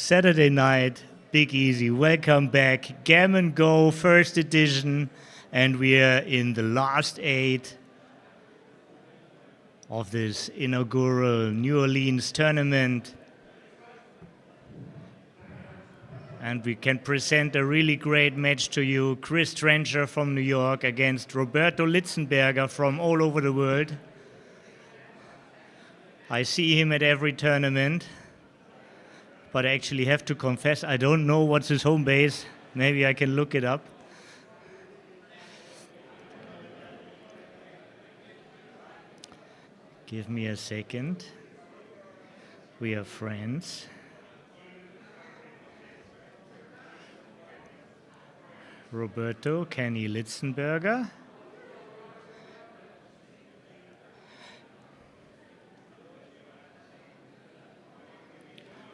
Saturday night, Big Easy. Welcome back. Gammon Geaux, first edition, and we are in the last 8 of this inaugural New Orleans tournament. And we can present a really great match to you. Chris Trencher from New York against Roberto Litzenberger from all over the world. I see him at every tournament, but I actually have to confess, I don't know what's his home base. Maybe I can look it up. Give me a second. We are friends. Roberto Kenny Litzenberger.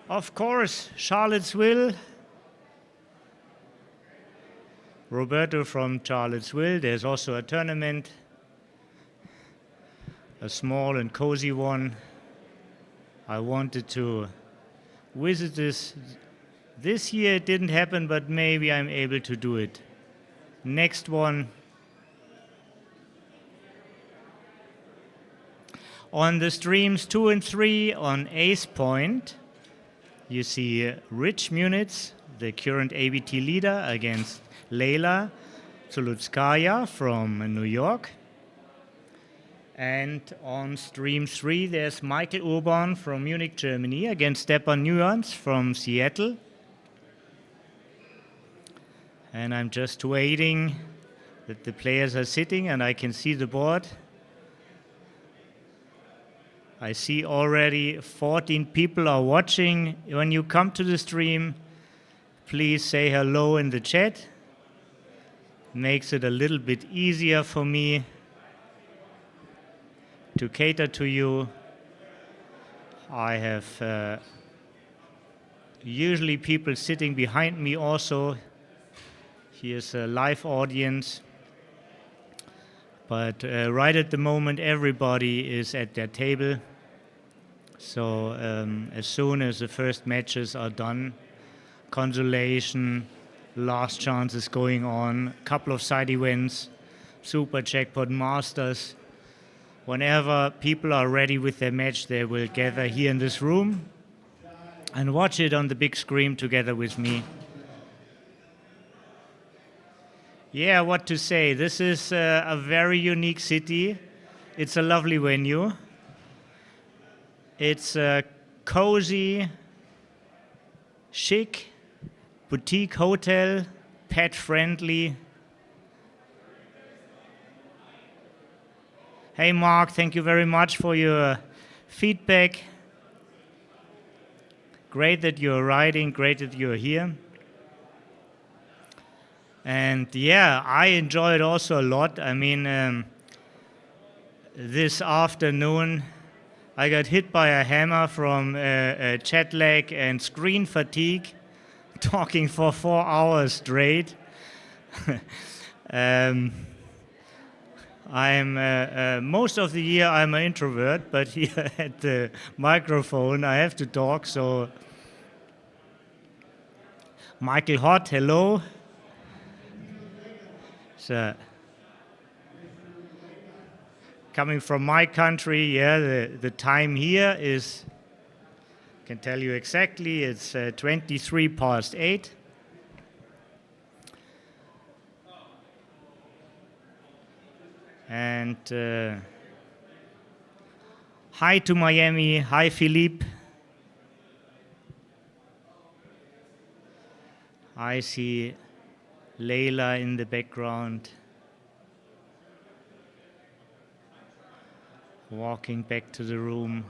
Of course, Charlottesville. Roberto from Charlottesville. There's also a tournament, a small and cozy one. I wanted to visit this year. It didn't happen, but maybe I'm able to do it. Next one. On the streams 2 and 3 on Ace Point, you see Rich Munitz, the current ABT leader, against Leila Zulutskaya from New York. And on stream 3, there's Michael Urban from Munich, Germany, against Stepan Nuance from Seattle. And I'm just waiting that the players are sitting and I can see the board. I see already 14 people are watching. When you come to the stream, please say hello in the chat. Makes it a little bit easier for me to cater to you. I have usually people sitting behind me also. Here's a live audience. But right at the moment, everybody is at their table. So as soon as the first matches are done, consolation, last chances going on, a couple of side events, Super Jackpot Masters. Whenever people are ready with their match, they will gather here in this room and watch it on the big screen together with me. Yeah, what to say? This is a very unique city. It's a lovely venue. It's a cozy, chic, boutique hotel, pet-friendly. Hey, Mark, thank you very much for your feedback. Great that you're writing, great that you're here. And yeah, I enjoyed also a lot. I mean, this afternoon, I got hit by a hammer from jet lag and screen fatigue, talking for 4 hours straight. Most of the year I'm an introvert, but here at the microphone I have to talk. So, Michael Hott, hello. So, coming from my country, yeah, the time here is, I can tell you exactly, it's 23 past 8. And hi to Miami, hi Philippe. I see Leila in the background, walking back to the room.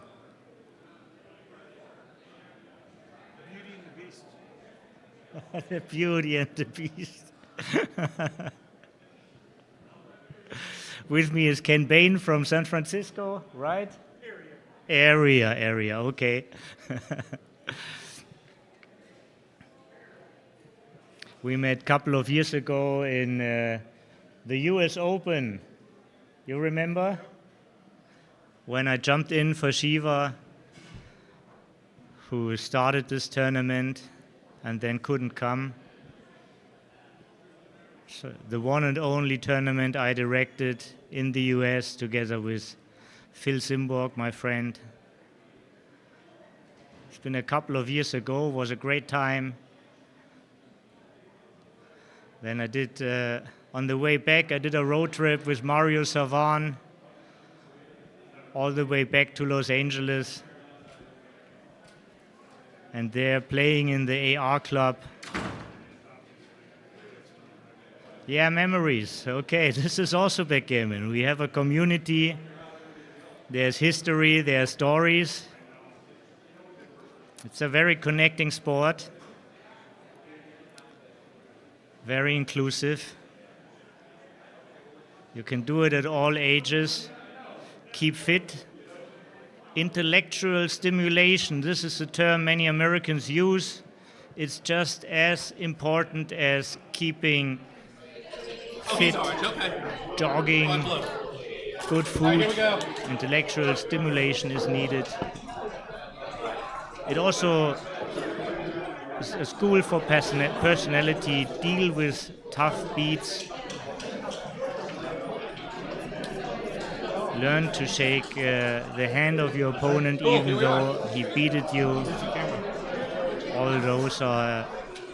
The Beauty and the Beast. With me is Ken Bain from San Francisco, right? Area, okay. We met a couple of years ago in the US Open. You remember? When I jumped in for Shiva who started this tournament and then couldn't come. So the one and only tournament I directed in the US together with Phil Simborg, my friend. It's been a couple of years ago, was a great time. Then I did, on the way back, I did a road trip with Mario Savan all the way back to Los Angeles. And they're playing in the AR club. Yeah, memories. Okay, this is also backgammon. We have a community. There's history, there's stories. It's a very connecting sport. Very inclusive. You can do it at all ages. Keep fit. Intellectual stimulation, this is a term many Americans use. It's just as important as keeping fit, jogging, good food. Intellectual stimulation is needed. It also is a school for personality, deal with tough beats. Learn to shake the hand of your opponent even though he beated you. All those are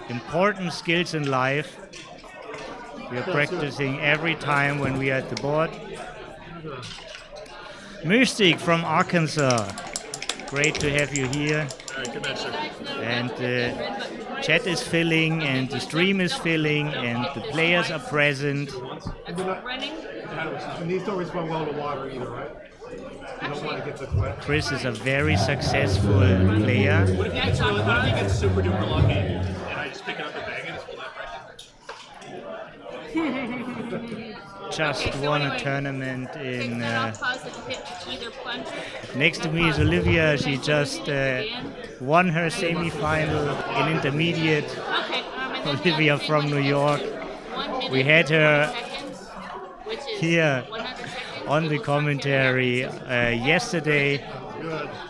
important skills in life. We are practicing every time when we are at the board. Mystic from Arkansas. Great to have you here. And the chat is filling and the stream is filling and the players are present. And these don't respond well to water either, right? You don't want to get the wet. Chris is a very successful player. What if you get super duper lucky and I just pick it up and bang it? Will that practice? Just won a tournament in. Next to me is Pause. Olivia. She just won her semi-final in intermediate. Okay, and then Olivia same from like New this. York. 1 minute, We had her 30 seconds, which is here 100 seconds. on the We will start commentary carrying out. yesterday.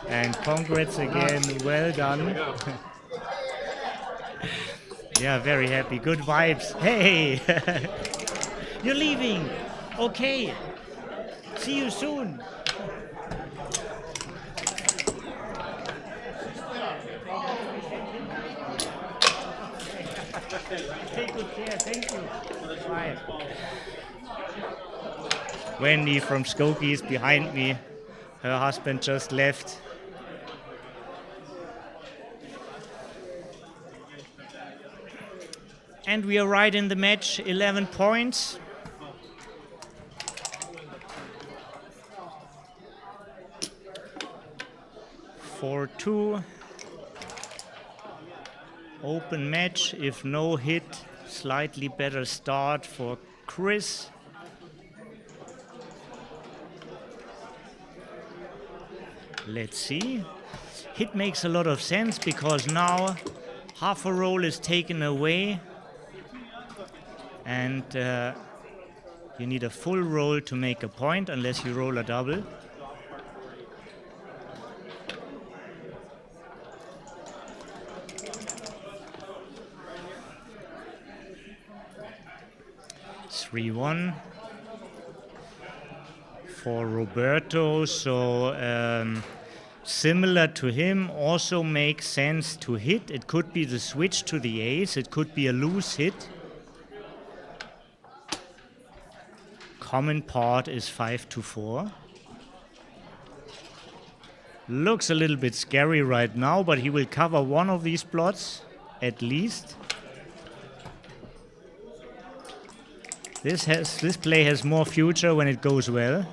And congrats again. Well done. Yeah, very happy. Good vibes. Hey, you're leaving. Okay. See you soon. Take good care. Thank you. Bye. Wendy from Skokie is behind me. Her husband just left. And we are right in the match, 11 points. For 2. Open match, if no hit, slightly better start for Chris. Let's see. Hit makes a lot of sense because now half a roll is taken away and you need a full roll to make a point unless you roll a double. It's 3-1 for Roberto, so similar to him, also makes sense to hit. It could be the switch to the ace, it could be a loose hit. Common part is 5-4. Looks a little bit scary right now, but he will cover one of these plots at least. This play has more future when it goes well.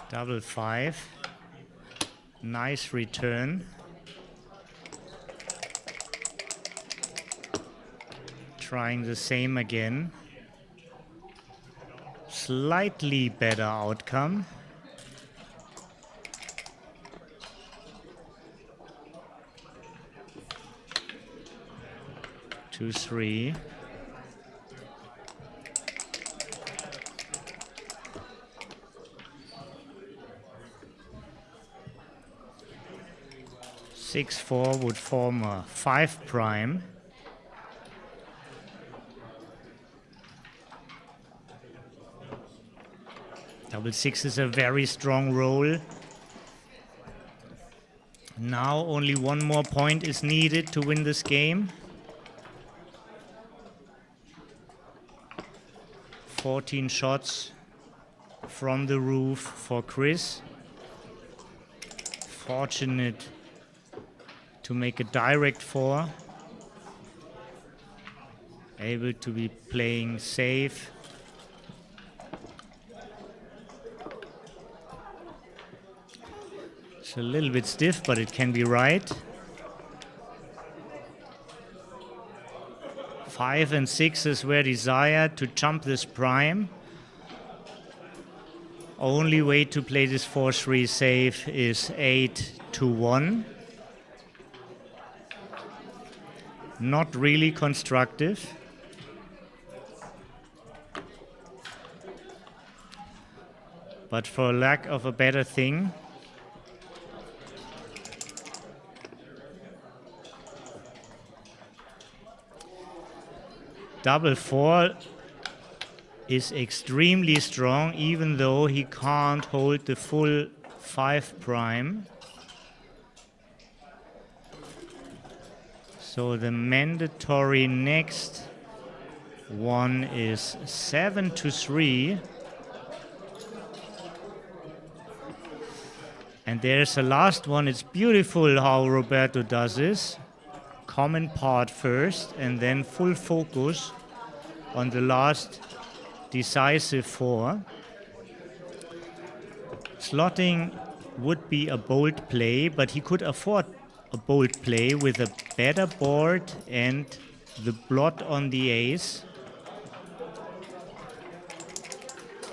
Double 5. Nice return. Trying the same again. Slightly better outcome. Two, 3. Six, 4 would form a 5 prime. Double 6 is a very strong roll. Now only one more point is needed to win this game. 14 shots from the roof for Chris. Fortunate to make a direct 4. Able to be playing safe. It's a little bit stiff, but it can be right. 5 and 6 were desired to jump this prime. Only way to play this 4-3 safe is 8-1. Not really constructive. But for lack of a better thing, double 4 is extremely strong, even though he can't hold the full 5 prime. So the mandatory next one is 7-3. And there's a last one. It's beautiful how Roberto does this. Common part first and then full focus on the last decisive 4. Slotting would be a bold play, but he could afford a bold play with a better board and the blot on the ace.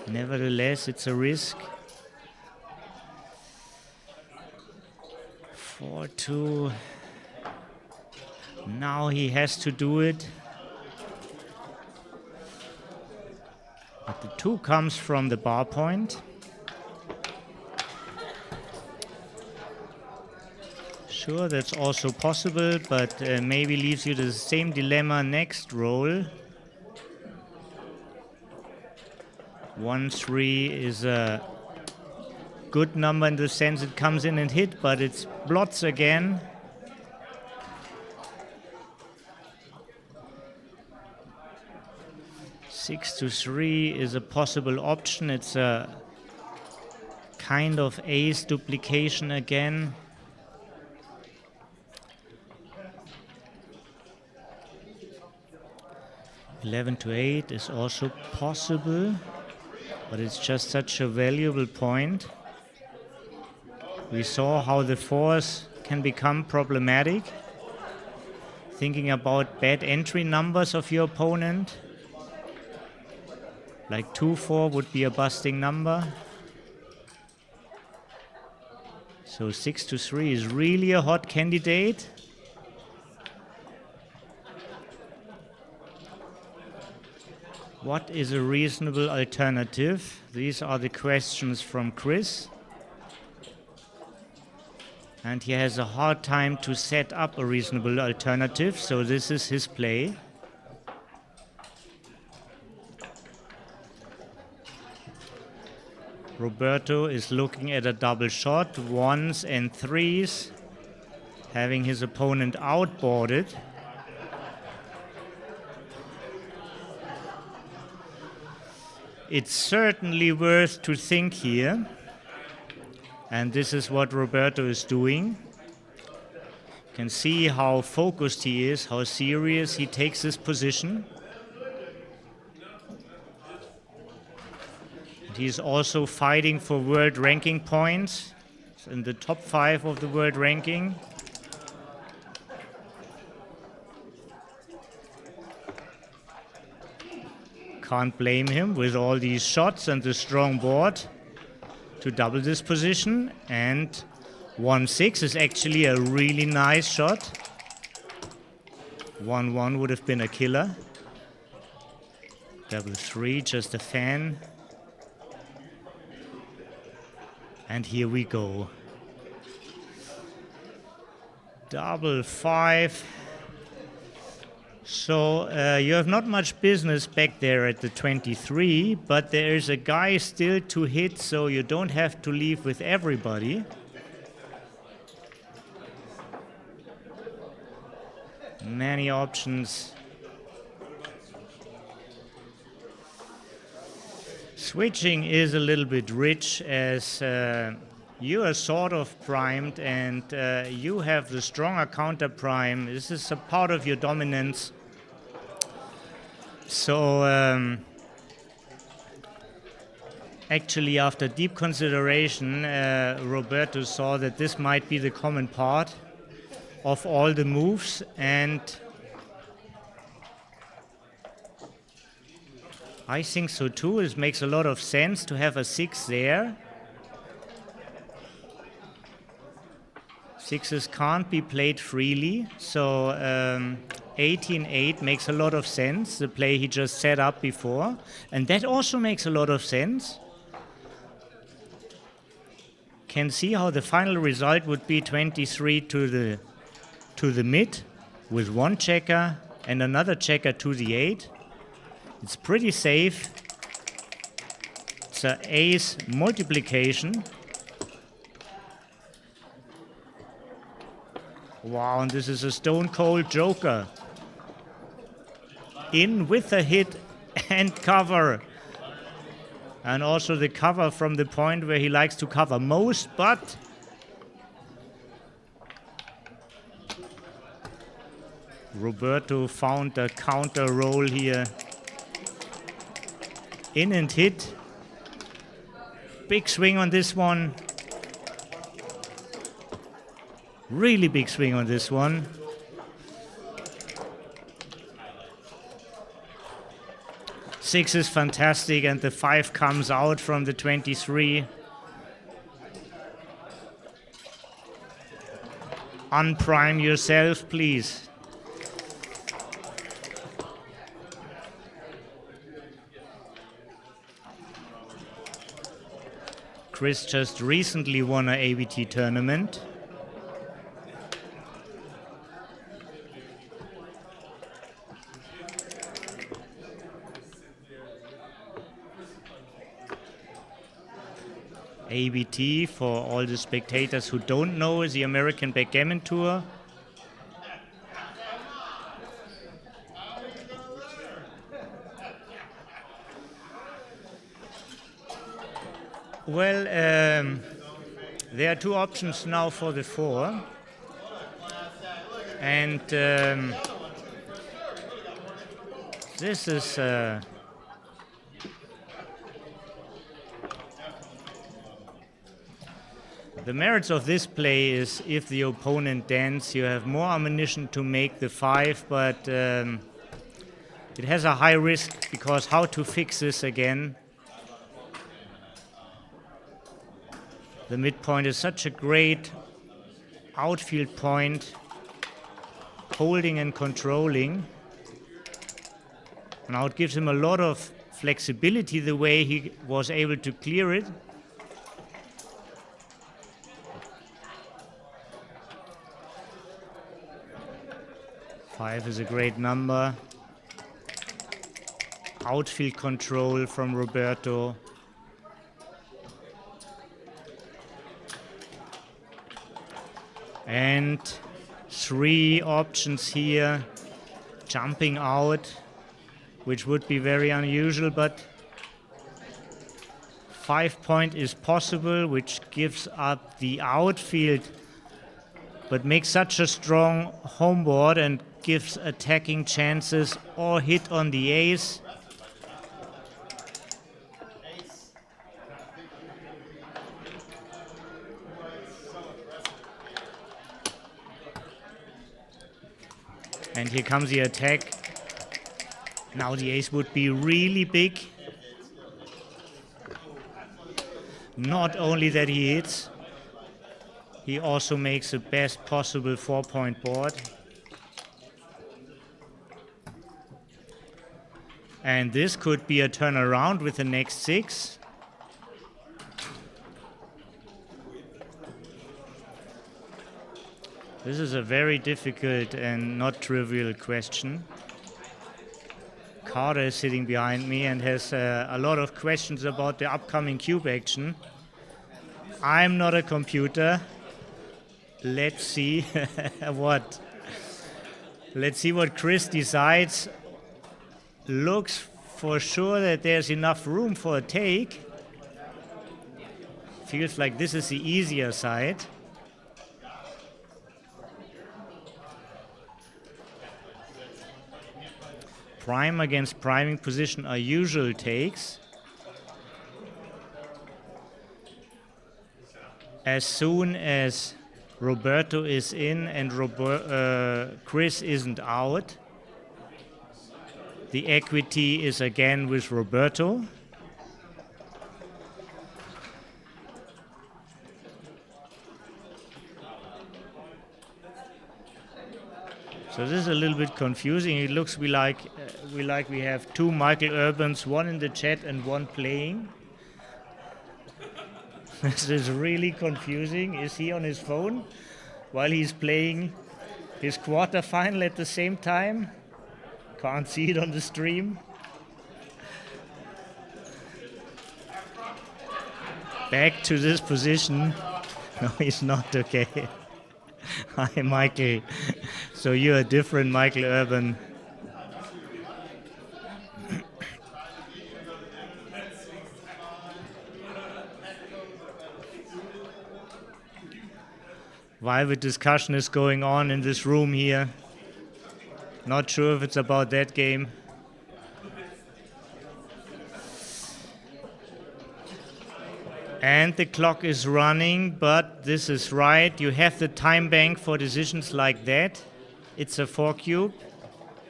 Nevertheless, it's a risk. 4-2. Now he has to do it. But the 2 comes from the bar point. Sure, that's also possible, but maybe leaves you the same dilemma next roll. 1-3 is a good number in the sense it comes in and hit, but it's blots again. Six to 3 is a possible option. It's a kind of ace duplication again. Eleven to 8 is also possible, but it's just such a valuable point. We saw how the 4s can become problematic. Thinking about bad entry numbers of your opponent. Like 2-4 would be a busting number. So 6 to 3 is really a hot candidate. What is a reasonable alternative? These are the questions from Chris. And he has a hard time to set up a reasonable alternative, so this is his play. Roberto is looking at a double shot, 1s and 3s, having his opponent outboarded. It's certainly worth to think here, and this is what Roberto is doing. You can see how focused he is, how serious he takes his position. He's also fighting for world ranking points. He's in the top 5 of the world ranking. Can't blame him with all these shots and the strong board to double this position. And 1-6 is actually a really nice shot. 1-1 would have been a killer. Double 3, just a fan. And here we go. Double 5. So you have not much business back there at the 23, but there is a guy still to hit, so you don't have to leave with everybody. Many options. Switching is a little bit rich as you are sort of primed and you have the stronger counter prime. This is a part of your dominance. So actually after deep consideration, Roberto saw that this might be the common part of all the moves, and I think so too. It makes a lot of sense to have a 6 there. 6s can't be played freely, so 18-8 makes a lot of sense, the play he just set up before, and that also makes a lot of sense. Can see how the final result would be 23 to the mid with one checker and another checker to the 8. It's pretty safe. It's an ace multiplication. Wow, and this is a stone cold joker. In with a hit and cover. And also the cover from the point where he likes to cover most, but Roberto found a counter roll here. In and hit. Big swing on this one. Really big swing on this one. Six is fantastic, and the 5 comes out from the 23. Unprime yourself, please. Chris just recently won an ABT tournament. ABT, for all the spectators who don't know, is the American Backgammon Tour. Well, there are 2 options now for the 4. And this is the merits of this play is if the opponent dents, you have more ammunition to make the 5, but it has a high risk because how to fix this again? The midpoint is such a great outfield point, holding and controlling. Now it gives him a lot of flexibility the way he was able to clear it. Five is a great number. Outfield control from Roberto. And 3 options here. Jumping out, which would be very unusual, but 5 point is possible, which gives up the outfield, but makes such a strong home board and gives attacking chances or hit on the ace. And here comes the attack. Now the ace would be really big. Not only that he hits, he also makes the best possible 4-point board. And this could be a turnaround with the next 6. This is a very difficult and not trivial question. Carter is sitting behind me and has a lot of questions about the upcoming cube action. I'm not a computer. Let's see what Chris decides. Looks for sure that there's enough room for a take. Feels like this is the easier side. Prime against priming position are usual takes. As soon as Roberto is in and Chris isn't out, the equity is again with Roberto. So this is a little bit confusing. It looks we have 2 Michael Urbans, one in the chat and one playing. This is really confusing. Is he on his phone while he's playing his quarterfinal at the same time? Can't see it on the stream. Back to this position. No, he's not okay. Hi, Michael. So you're a different Michael Urban. While the discussion is going on in this room here, not sure if it's about that game. And the clock is running, but this is right. You have the time bank for decisions like that. It's a 4 cube.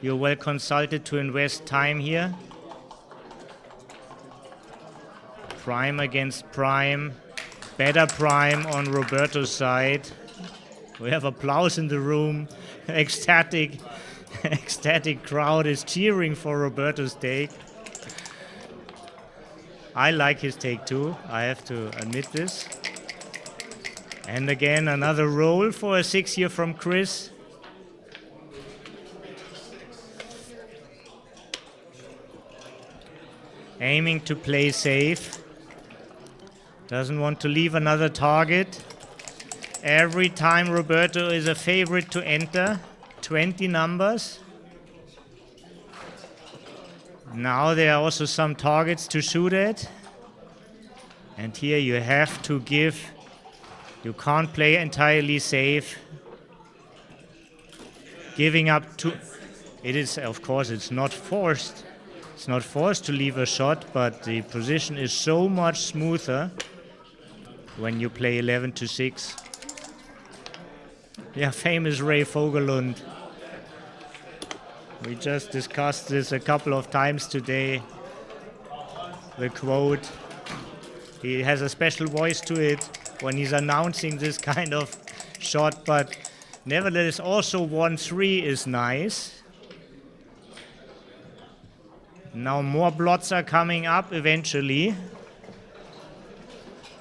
You're well consulted to invest time here. Prime against prime. Better prime on Roberto's side. We have applause in the room. Ecstatic crowd is cheering for Roberto's take. I like his take too, I have to admit this. And again, another roll for a 6 here from Chris. Aiming to play safe. Doesn't want to leave another target. Every time Roberto is a favorite to enter. 20 numbers. Now there are also some targets to shoot at. And here you have to give. You can't play entirely safe. Giving up to. It is, of course, it's not forced. It's not forced to leave a shot, but the position is so much smoother when you play 11 to 6. Yeah, famous Ray Fogelund. We just discussed this a couple of times today. The quote. He has a special voice to it when he's announcing this kind of shot, but nevertheless also 1-3 is nice. Now more blots are coming up eventually.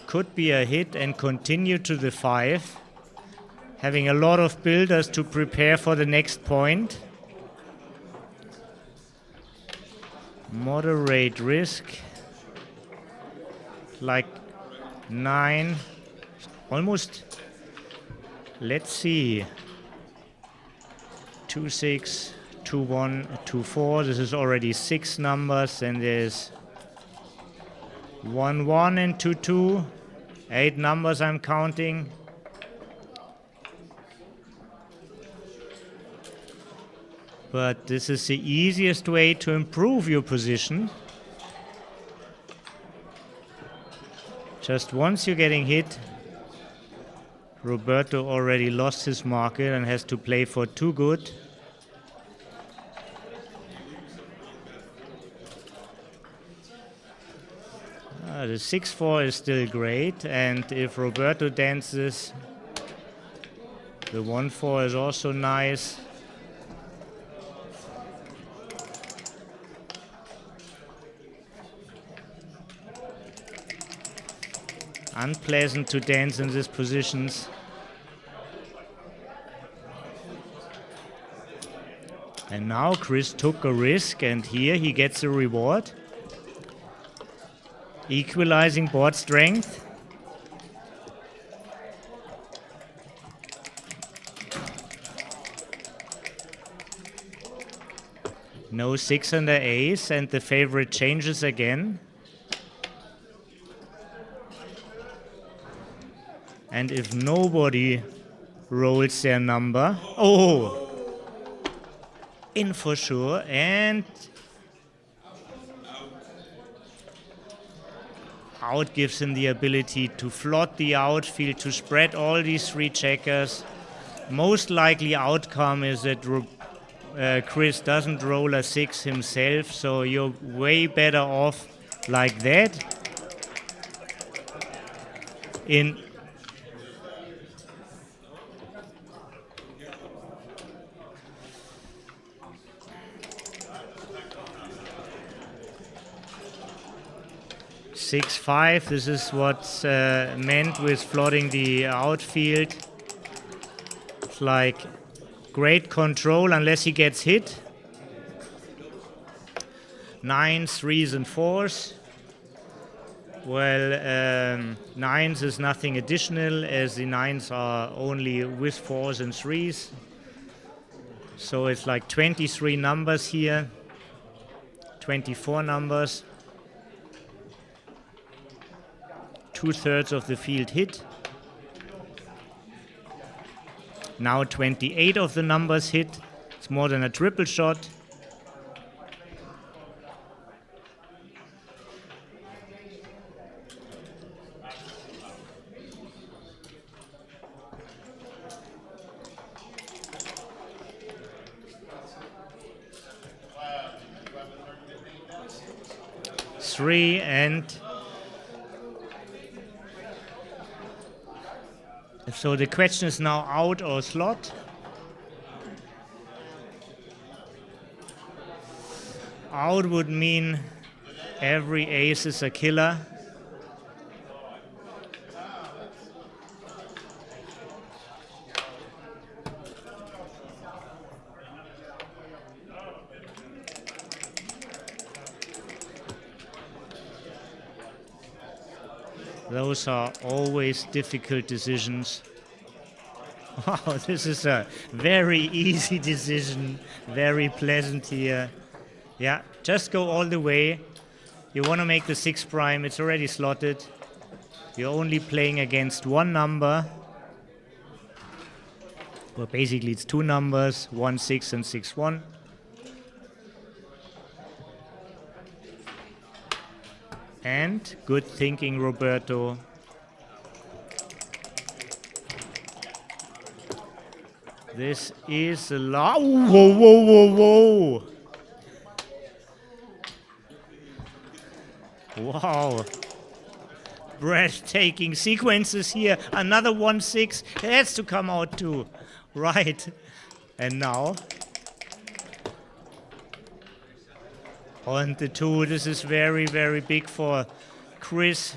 Could be a hit and continue to the 5. Having a lot of builders to prepare for the next point. Moderate risk. Like 9. Almost. Let's see. 2-6, 2-1, 2-4. This is already 6 numbers. And there's 1-1 and 2-2. 8 numbers I'm counting. But this is the easiest way to improve your position. Just once you're getting hit, Roberto already lost his market and has to play for 2 good. The 6-4 is still great, and if Roberto dances, the 1-4 is also nice. Unpleasant to dance in these positions. And now Chris took a risk, and here he gets a reward. Equalizing board strength. No 6 under ace, and the favorite changes again. And if nobody rolls their number, oh, in for sure, and out gives him the ability to float the outfield, to spread all these 3 checkers. Most likely outcome is that Chris doesn't roll a 6 himself, so you're way better off like that. In (6-5), this is what's meant with flooding the outfield. It's like great control unless he gets hit. 9s, 3s, and 4s. Well, 9s is nothing additional, as the 9s are only with 4s and 3s. So it's like 23 numbers here, 24 numbers. 2/3 of the field hit. Now 28 of the numbers hit. It's more than a triple shot. Three and so the question is now out or slot. Out would mean every ace is a killer. Those are always difficult decisions. Wow, this is a very easy decision, very pleasant here. Yeah, just go all the way. You want to make the 6 prime, it's already slotted. You're only playing against one number. Well, basically it's 2 numbers, 1-6 and 6-1. And good thinking, Roberto. This is a lot. Whoa, whoa, whoa, whoa. Wow. Breathtaking sequences here. Another 1-6. It has to come out too. Right. And now on the 2, this is very, very big for Chris.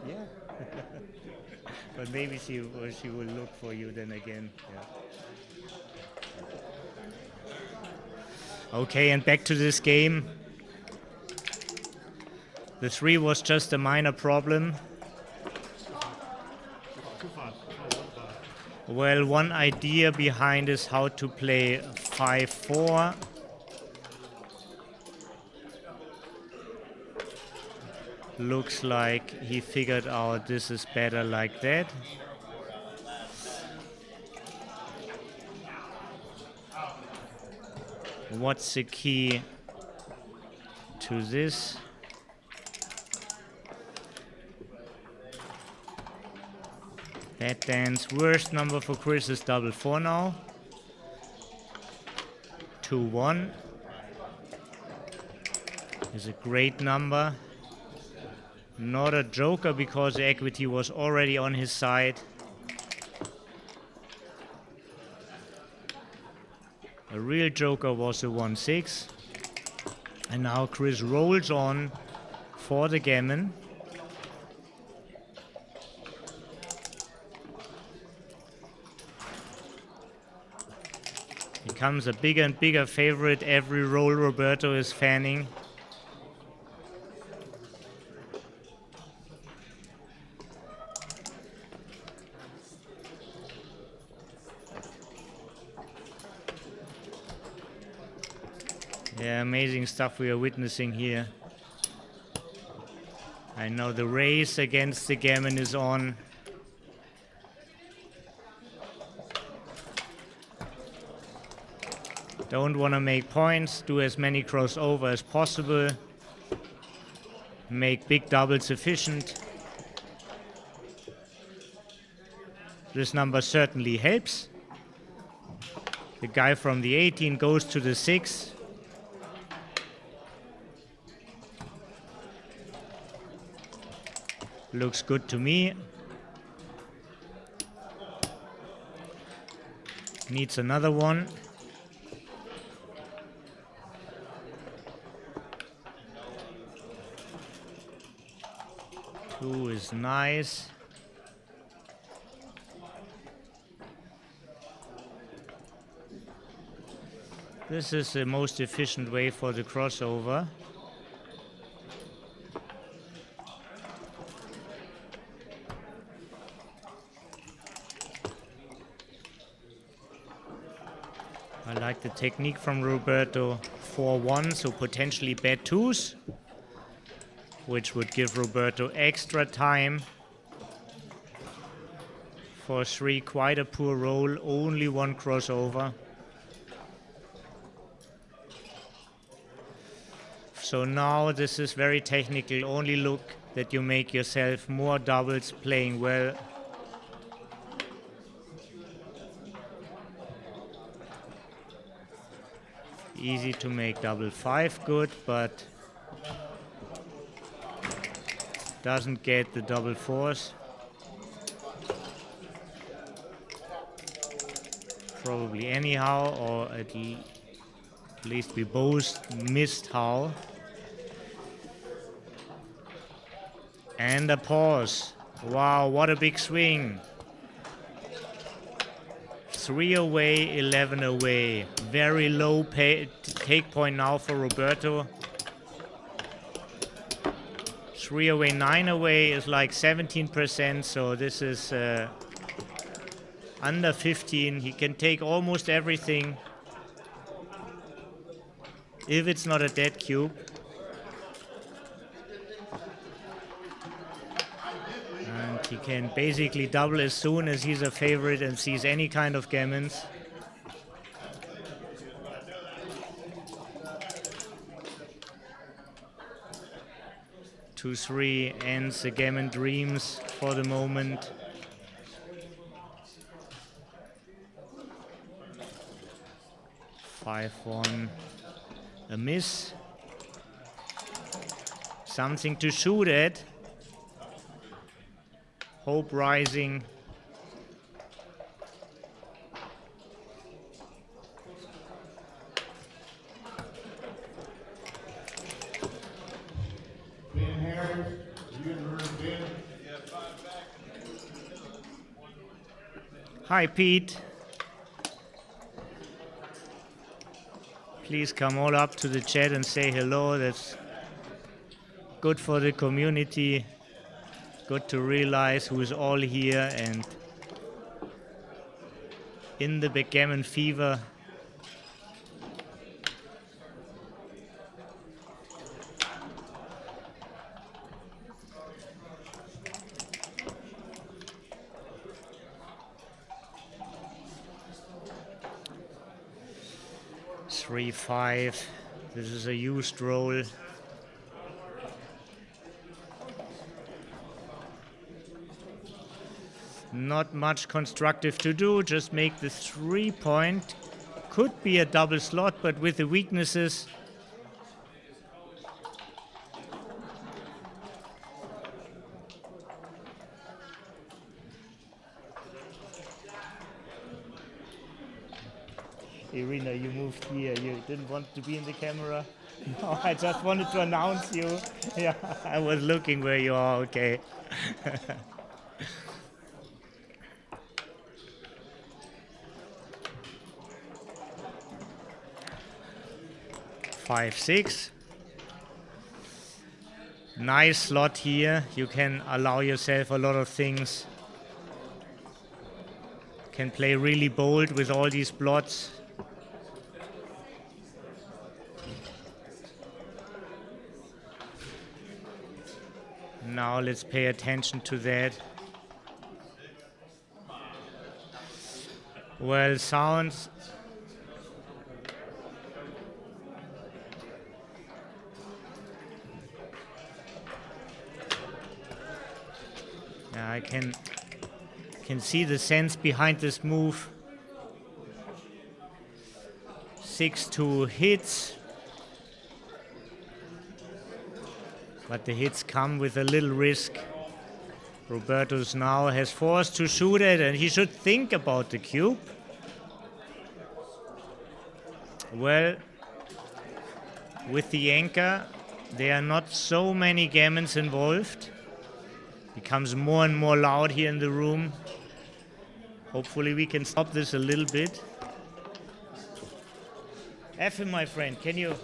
Yeah. But maybe she will look for you then again. Yeah. Okay, and back to this game. The 3 was just a minor problem. Well, one idea behind is how to play 5-4. Looks like he figured out this is better like that. What's the key to this? That dance. Worst number for Chris is double 4 now. 2-1 is a great number. Not a joker because the equity was already on his side. A real joker was a 1-6. And now Chris rolls on for the gammon. Becomes a bigger and bigger favorite every roll Roberto is fanning. Yeah, amazing stuff we are witnessing here. I know the race against the gammon is on. Don't want to make points, do as many crossover as possible. Make big doubles efficient. This number certainly helps. The guy from the 18 goes to the 6. Looks good to me. Needs another one. Two is nice. This is the most efficient way for the crossover. I like the technique from Roberto. 4-1, so potentially bet 2s, which would give Roberto extra time. For 3, quite a poor roll, only 1 crossover. So now this is very technical, only look that you make yourself more doubles playing well. Easy to make double 5 good, but doesn't get the double 4s. Probably anyhow, or at least we both missed how. And a pause. Wow, what a big swing. 3 away, 11 away. Very low take point now for Roberto. 3 away, 9 away is like 17%, so this is under 15. He can take almost everything if it's not a dead cube. And he can basically double as soon as he's a favorite and sees any kind of gammons. Two, 3 ends the gammon dreams for the moment. 5-1, a miss. Something to shoot at. Hope rising. Hi, Pete. Please come all up to the chat and say hello. That's good for the community. Good to realize who's all here and in the backgammon fever. 3-5. This is a used roll. Not much constructive to do, just make the 3-point. Could be a double slot, but with the weaknesses. Irina, you moved here. You didn't want to be in the camera? No, I just wanted to announce you. Yeah, I was looking where you are, okay. 5-6. Nice slot here. You can allow yourself a lot of things. Can play really bold with all these blots. Now let's pay attention to that. Well, sounds. Yeah, I can see the sense behind this move. 6-2 hits. But the hits come with a little risk. Roberto's now has forced to shoot it, and he should think about the cube. Well, with the anchor, there are not so many gammons involved. Becomes more and more loud here in the room. Hopefully we can stop this a little bit. Effie, my friend, can you...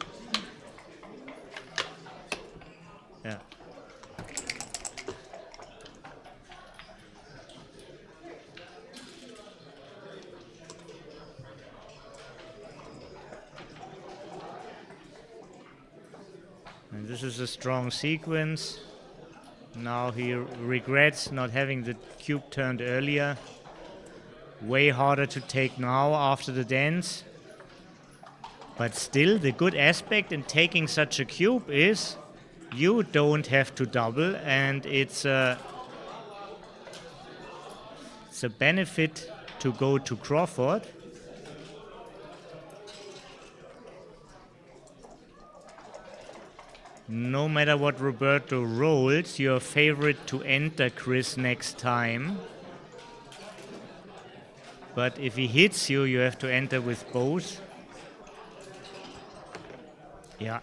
Yeah. And this is a strong sequence. Now he regrets not having the cube turned earlier. Way harder to take now after the dance. But still, the good aspect in taking such a cube is you don't have to double, and it's a benefit to go to Crawford. No matter what Roberto rolls, your favorite to enter Chris next time. But if he hits you, you have to enter with both. Yeah.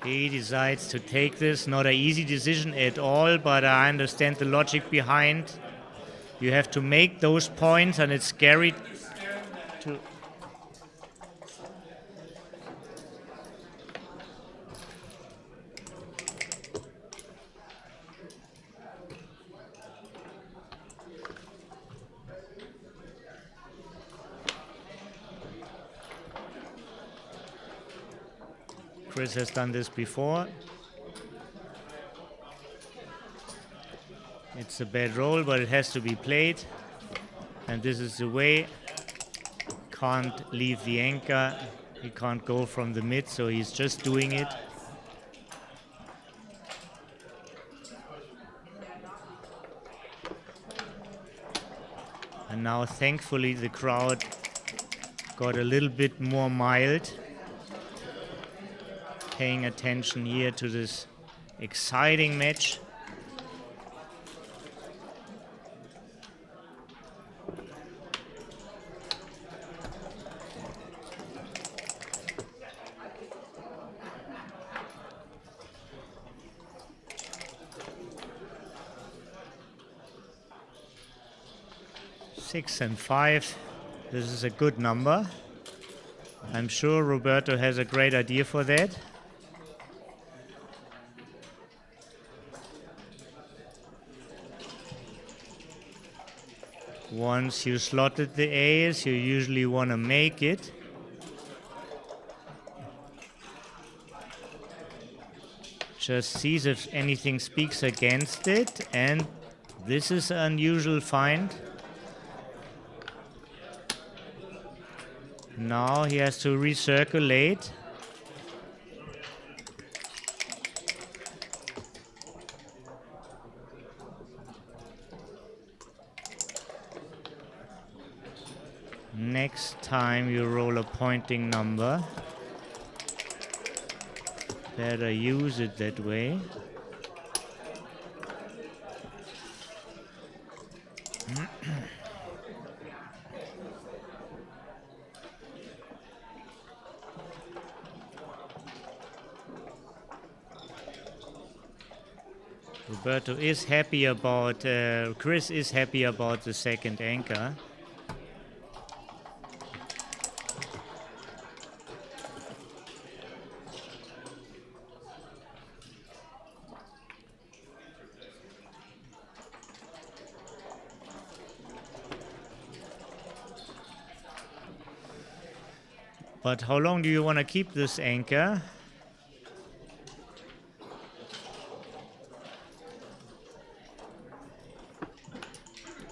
He decides to take this. Not an easy decision at all, but I understand the logic behind. You have to make those points, and it's scary to... Chris has done this before. It's a bad roll, but it has to be played. And this is the way. Can't leave the anchor. He can't go from the mid, so he's just doing it. And now, thankfully, the crowd got a little bit more mild. Paying attention here to this exciting match. Six and 5. This is a good number. I'm sure Roberto has a great idea for that. Once you slotted the ace, you usually want to make it. Just sees if anything speaks against it, and this is an unusual find. Now he has to recirculate. Next time you roll a pointing number, better use it that way. Roberto is happy about, Chris is happy about the second anchor. But how long do you want to keep this anchor?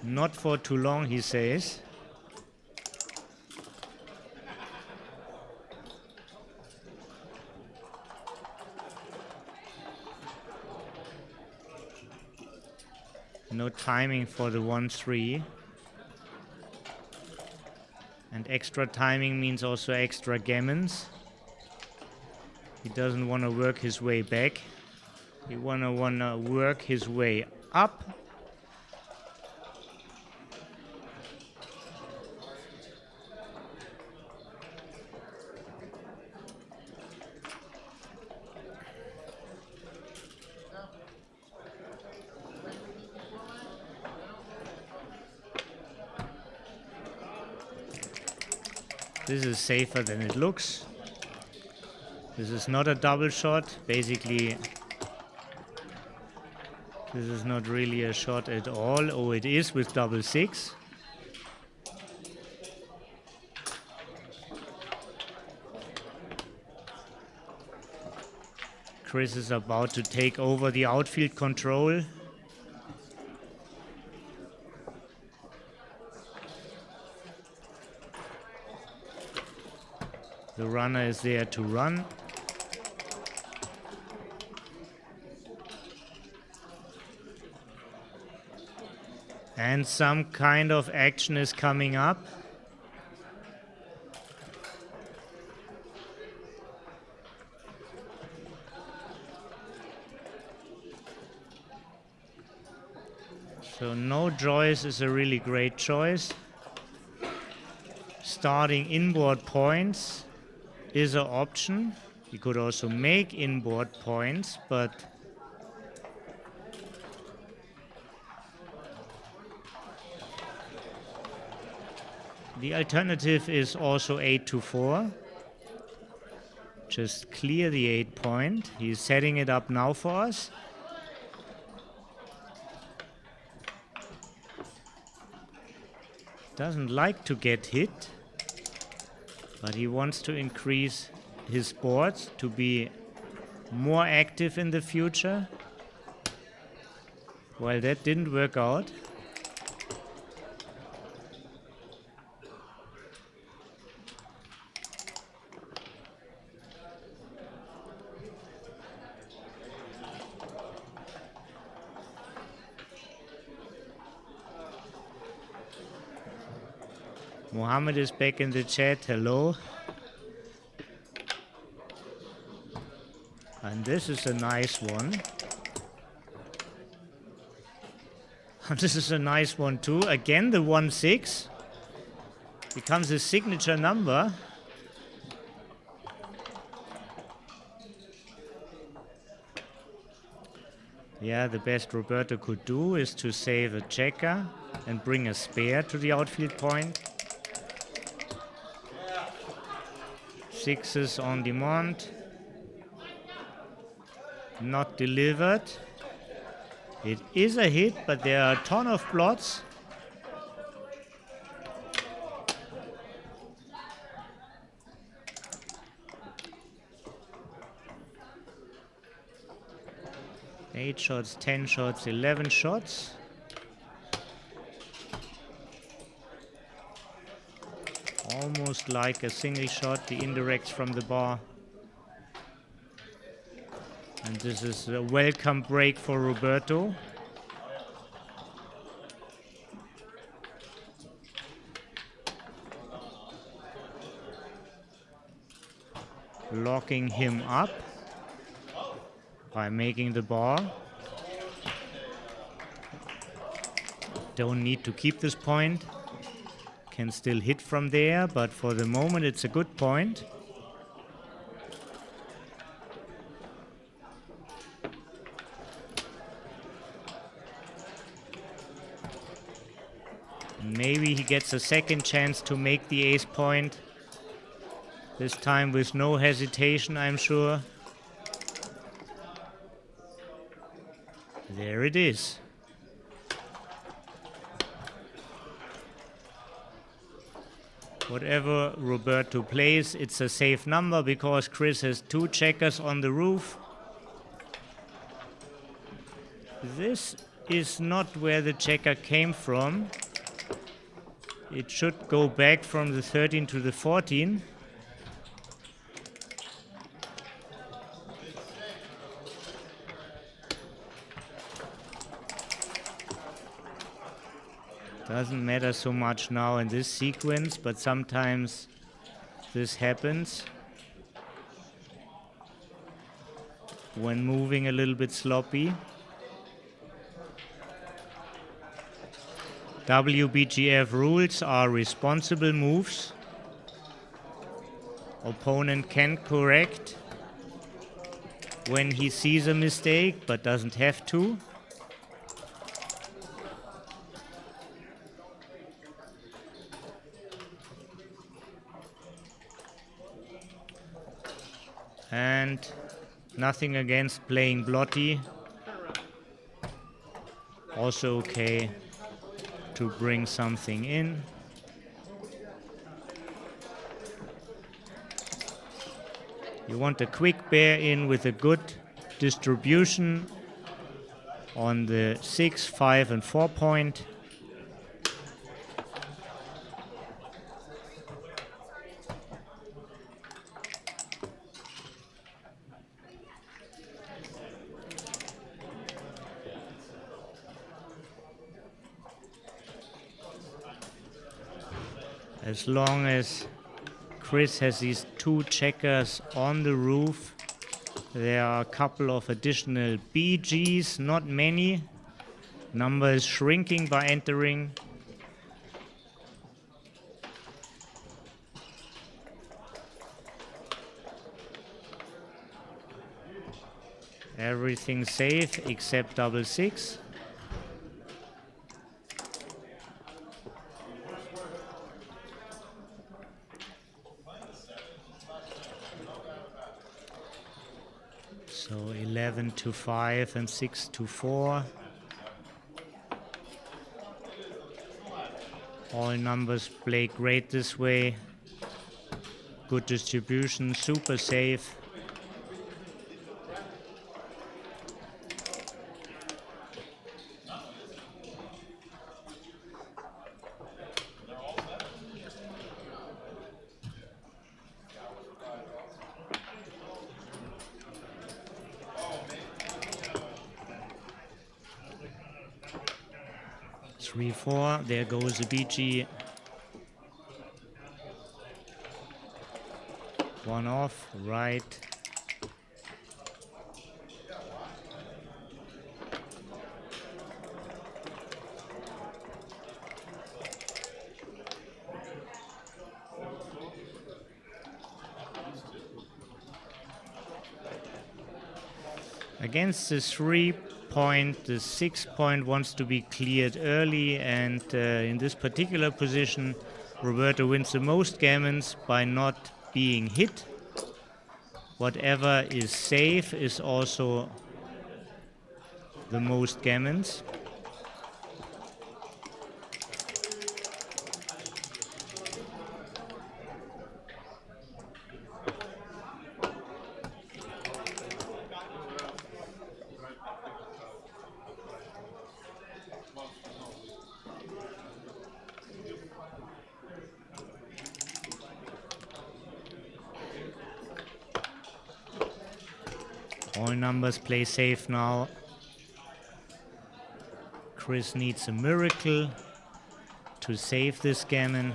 Not for too long, he says. No timing for the 1-3. And extra timing means also extra gammons. He doesn't want to work his way back. He wanna work his way up. This is safer than it looks. This is not a double shot. Basically, this is not really a shot at all. Oh, it is with double 6. Chris is about to take over the outfield control. The runner is there to run. And some kind of action is coming up. So no choice is a really great choice. Starting inboard points is an option. You could also make inboard points, but the alternative is also 8-4. Just clear the 8 point. He's setting it up now for us. Doesn't like to get hit, but he wants to increase his boards to be more active in the future. Well, that didn't work out. Mohammed is back in the chat. Hello. And this is a nice one. This is a nice one too. Again, the 1-6 becomes his signature number. Yeah, the best Roberto could do is to save a checker and bring a spare to the outfield point. Sixes on demand. Not delivered. It is a hit, but there are a ton of blots. Eight shots, 10 shots, 11 shots. Almost like a single shot, the indirects from the bar. And this is a welcome break for Roberto. Locking him up by making the bar. Don't need to keep this point. Can still hit from there, but for the moment it's a good point. Maybe he gets a second chance to make the ace point. This time with no hesitation, I'm sure. There it is. Whatever Roberto plays, it's a safe number because Chris has 2 checkers on the roof. This is not where the checker came from. It should go back from the 13 to the 14. Doesn't matter so much now in this sequence, but sometimes this happens when moving a little bit sloppy. WBGF rules are responsible moves. Opponent can correct when he sees a mistake, but doesn't have to. And nothing against playing blotty. Also okay to bring something in. You want a quick bear in with a good distribution on the 6, 5 and 4 point. As long as Chris has these 2 checkers on the roof, there are a couple of additional BGs, not many. Number is shrinking by entering. Everything safe except double 6. So 11 to 5 and 6 to 4. All numbers play great this way. Good distribution, super safe. Three, 4, there goes the BG. 1 off, right. Against the 3 point, the 6 point wants to be cleared early, and in this particular position Roberto wins the most gammons by not being hit. Whatever is safe is also the most gammons. All numbers play safe now. Chris needs a miracle to save this gammon.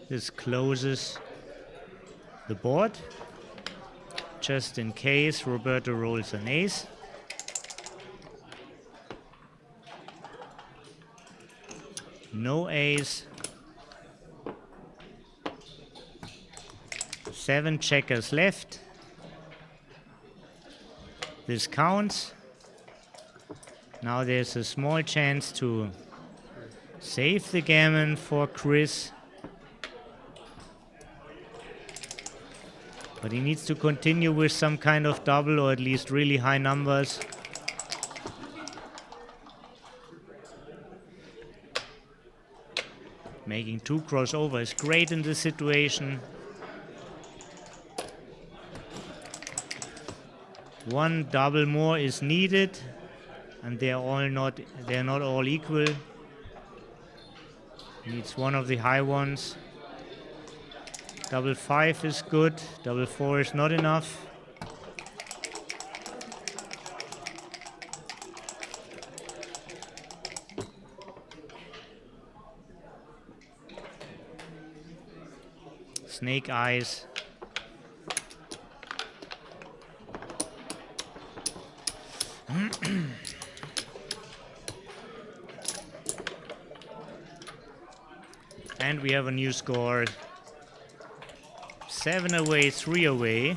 This closes the board, just in case Roberto rolls an ace. No ace. 7 checkers left. This counts. Now there's a small chance to save the gammon for Chris. But he needs to continue with some kind of double or at least really high numbers. Making 2 crossover is great in this situation. 1 double more is needed, and they're not all equal. Needs one of the high ones. Double 5 is good, double 4 is not enough. Snake eyes. And we have a new score. 7 away, 3 away.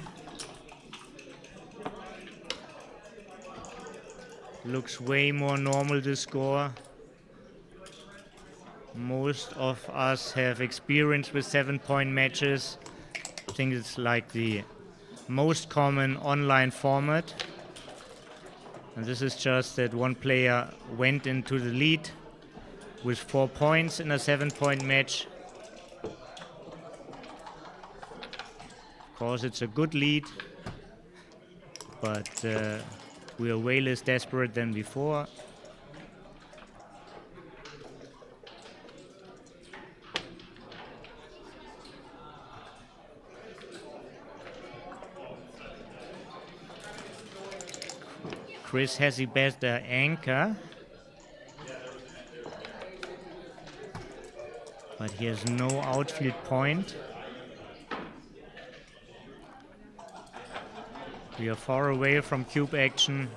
Looks way more normal, this score. Most of us have experience with 7-point matches. I think it's like the most common online format. And this is just that one player went into the lead with 4 points in a 7-point match. Of course, it's a good lead, but we are way less desperate than before. Chris has a better anchor, but he has no outfield point. We are far away from cube action.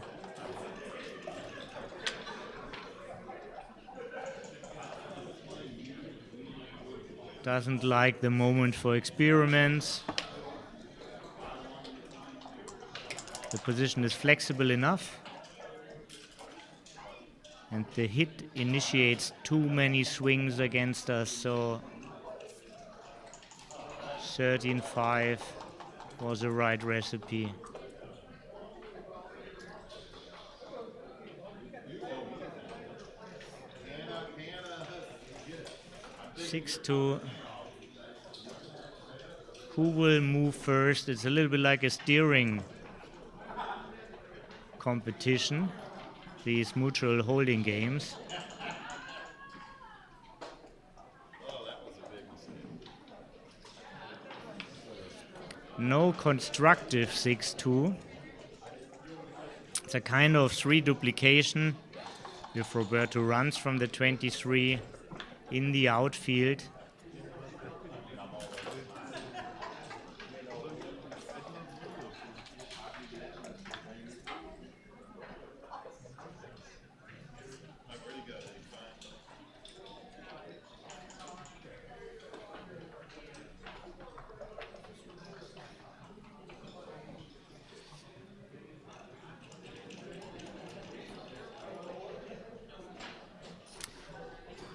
Doesn't like the moment for experiments. The position is flexible enough. And the hit initiates too many swings against us, so 13-5 was the right recipe. 6-2. Who will move first? It's a little bit like a steering competition, these mutual holding games. No constructive 6-2. It's a kind of 3 duplication if Roberto runs from the 23 in the outfield.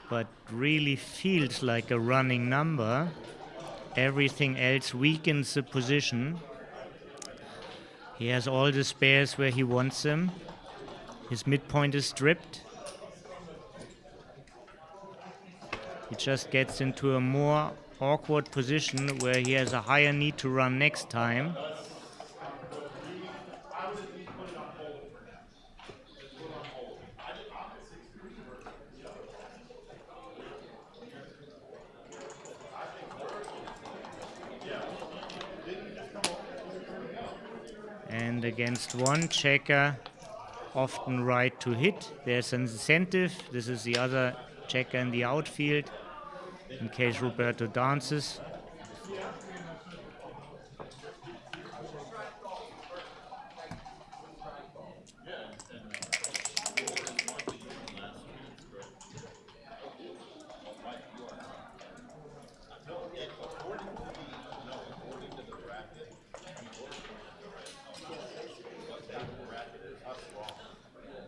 But really feels like a running number. Everything else weakens the position. He has all the spares where he wants them. His midpoint is stripped. He just gets into a more awkward position where he has a higher need to run next time. And against one checker, often right to hit. There's an incentive. This is the other checker in the outfield in case Roberto dances.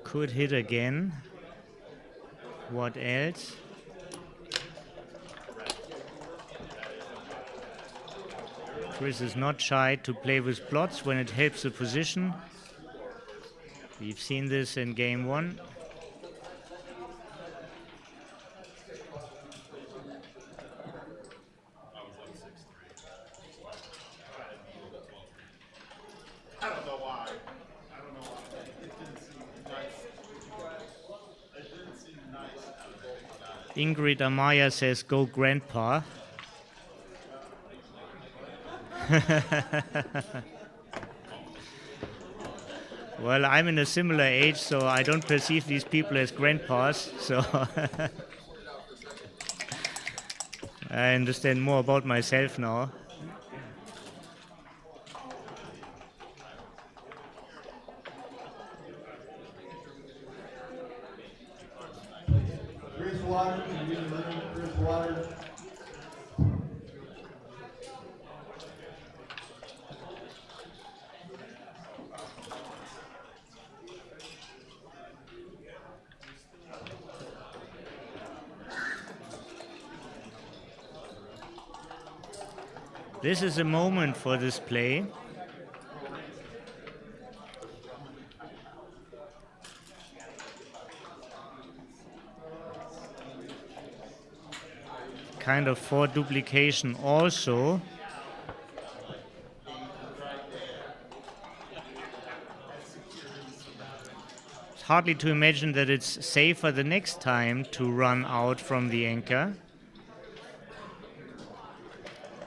Could hit again. What else? Chris is not shy to play with plots when it helps the position. We've seen this in game 1. Ingrid Amaya says, go grandpa. Well, I'm in a similar age, so I don't perceive these people as grandpas, so I understand more about myself now. This is a moment for this play. Kind of for duplication also. It's hardly to imagine that it's safer the next time to run out from the anchor.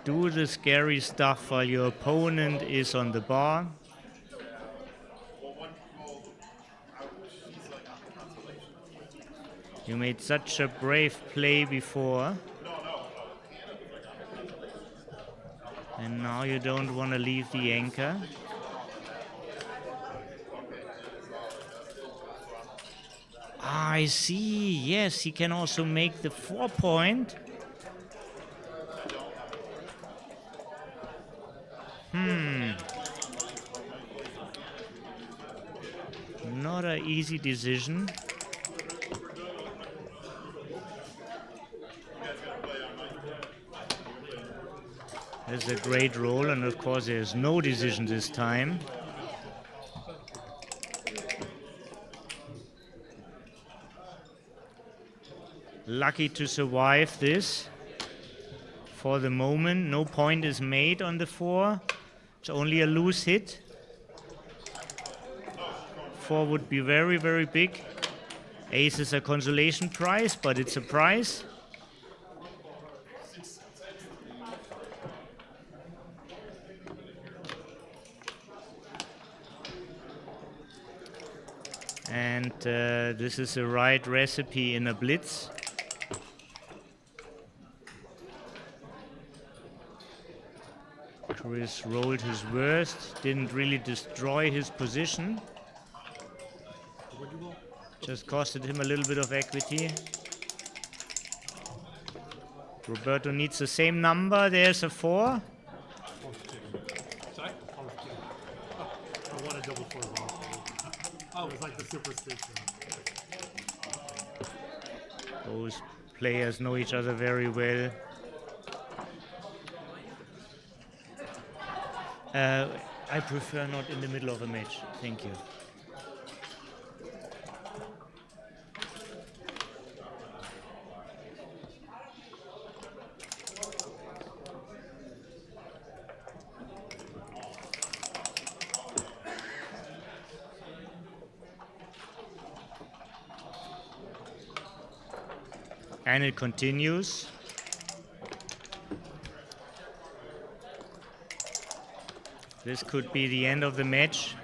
Do the scary stuff while your opponent is on the bar. You made such a brave play before. And now you don't want to leave the anchor. I see. Yes, he can also make the 4-point. Not an easy decision. That's a great roll, and of course there's no decision this time. Lucky to survive this. For the moment, no point is made on the 4. It's only a loose hit. 4 would be very, very big. Ace is a consolation prize, but it's a prize. And this is the right recipe in a blitz. Chris rolled his worst, didn't really destroy his position. Just costed him a little bit of equity. Roberto needs the same number. There's a 4. Sorry? I want a double 4 ball. Oh, it was like the super streak. Those players know each other very well. I prefer not in the middle of a match. Thank you. And it continues. This could be the end of the match.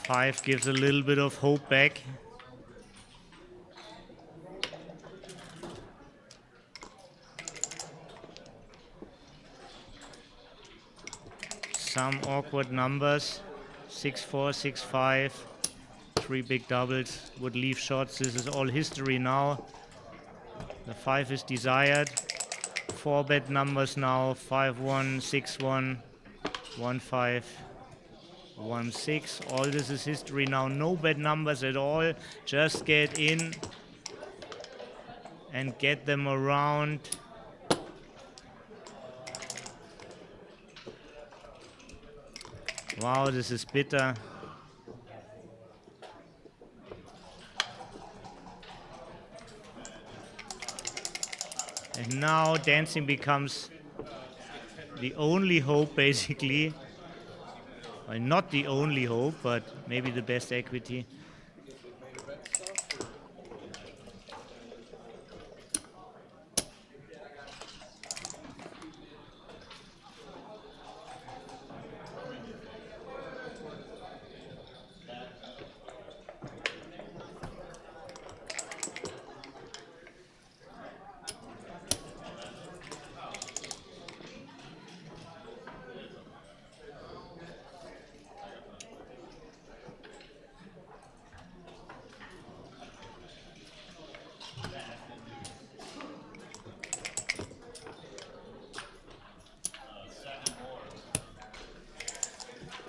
Five gives a little bit of hope back. Some awkward numbers. 6-4, 6-5. 3 big doubles would leave shots. This is all history now. The 5 is desired. 4 bad numbers now. 5-1, 6-1, 1-5. 1-6. All this is history now. No bad numbers at all. Just get in and get them around. Wow, this is bitter. And now dancing becomes the only hope, basically. Well, not the only hope, but maybe the best equity.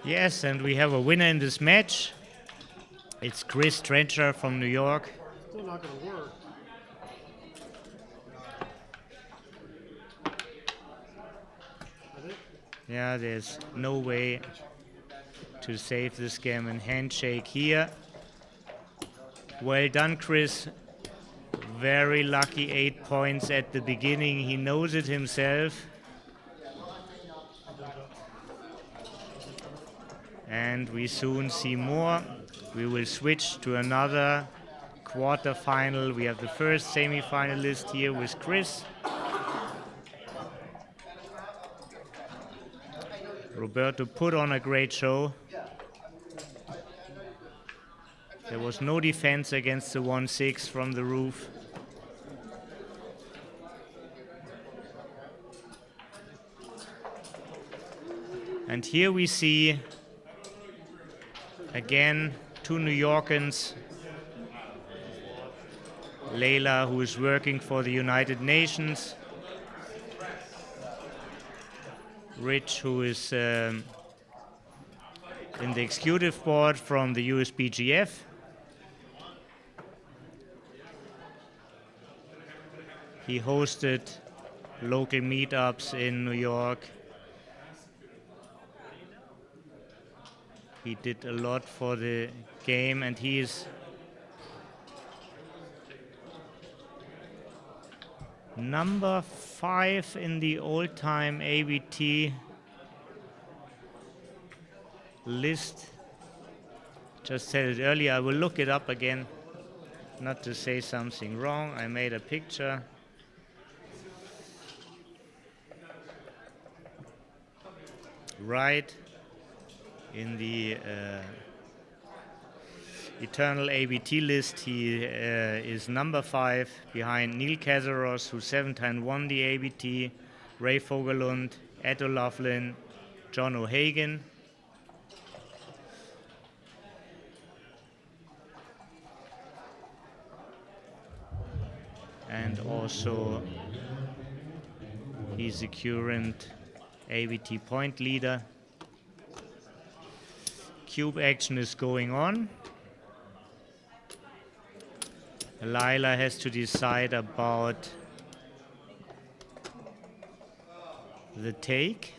Yes, and we have a winner in this match. It's Chris Trencher from New York. Still not going to work. Yeah, there's no way to save this game. And handshake here. Well done, Chris. Very lucky 8 points at the beginning. He knows it himself. And we soon see more. We will switch to another quarterfinal. We have the first semi-finalist here with Chris. Roberto put on a great show. There was no defense against the 1-6 from the roof. And here we see again, 2 New Yorkers. Leila, who is working for the United Nations. Rich, who is in the executive board from the USBGF. He hosted local meetups in New York. He did a lot for the game, and he is number 5 in the all-time ABT list. Just said it earlier, I will look it up again, not to say something wrong. I made a picture. Right in the eternal ABT list, he is number 5 behind Neil Kazaros, who 7 times won the ABT, Ray Fogelund, Ed O'Loughlin, John O'Hagan. And also he's the current ABT point leader. Cube action is going on. Leila has to decide about the take.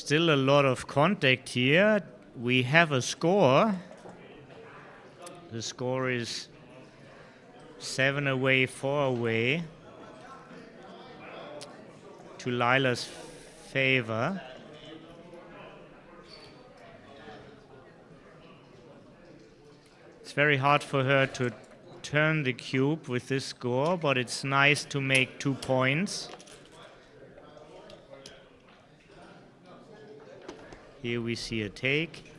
Still a lot of contact here. We have a score. The score is 7 away, 4 away to Leila's favor. It's very hard for her to turn the cube with this score, but it's nice to make 2 points. Here we see a take.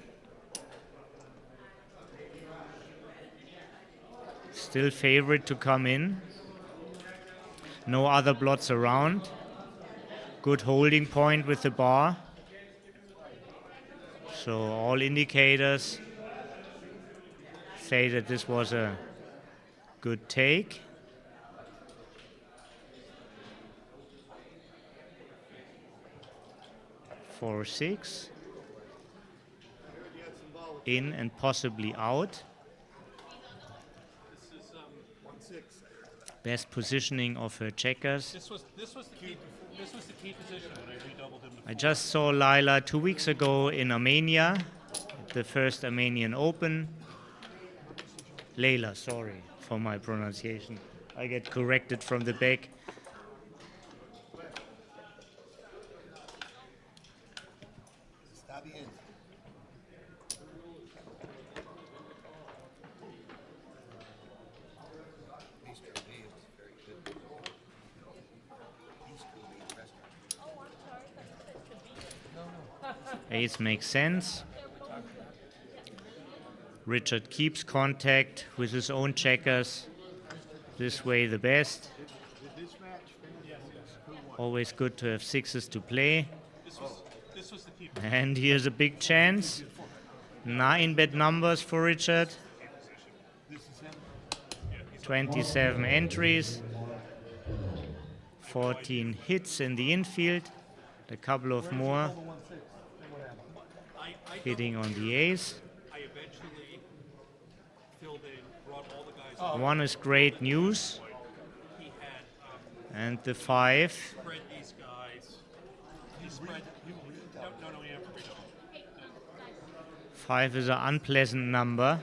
Still favorite to come in. No other blots around. Good holding point with the bar. So all indicators say that this was a good take. 4-6. In and possibly out. Best positioning of her checkers. This was the key position when I redoubled him to I just saw Leila 2 weeks ago in Armenia, the first Armenian Open. Leila, sorry for my pronunciation. I get corrected from the back. Ace makes sense. Richard keeps contact with his own checkers. This way the best. Always good to have 6s to play. This was the key. And here's a big chance. 9 bet numbers for Richard. 27 entries. 14 hits in the infield. A couple of more hitting on the ace. I eventually filled in, brought all the guys. One is great news. He had And the 5. spread these guys. He spread. No, he never redoubled. 5 is an unpleasant number.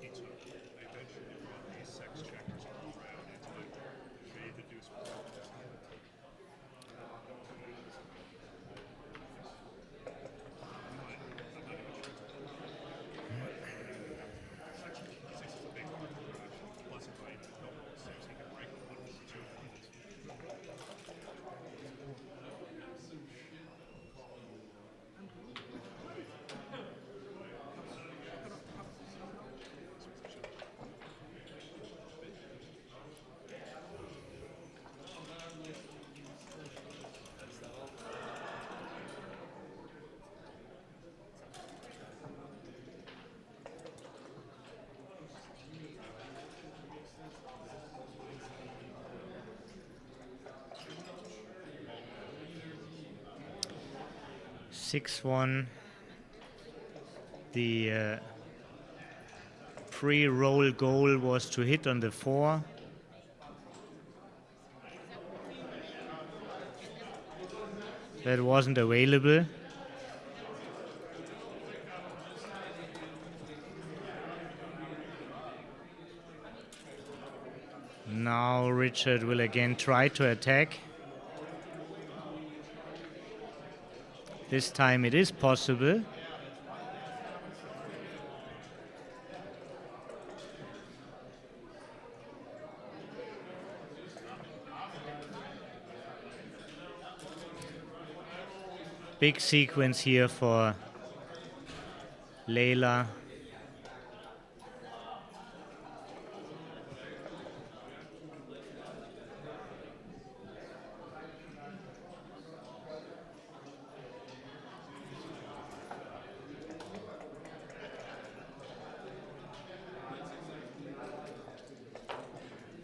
He took. I eventually brought these 6 checkers all around until I made the deuce. Six one. The pre-roll goal was to hit on the 4. That wasn't available. Now Richard will again try to attack. This time it is possible. Big sequence here for Leila.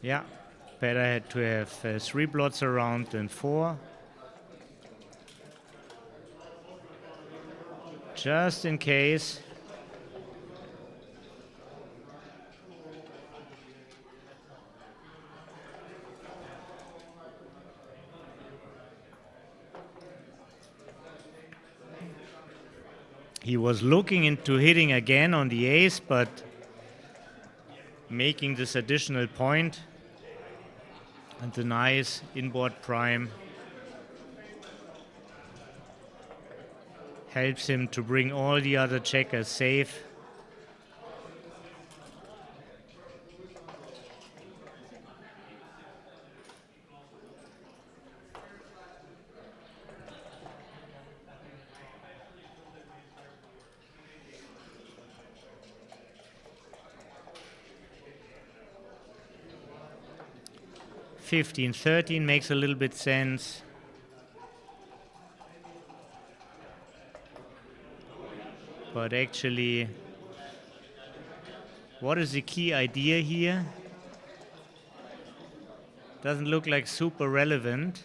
Yeah, better had to have 3 blots around than 4. Just in case. He was looking into hitting again on the ace, but making this additional point. And the nice inboard prime helps him to bring all the other checkers safe. (15-13) makes a little bit sense. But actually, what is the key idea here? Doesn't look like super relevant.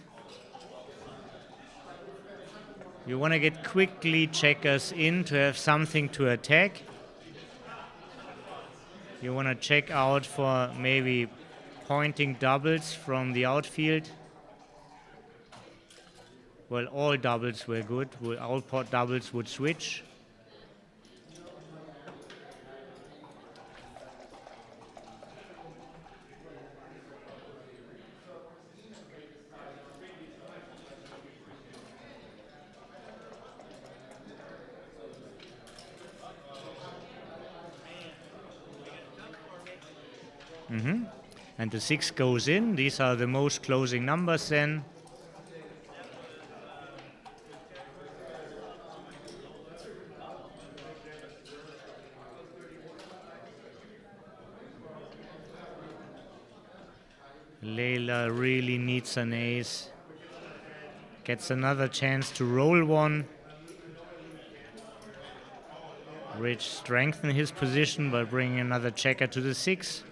You want to get quickly checkers in to have something to attack. You want to check out for maybe pointing doubles from the outfield. Well, all doubles were good. All doubles would switch. And the 6 goes in. These are the most closing numbers then. Leila really needs an ace. Gets another chance to roll one. Rich strengthen his position by bringing another checker to the 6.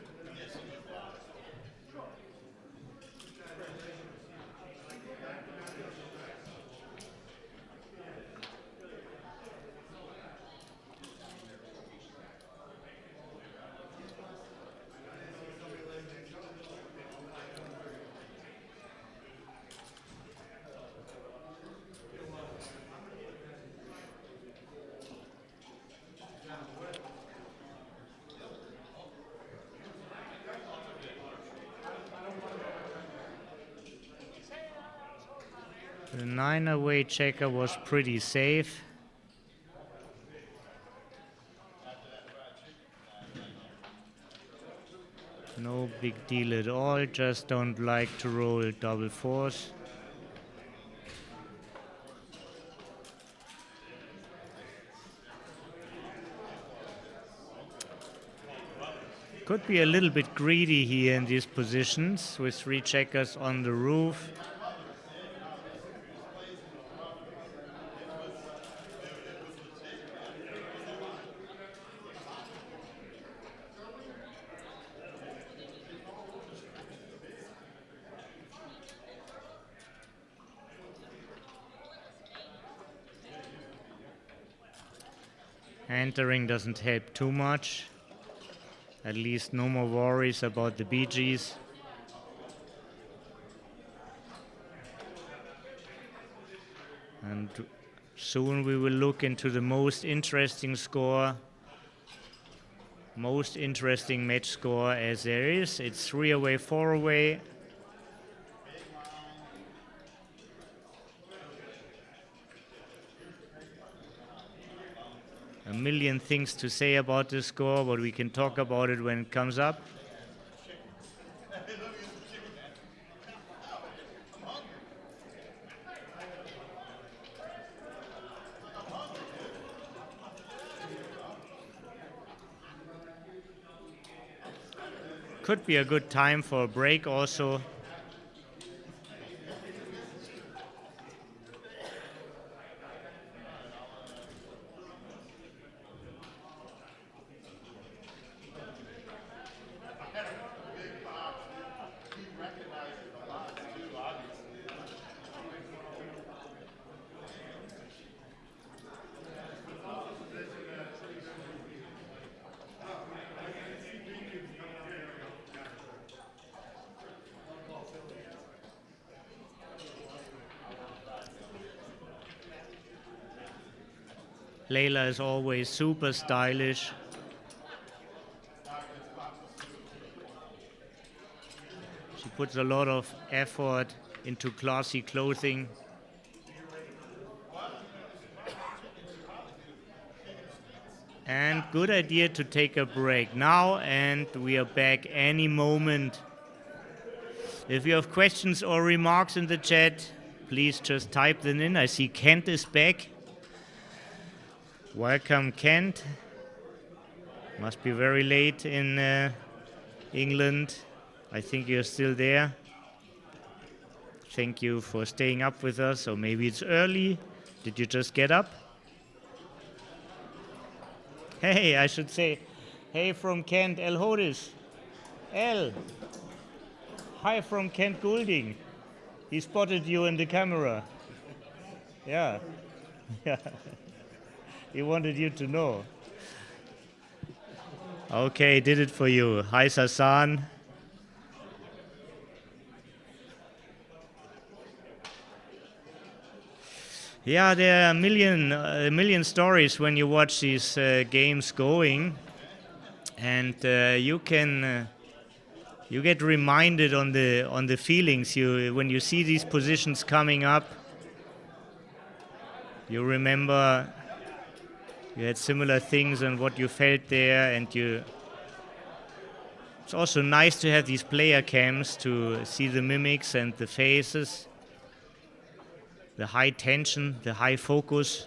The 9-away checker was pretty safe. No big deal at all, just don't like to roll double 4s. Could be a little bit greedy here in these positions with 3 checkers on the roof. Entering doesn't help too much. At least no more worries about the BGs. And soon we will look into the most interesting score, most interesting match score as there is. It's 3 away, 4 away. A million things to say about this score, but we can talk about it when it comes up. Could be a good time for a break also. Leila is always super stylish. She puts a lot of effort into classy clothing. And good idea to take a break now, and we are back any moment. If you have questions or remarks in the chat, please just type them in. I see Kent is back. Welcome, Kent. Must be very late in England. I think you're still there. Thank you for staying up with us, or maybe it's early. Did you just get up? Hey, I should say, hey from Kent, El Hodis. El. Hi from Kent Goulding. He spotted you in the camera. Yeah. Yeah. He wanted you to know. Okay, did it for you. Hi, Sasan. Yeah, there are a million stories when you watch these games going, and you get reminded on the feelings when you see these positions coming up. You remember you had similar things and what you felt there, and it's also nice to have these player cams to see the mimics and the faces. The high tension, the high focus.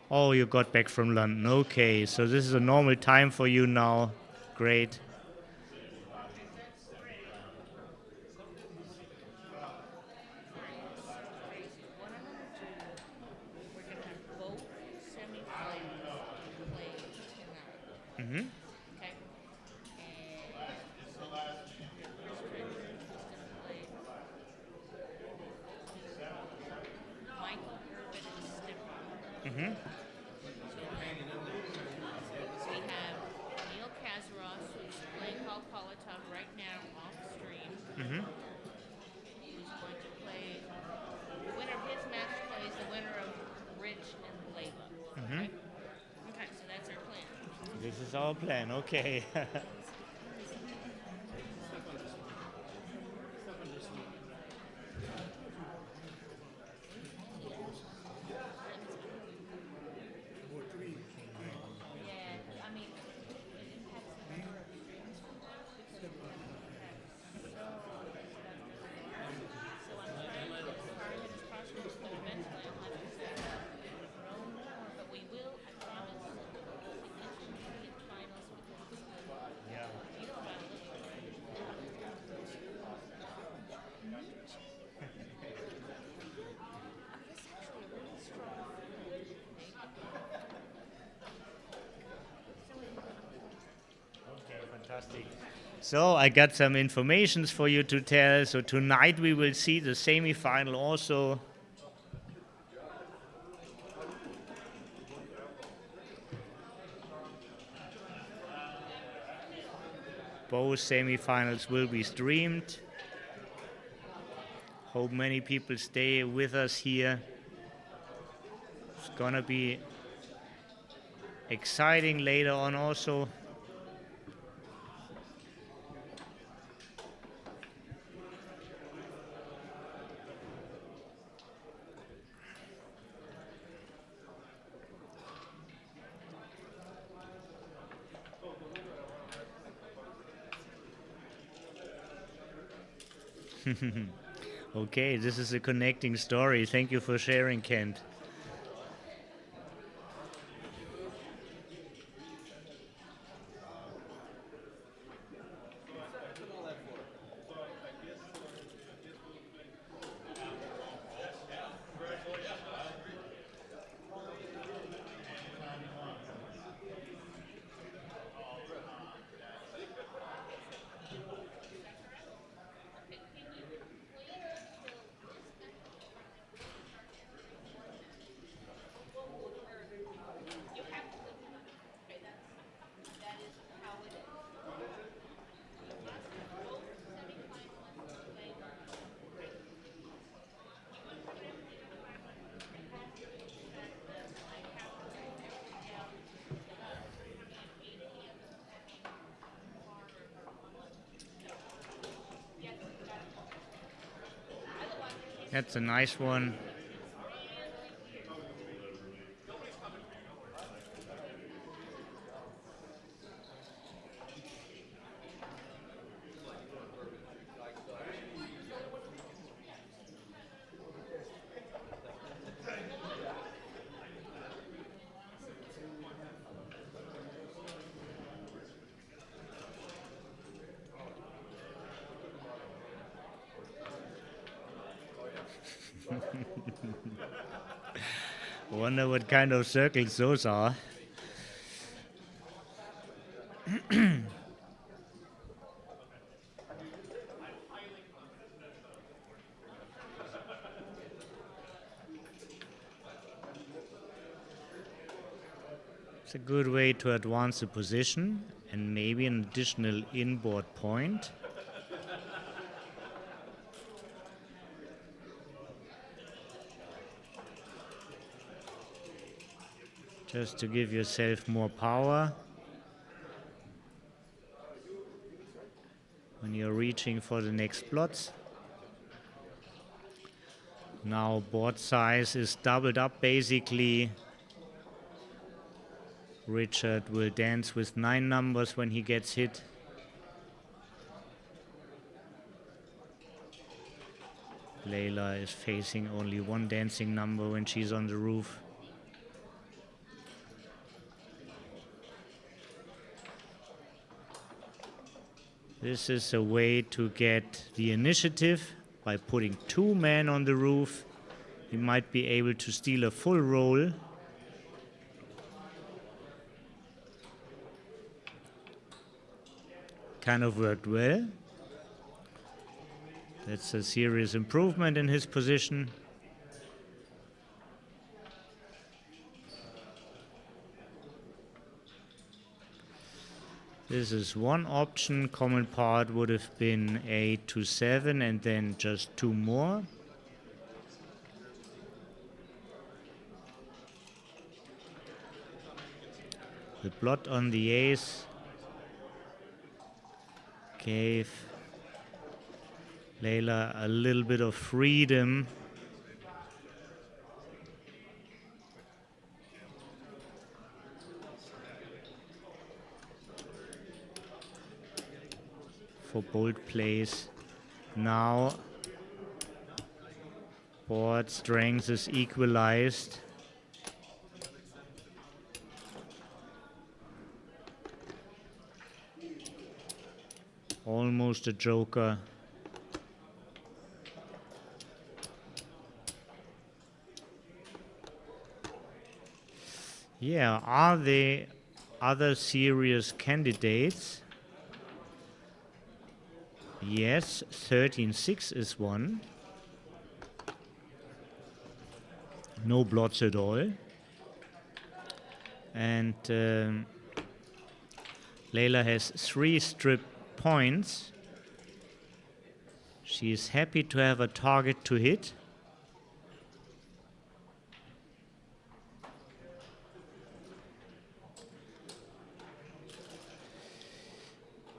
Oh, you got back from London. Okay, so this is a normal time for you now. Great. Mm-hmm. Mm-hmm. We have Neil Kazaros, who's playing Kolotov right now off stream. Mm-hmm. Who's going to play, the winner of his match plays the winner of Rich and Leila. Mm-hmm. Okay? Okay, so that's our plan. This is our plan, okay. So I got some informations for you to tell. So tonight we will see the semi-final also. Both semi-finals will be streamed. Hope many people stay with us here. It's gonna be exciting later on also. Okay, this is a connecting story. Thank you for sharing, Kent. That's a nice one. Wonder what kind of circles those are. It's a good way to advance the position and maybe an additional inboard point. Just to give yourself more power when you're reaching for the next plots. Now board size is doubled up basically. Richard will dance with 9 numbers when he gets hit. Leila is facing only 1 dancing number when she's on the roof. This is a way to get the initiative by putting 2 men on the roof. You might be able to steal a full roll. Kind of worked well. That's a serious improvement in his position. This is one option. Common part would have been 8 to 7 and then just 2 more. The blot on the ace gave Leila a little bit of freedom. For bold plays. Now board strength is equalized. Almost a joker. Yeah, are there other serious candidates? Yes, 13-6 is one. No blots at all. And Leila has 3 strip points. She is happy to have a target to hit.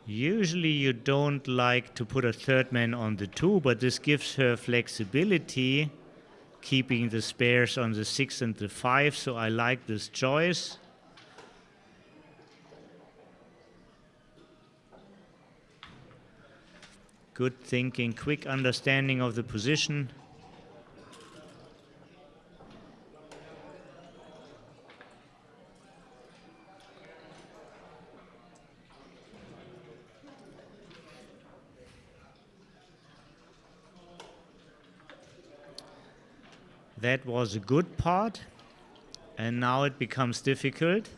Usually you don't like to put a 3rd man on the 2, but this gives her flexibility, keeping the spares on the 6 and the 5, so I like this choice. Good thinking, quick understanding of the position. That was a good part, and now it becomes difficult.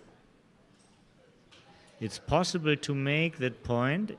It's possible to make that point.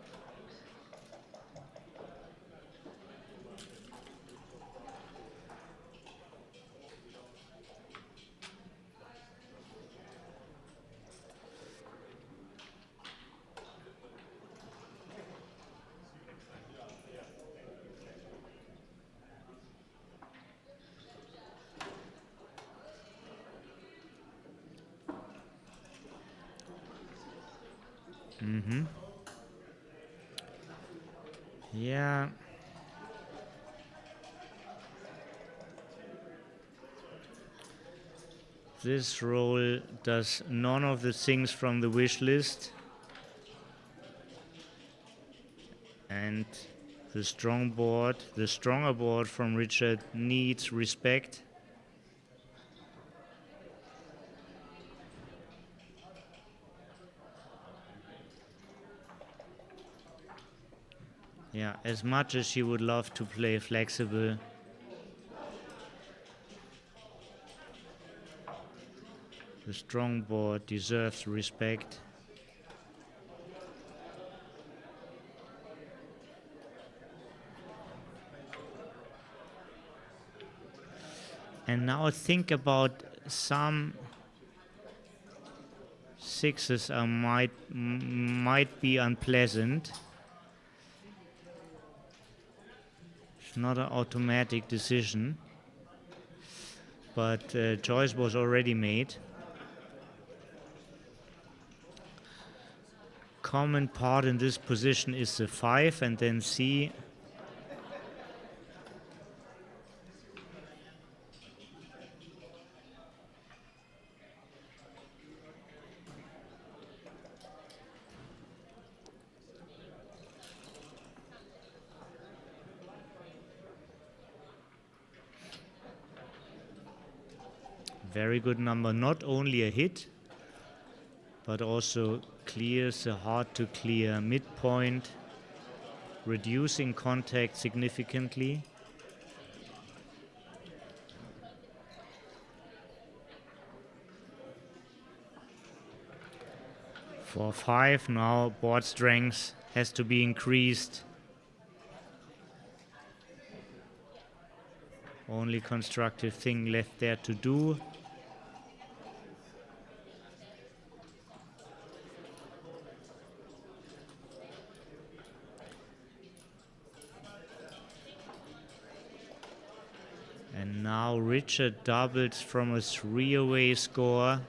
Yeah. This roll does none of the things from the wish list. And the stronger board from Richard needs respect. Yeah, as much as she would love to play flexible, the strong board deserves respect. And now think about some sixes might be unpleasant. It's not an automatic decision, but choice was already made. Common part in this position is the 5 and then C. Very good number, not only a hit, but also clears the hard to clear midpoint, reducing contact significantly. For 5 now, board strength has to be increased. Only constructive thing left there to do. And now Richard doubles from a 3-away score.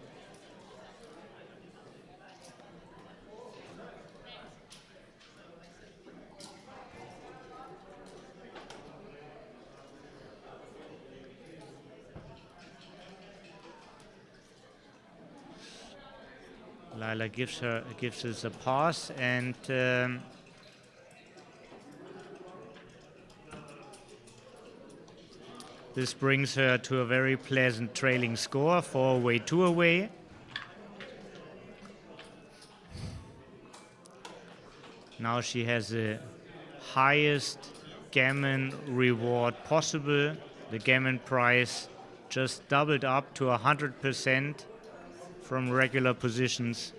Leila gives us a pass, and this brings her to a very pleasant trailing score, 4-away, 2-away. Now she has the highest gammon reward possible. The gammon price just doubled up to 100% from regular positions.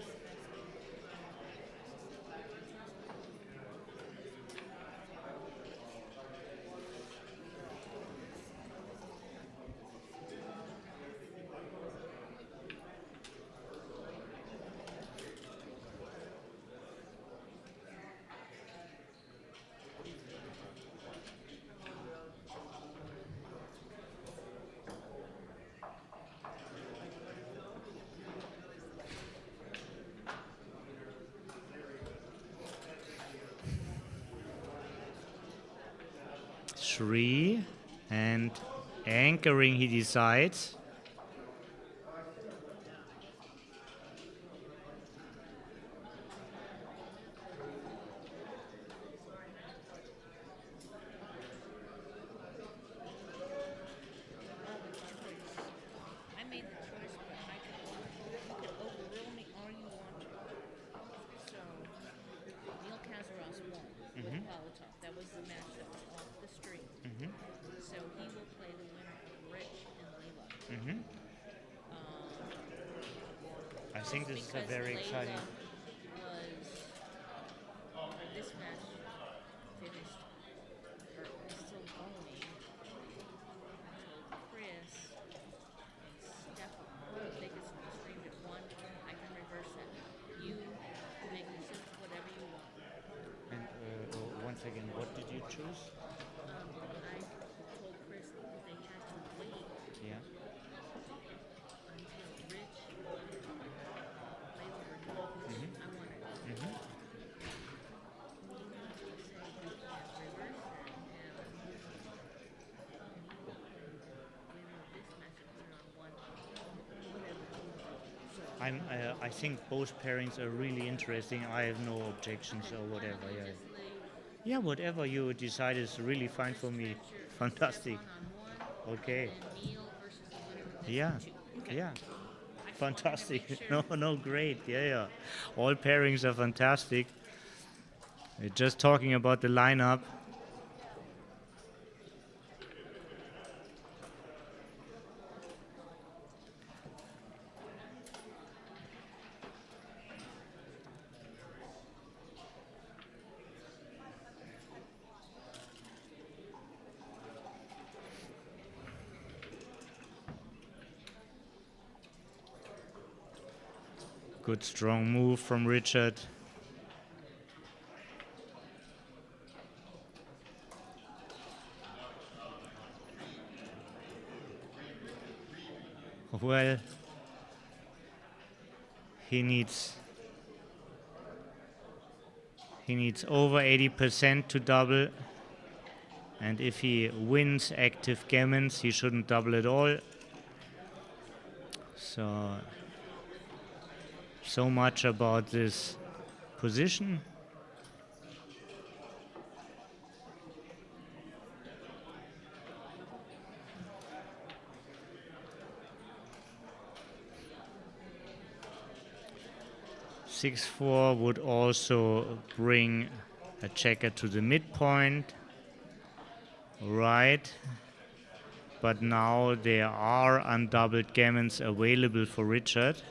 Three, and anchoring he decides. I made the choice, but you can overrule me all you want to. So, Neil Kazaros won with Molotov. That was the match that was off the street. So he will play the winner of Rich and Leila. I think this is a very exciting. This match finished, or is still going, until Chris and Stefan take us to the stream at 1. I can reverse that. You make decisions whatever you want. And once again, what did you choose? I told Chris that they had to wait Yeah. until Rich, Leila were done. I wanted to say you can't reverse that and winner of this match and put it on 1. Whatever I think both pairings are really interesting. I have no objections or whatever. Yeah. Yeah, whatever you decide is really fine for me. Fantastic. One-on-one, Okay. and then Neil versus the winner of this Yeah. one, too. Okay. Yeah. I just wanted to Fantastic. make No, sure. no, great. Yeah, yeah. All pairings are fantastic. We're just talking about the lineup. Good strong move from Richard. Well, he needs over 80% to double, and if he wins active gammons, he shouldn't double at all. So much about this position. Six-four would also bring a checker to the midpoint. Right. But now there are undoubled gammons available for Richard.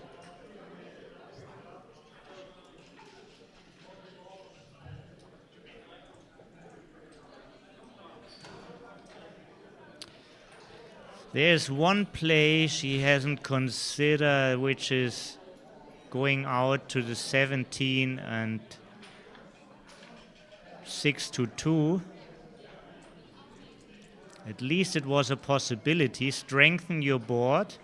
There's one play she hasn't considered, which is going out to the 17 and 6-2. At least it was a possibility. Strengthen your board.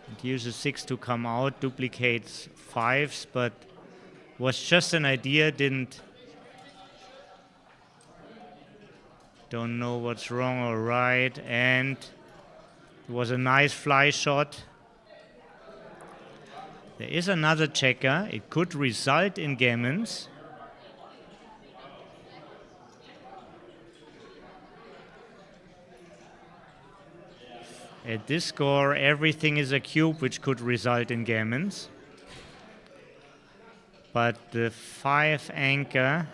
And use a 6 to come out, duplicates 5s, but was just an idea, don't know what's wrong or right, and it was a nice fly shot. There is another checker. It could result in gammons. At this score, everything is a cube, which could result in gammons. But the 5 anchor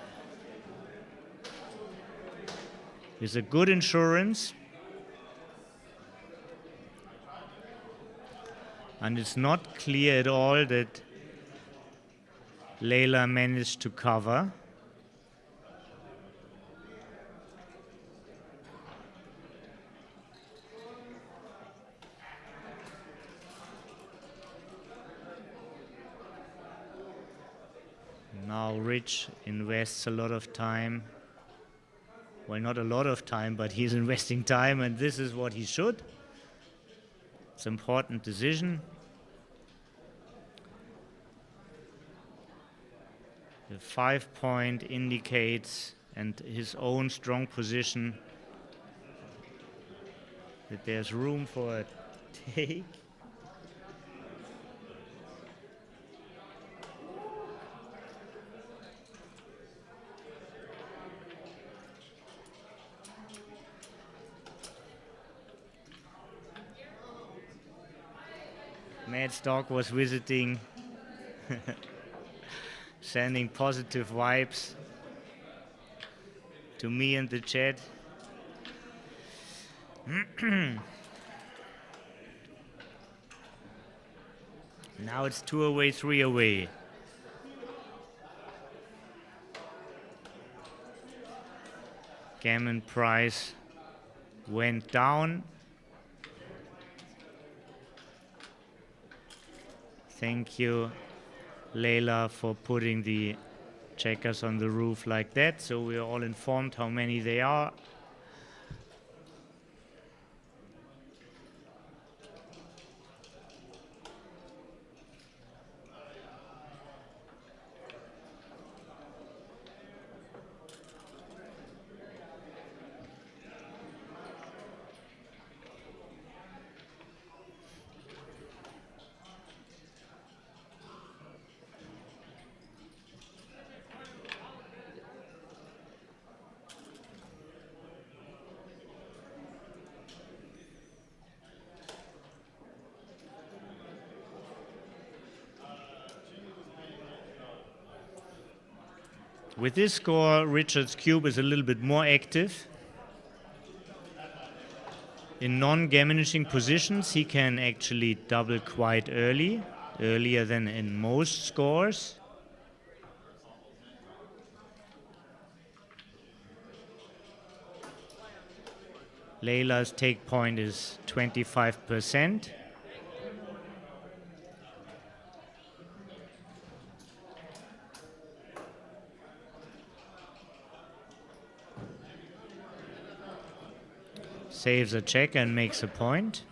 is a good insurance. And it's not clear at all that Leila managed to cover. Now Rich invests a lot of time. Well, not a lot of time, but he's investing time, and this is what he should. It's an important decision. The 5 point indicates, and his own strong position, that there's room for a take. Matt's dog was visiting, sending positive vibes to me and the chat. Now it's 2 away, 3 away. Gammon price went down. Thank you, Leila, for putting the checkers on the roof like that, so we are all informed how many they are. With this score, Richard's cube is a little bit more active. In non-gammonishing positions, he can actually double quite early, earlier than in most scores. Leila's take point is 25%. Saves a check and makes a point.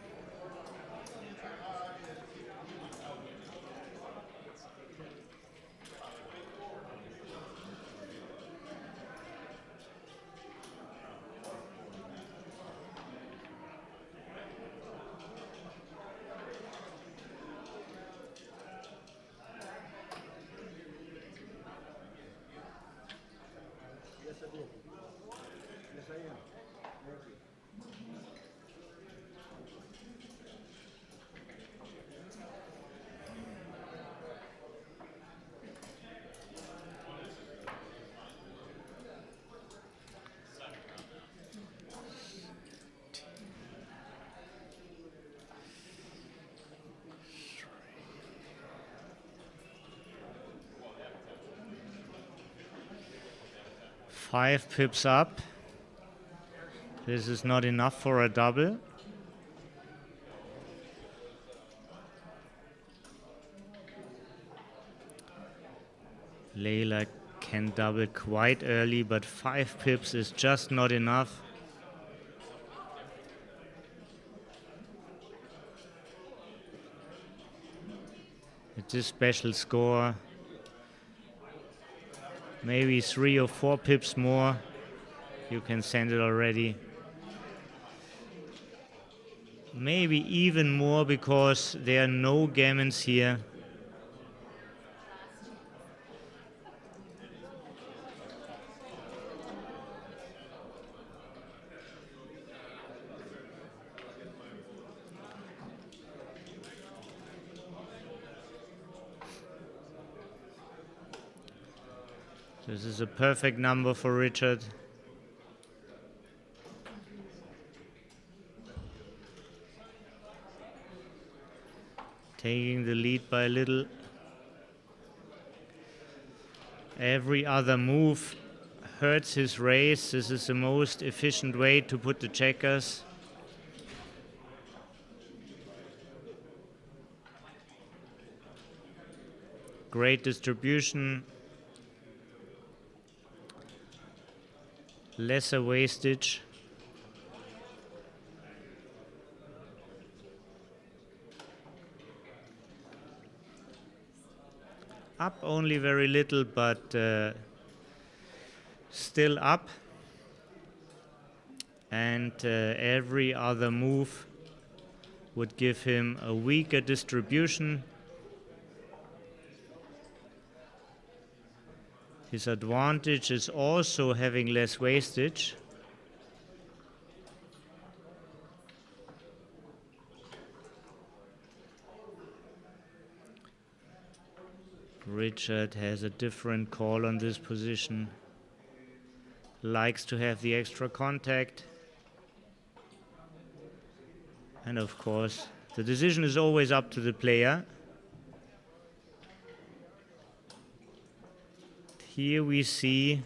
Five pips up. This is not enough for a double. Leila can double quite early, but 5 pips is just not enough. At this special score, maybe 3 or 4 pips more, you can send it already. Maybe even more because there are no gammons here. This is a perfect number for Richard. Taking the lead by a little. Every other move hurts his race. This is the most efficient way to put the checkers. Great distribution. Lesser wastage. Up only very little, but still up. And every other move would give him a weaker distribution. His advantage is also having less wastage. Richard has a different call on this position. Likes to have the extra contact. And of course, the decision is always up to the player. Here we see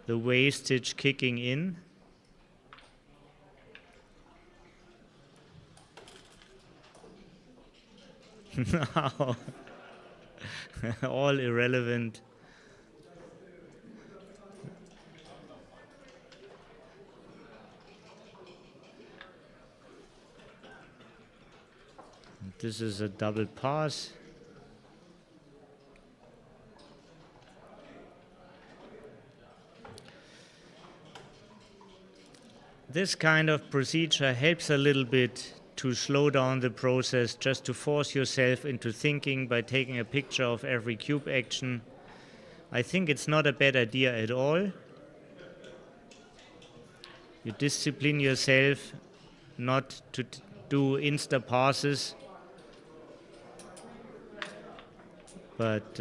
the wastage kicking in. Now, all irrelevant. This is a double pass. This kind of procedure helps a little bit to slow down the process, just to force yourself into thinking by taking a picture of every cube action. I think it's not a bad idea at all. You discipline yourself not to do insta passes, but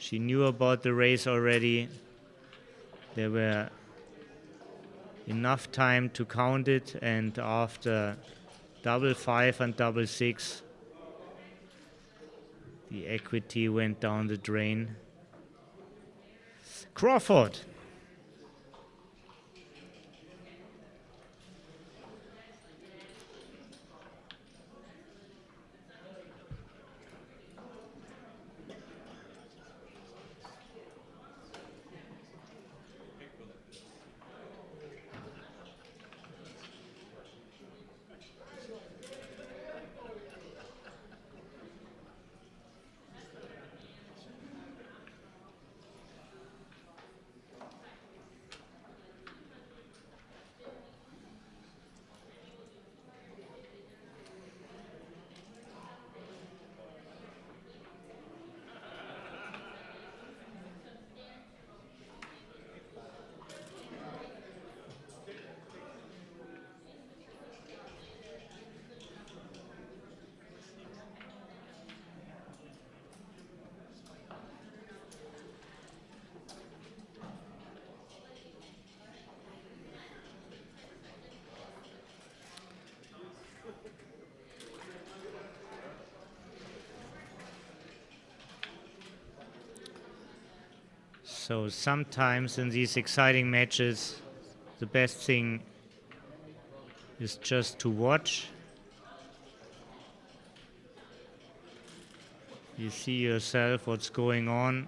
She knew about the race already. There were enough time to count it, and after double 5 and double 6, the equity went down the drain. Crawford. So sometimes in these exciting matches, the best thing is just to watch. You see yourself what's going on.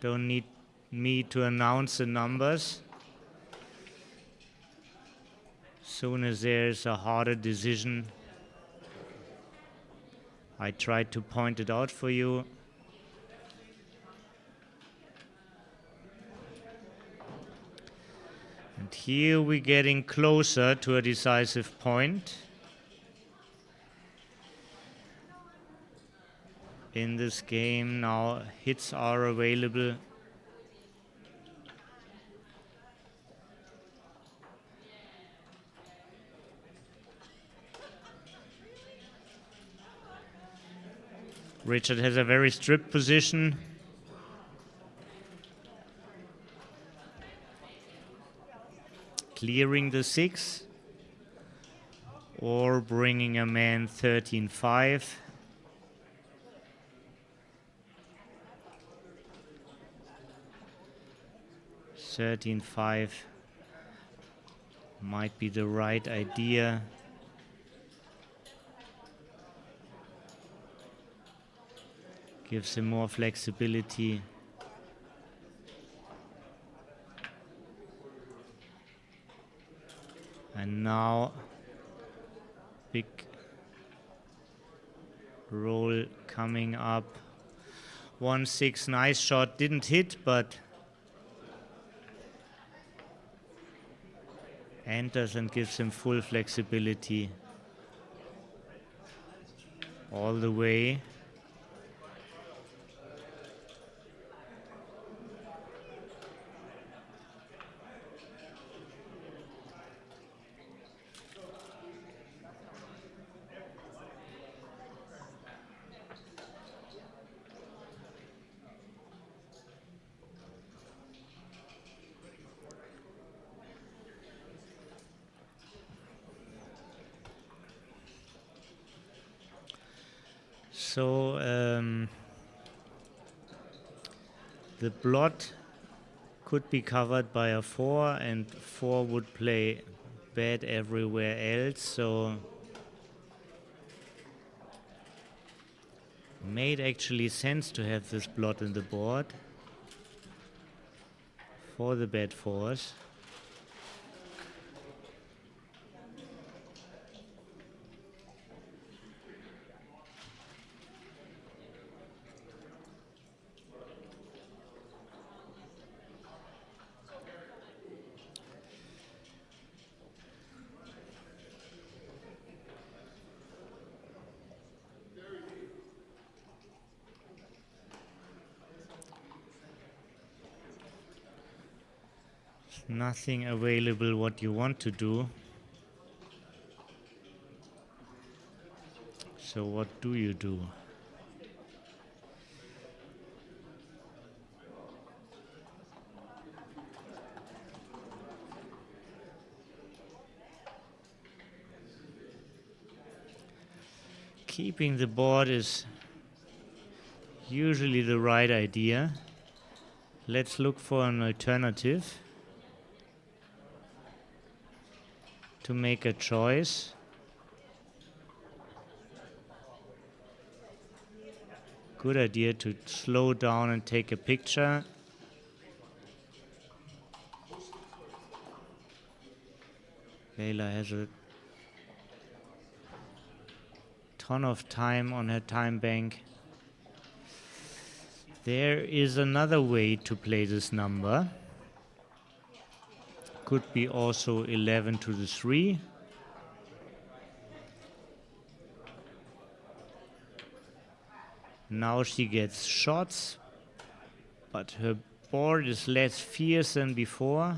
Don't need me to announce the numbers. Soon as there's a harder decision, I try to point it out for you. And here we're getting closer to a decisive point. In this game now, hits are available. Richard has a very stripped position. Clearing the 6 or bringing a man 13-5. $13.5 might be the right idea. Gives him more flexibility. And now, big roll coming up. 1-6, nice shot, didn't hit, but enters and gives him full flexibility all the way. So the blot could be covered by a 4, and 4 would play bad everywhere else, so made actually sense to have this blot in the board for the bad 4s. Nothing available what you want to do. So what do you do? Keeping the board is usually the right idea. Let's look for an alternative to make a choice. Good idea to slow down and take a picture. Leila has a ton of time on her time bank. There is another way to play this number. Could be also 11 to the 3. Now she gets shots, but her board is less fierce than before.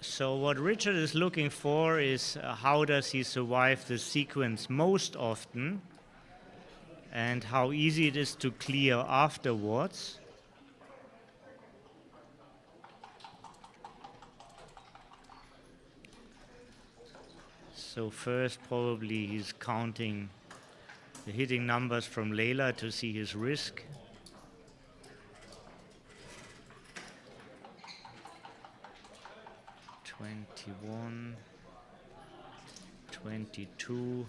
So what Richard is looking for is how does he survive the sequence most often and how easy it is to clear afterwards. So first probably he's counting the hitting numbers from Leila to see his risk. $21, $22,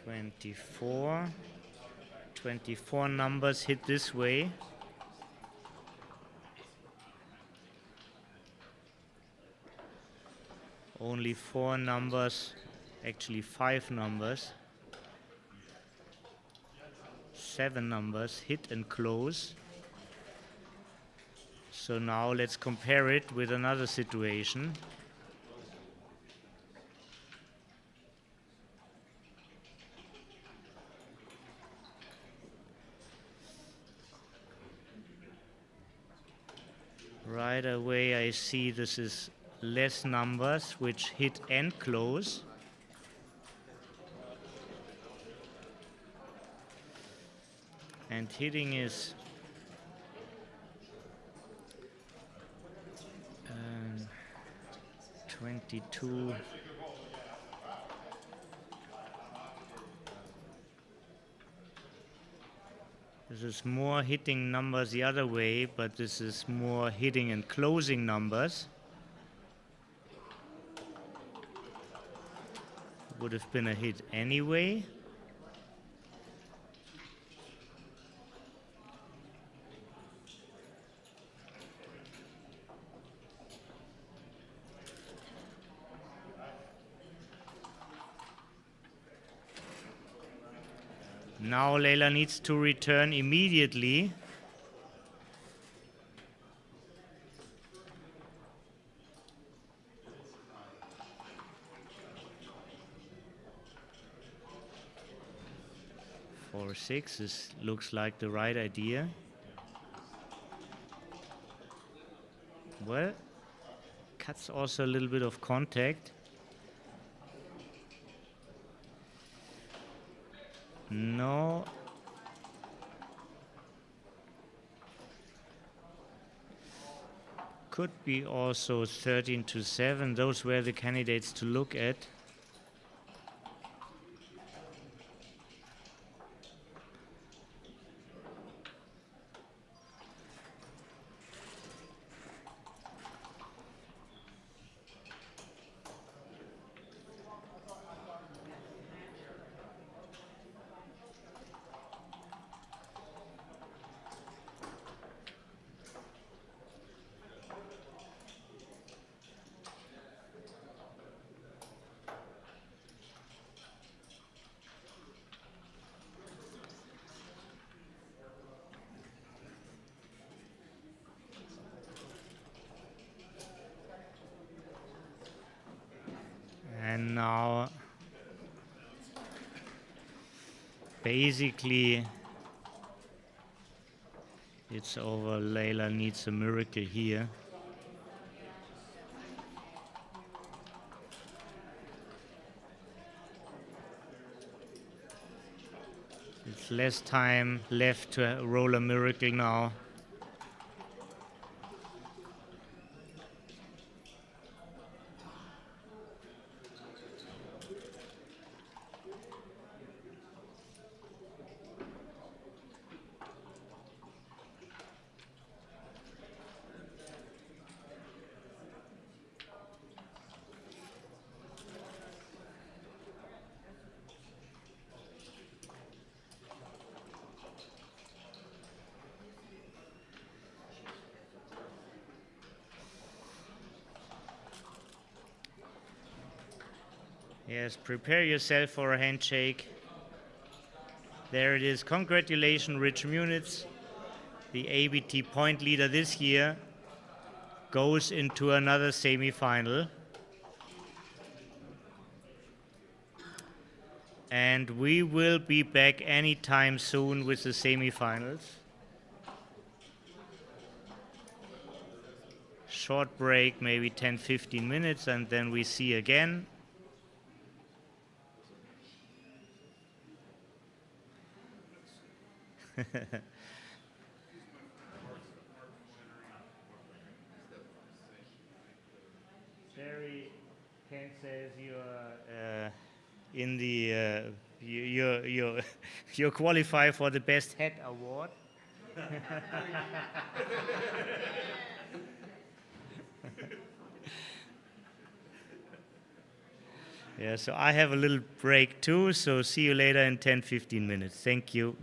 $24. 24 numbers hit this way. Only 4 numbers, actually 5 numbers. 7 numbers hit and close. So now let's compare it with another situation. Right away I see this is less numbers which hit and close. And hitting is 22. This is more hitting numbers the other way, but this is more hitting and closing numbers. Would have been a hit anyway. Now Leila needs to return immediately. Four, 6, this looks like the right idea. Well, cuts also a little bit of contact. No. Could be also 13 to 7. Those were the candidates to look at. Basically, it's over. Leila needs a miracle here. It's less time left to roll a miracle now. Yes, prepare yourself for a handshake. There it is. Congratulations, Rich Munitz. The ABT point leader this year goes into another semi-final. And we will be back anytime soon with the semi-finals. Short break, maybe 10-15 minutes, and then we see again. Jerry, Ken says you're in the you qualify for the best hat award. Yeah, so I have a little break too, so see you later in 10-15 minutes. Thank you.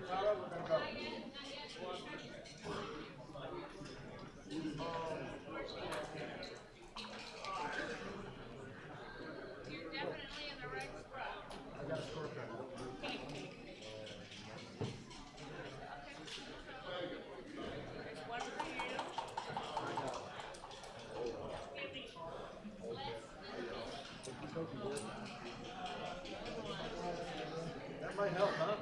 That might help, huh?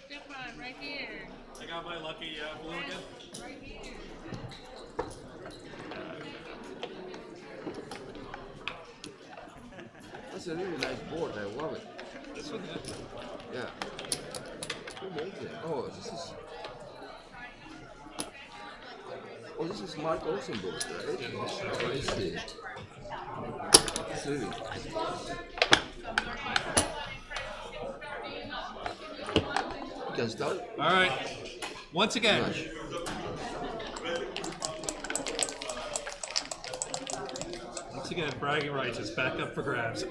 Step on right here. I got my lucky blue again. Right here. is a really nice board. I love it. This one, yeah. Yeah. Who made it? Oh, this is. Oh, this is Mark Olsen board, right? Oh, I see. It's really. You can start. All right. Once again, Nice. once again, bragging rights is back up for grabs.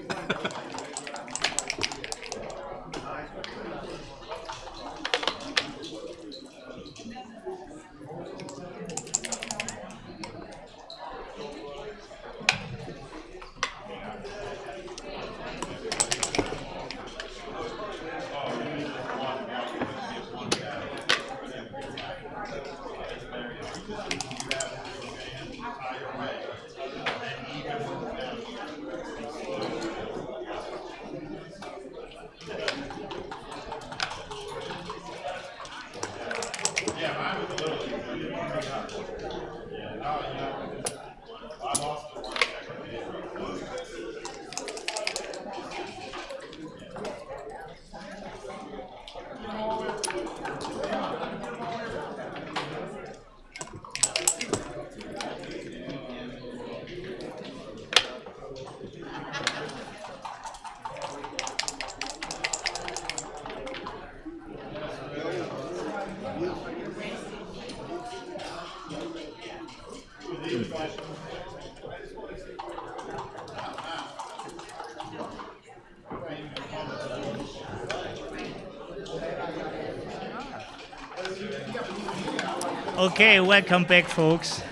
Okay, welcome back, folks.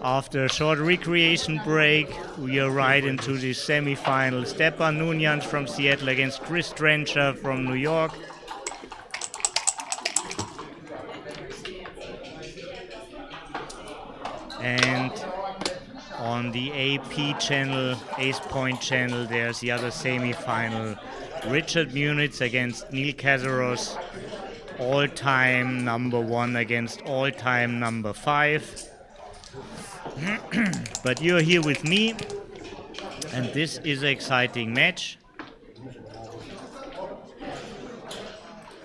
After a short recreation break, we are right into the semi-final. Stepan Nunjans from Seattle against Chris Trencher from New York. And on the AP channel, Ace Point channel, there's the other semi-final. Richard Munitz against Neil Kazaros, all-time number 1 against all-time number 5. But you're here with me, and this is an exciting match.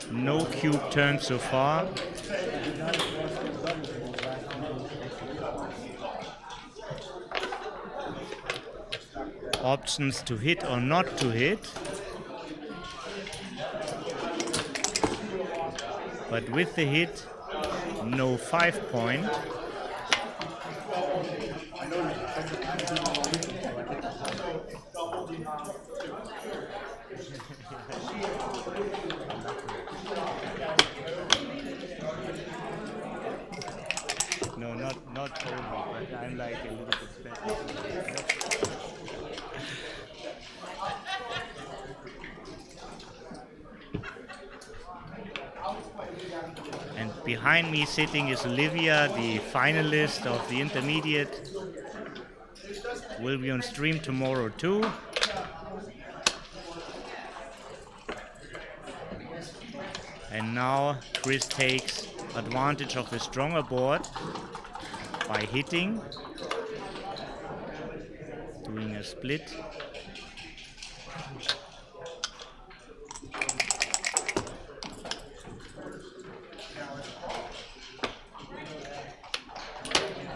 No cube turn so far. Options to hit or not to hit. But with the hit, no 5-point. No, not totally, but I'm like a little bit better. And behind me sitting is Olivia, the finalist of the intermediate. Will be on stream tomorrow too. And now Chris takes advantage of the stronger board by hitting, doing a split.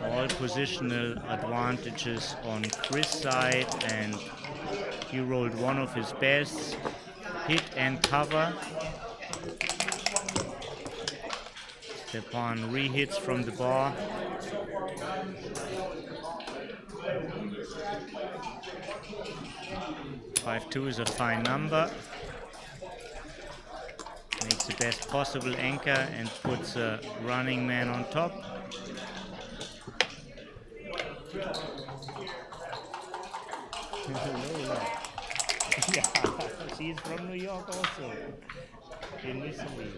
All positional advantages on Chris' side, and he rolled one of his best, hit and cover. Stepan re-hits from the bar. Five-2 is a fine number. Makes the best possible anchor and puts a running man on top. Leila. Yeah, she's from New York also. In Missouri.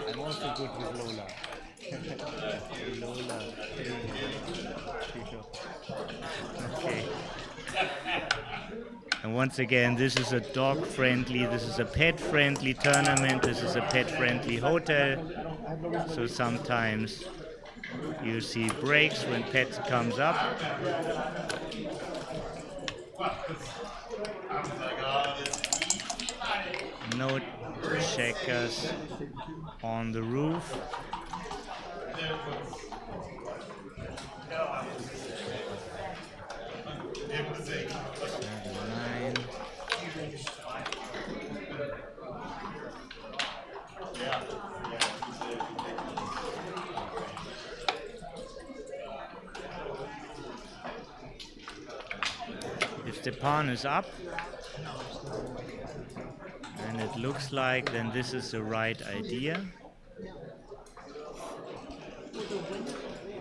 I'm also good with Lola. Lola. Okay. And once again, this is a dog-friendly, this is a pet-friendly tournament, this is a pet-friendly hotel. So sometimes you see breaks when pets comes up. No checkers on the roof. Nine. If the pawn is up, and it looks like, then this is the right idea.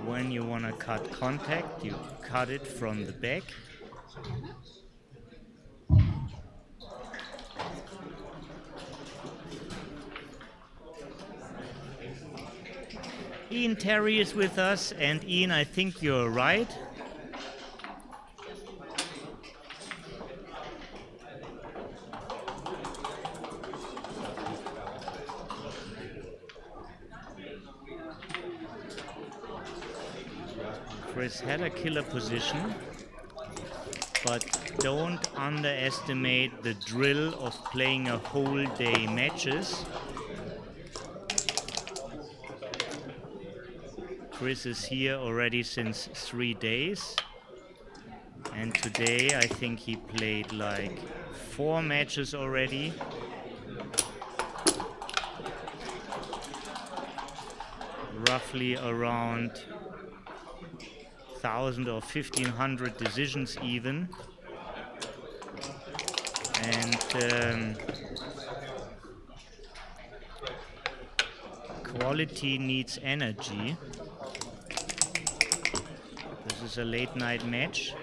When you want to cut contact, you cut it from the back. Ian Terry is with us, and Ian, I think you're right. Chris had a killer position, but don't underestimate the drill of playing a whole day matches. Chris is here already since 3 days, and today I think he played like 4 matches already. Roughly around 1,000 or 1,500 decisions even. And quality needs energy. This is a late night match.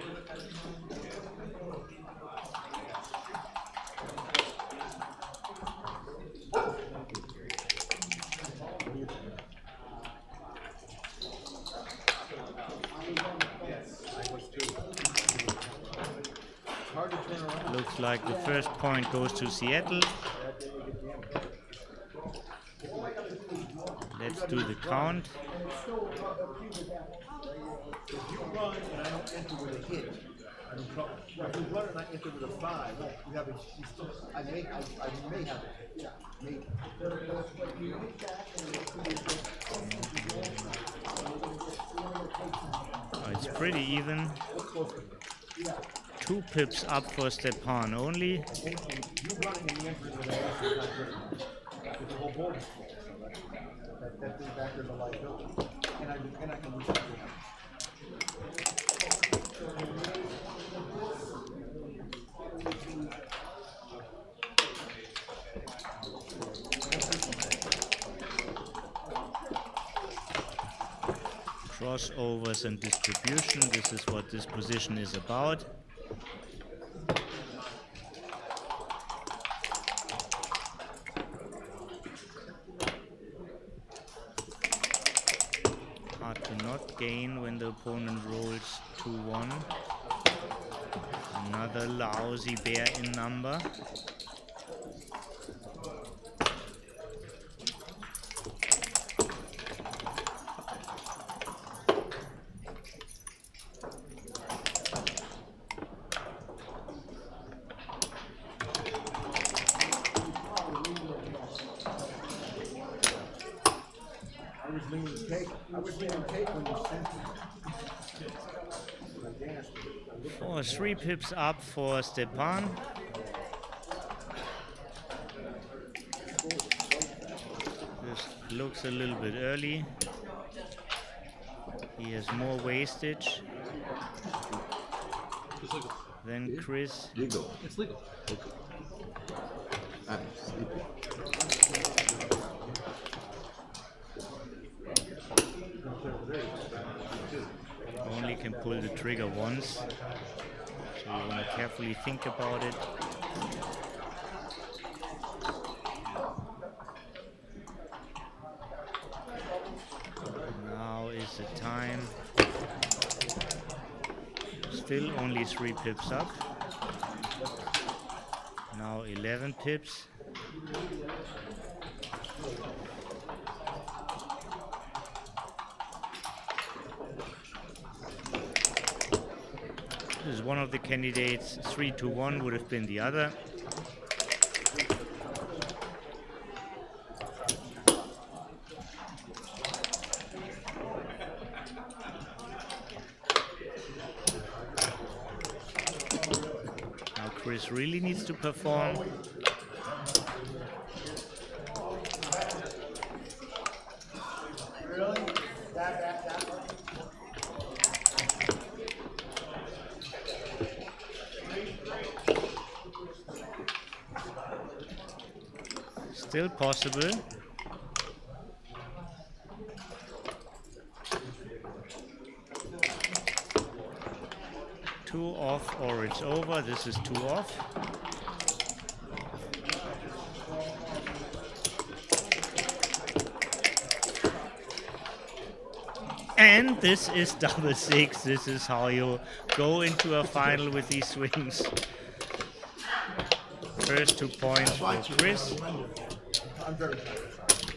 Looks like the first point goes to Seattle. Let's do the count. If you run and I don't enter with a hit, I'm in trouble. If you run and I enter with a 5, you have I may have it. Yeah, maybe. Oh, it's pretty even. 2 pips up for Stepan only. You running and you enter with a hit, the whole board is full. That thing back there's a liability. And I can lose that. Crossovers and distribution, this is what this position is about. Hard to not gain when the opponent rolls 2-1. Another lousy bear in number. Oh, 3 pips up for Stepan. This looks a little bit early. He has more wastage than Chris. Legal. It's legal. Okay. I'm sleeping. Only can pull the trigger once, so you want to carefully think about it. Now is the time. Still only 3 pips up. 11 pips. This is one of the candidates. 3-1 would have been the other. Now Chris really needs to perform. Still possible. Two off or it's over. This is two off. And this is double six. This is how you go into a final with these swings. First 2 points for Chris. I'm very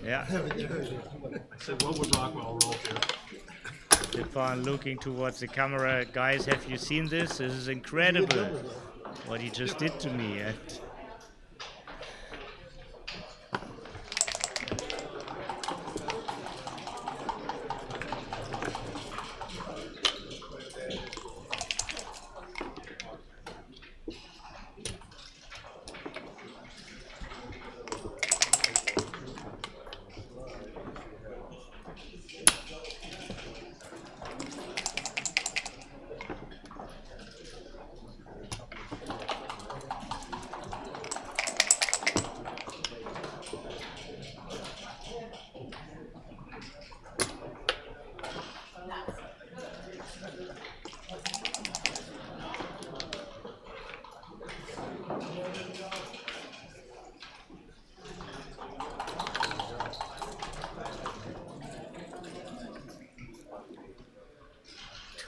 Yeah. So what would Rockwell roll here? Stefan looking towards the camera. Guys, have you seen this? This is incredible what he just did to me. And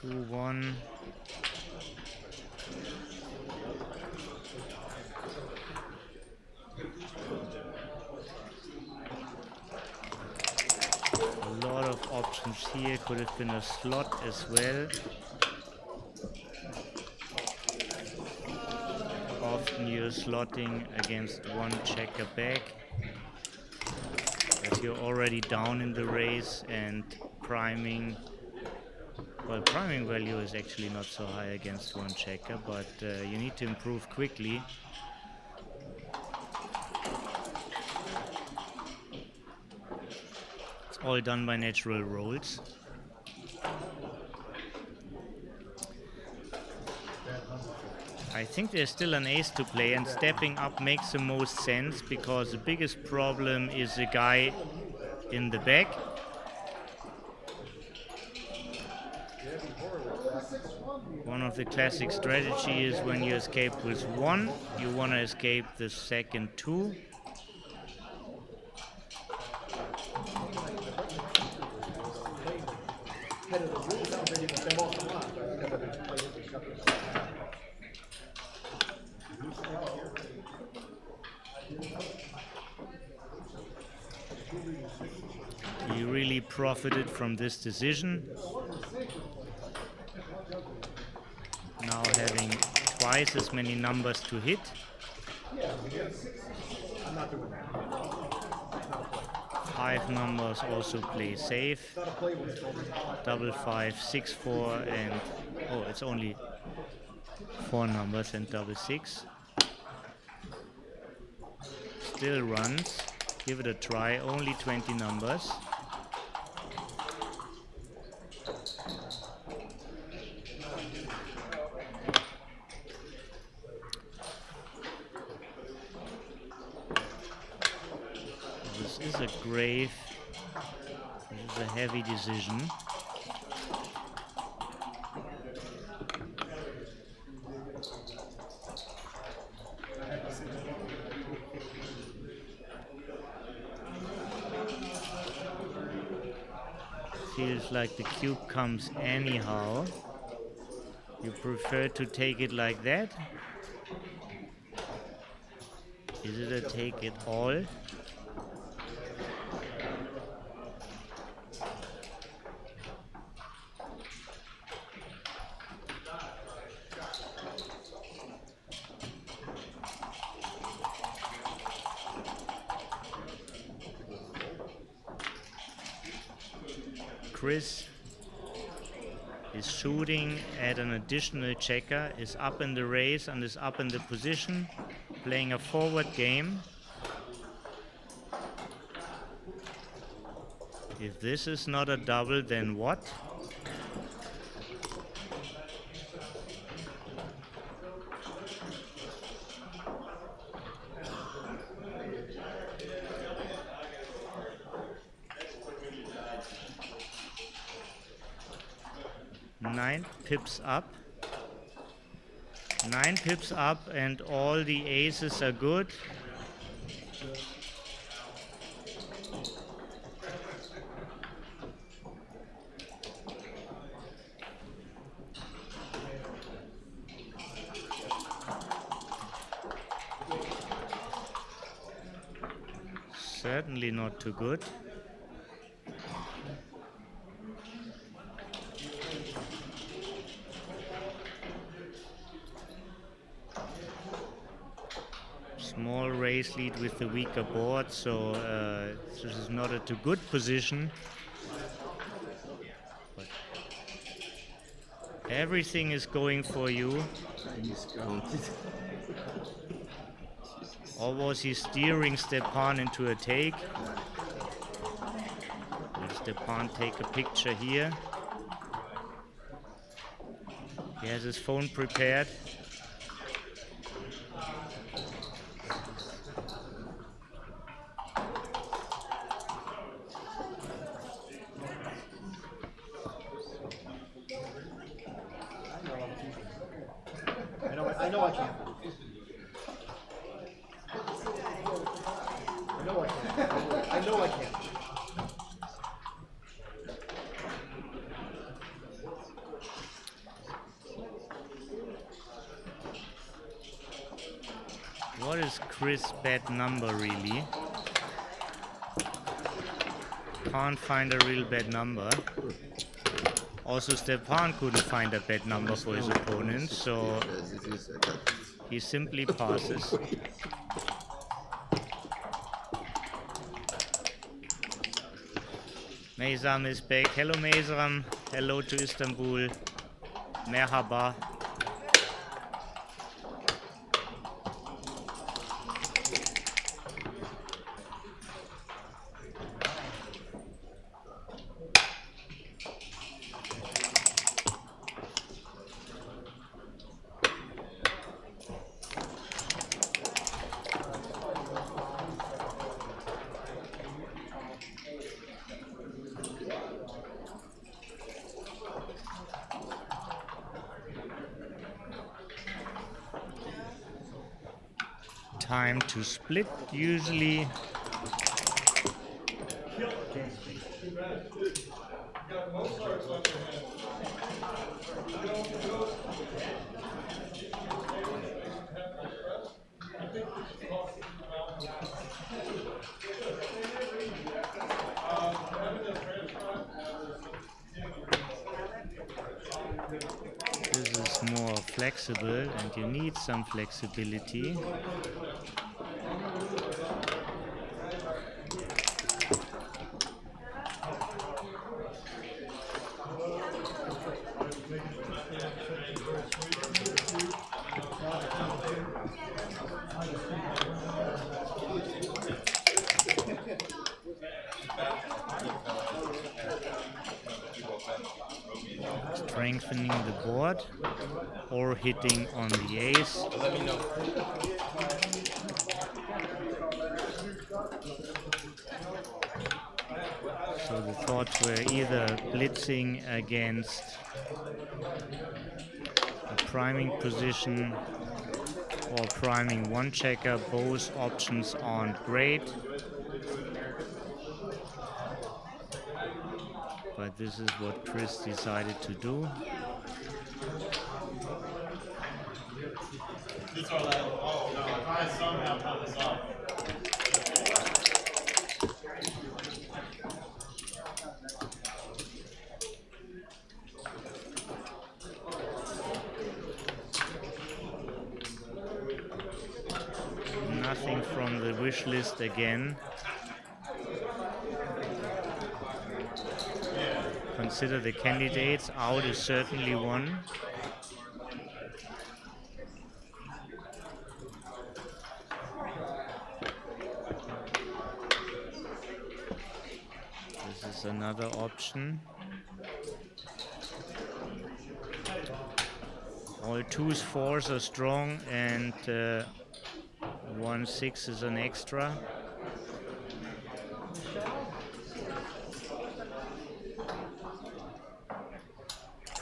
2-1. A lot of options here. Could have been a slot as well. Often you're slotting against one checker back, as you're already down in the race, and priming. Well, priming value is actually not so high against one checker, but you need to improve quickly. It's all done by natural rolls. I think there's still an ace to play, and stepping up makes the most sense, because the biggest problem is the guy in the back. One of the classic strategies is when you escape with one, you want to escape the second two. He really profited from this decision. Now having twice as many numbers to hit. Five numbers also play safe. Double 5, 6, 4, and oh, it's only 4 numbers and double 6. Still runs. Give it a try. Only 20 numbers. This is a grave. This is a heavy decision. Feels like the cube comes anyhow. You prefer to take it like that? Is it a take it all? Chris is shooting at an additional checker, is up in the race and is up in the position, playing a forward game. If this is not a double, then what? Nine pips up. 9 pips up and all the aces are good. Certainly not too good. Small race lead with the weaker board, so this is not a too good position. But everything is going for you. He's counted. Or was he steering Stepan into a take? Will Stepan take a picture here? He has his phone prepared. I know I can't. I know I can't. What is Chris' bad number really? Can't find a real bad number. Also, Stepan couldn't find a bad number for his opponent, so he simply passes. Meysam is back. Hello Meysam. Hello to Istanbul. Merhaba. Time to split usually. This is more flexible and you need some flexibility. Strengthening the board or hitting on the ace. Let me know. So the thoughts were either blitzing against a priming position or priming one checker. Both options aren't great. But this is what Chris decided to do. This are like, oh no, if I somehow pull this off. Nothing from the wish list again. Consider the candidates. Out is certainly one. This is another option. All 2s, 4s are strong, and 1, 6 is an extra.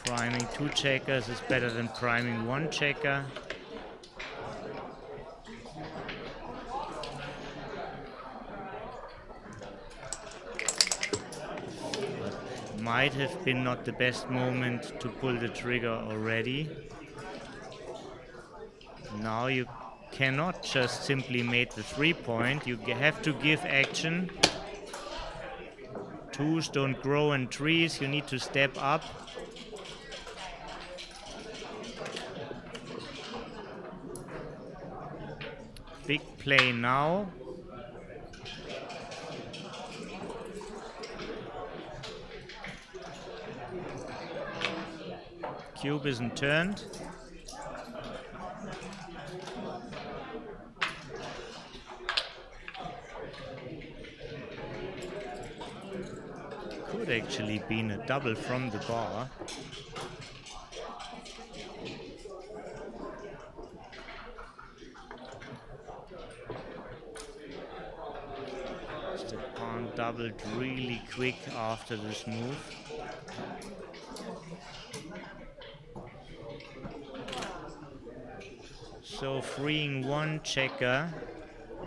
Priming 2 checkers is better than priming 1 checker. But might have been not the best moment to pull the trigger already. Now you cannot just simply make the 3-point. You have to give action. 2s don't grow in trees. You need to step up. Big play now. Cube isn't turned. Could actually been a double from the bar. Stepan doubled really quick after this move. So freeing 1 checker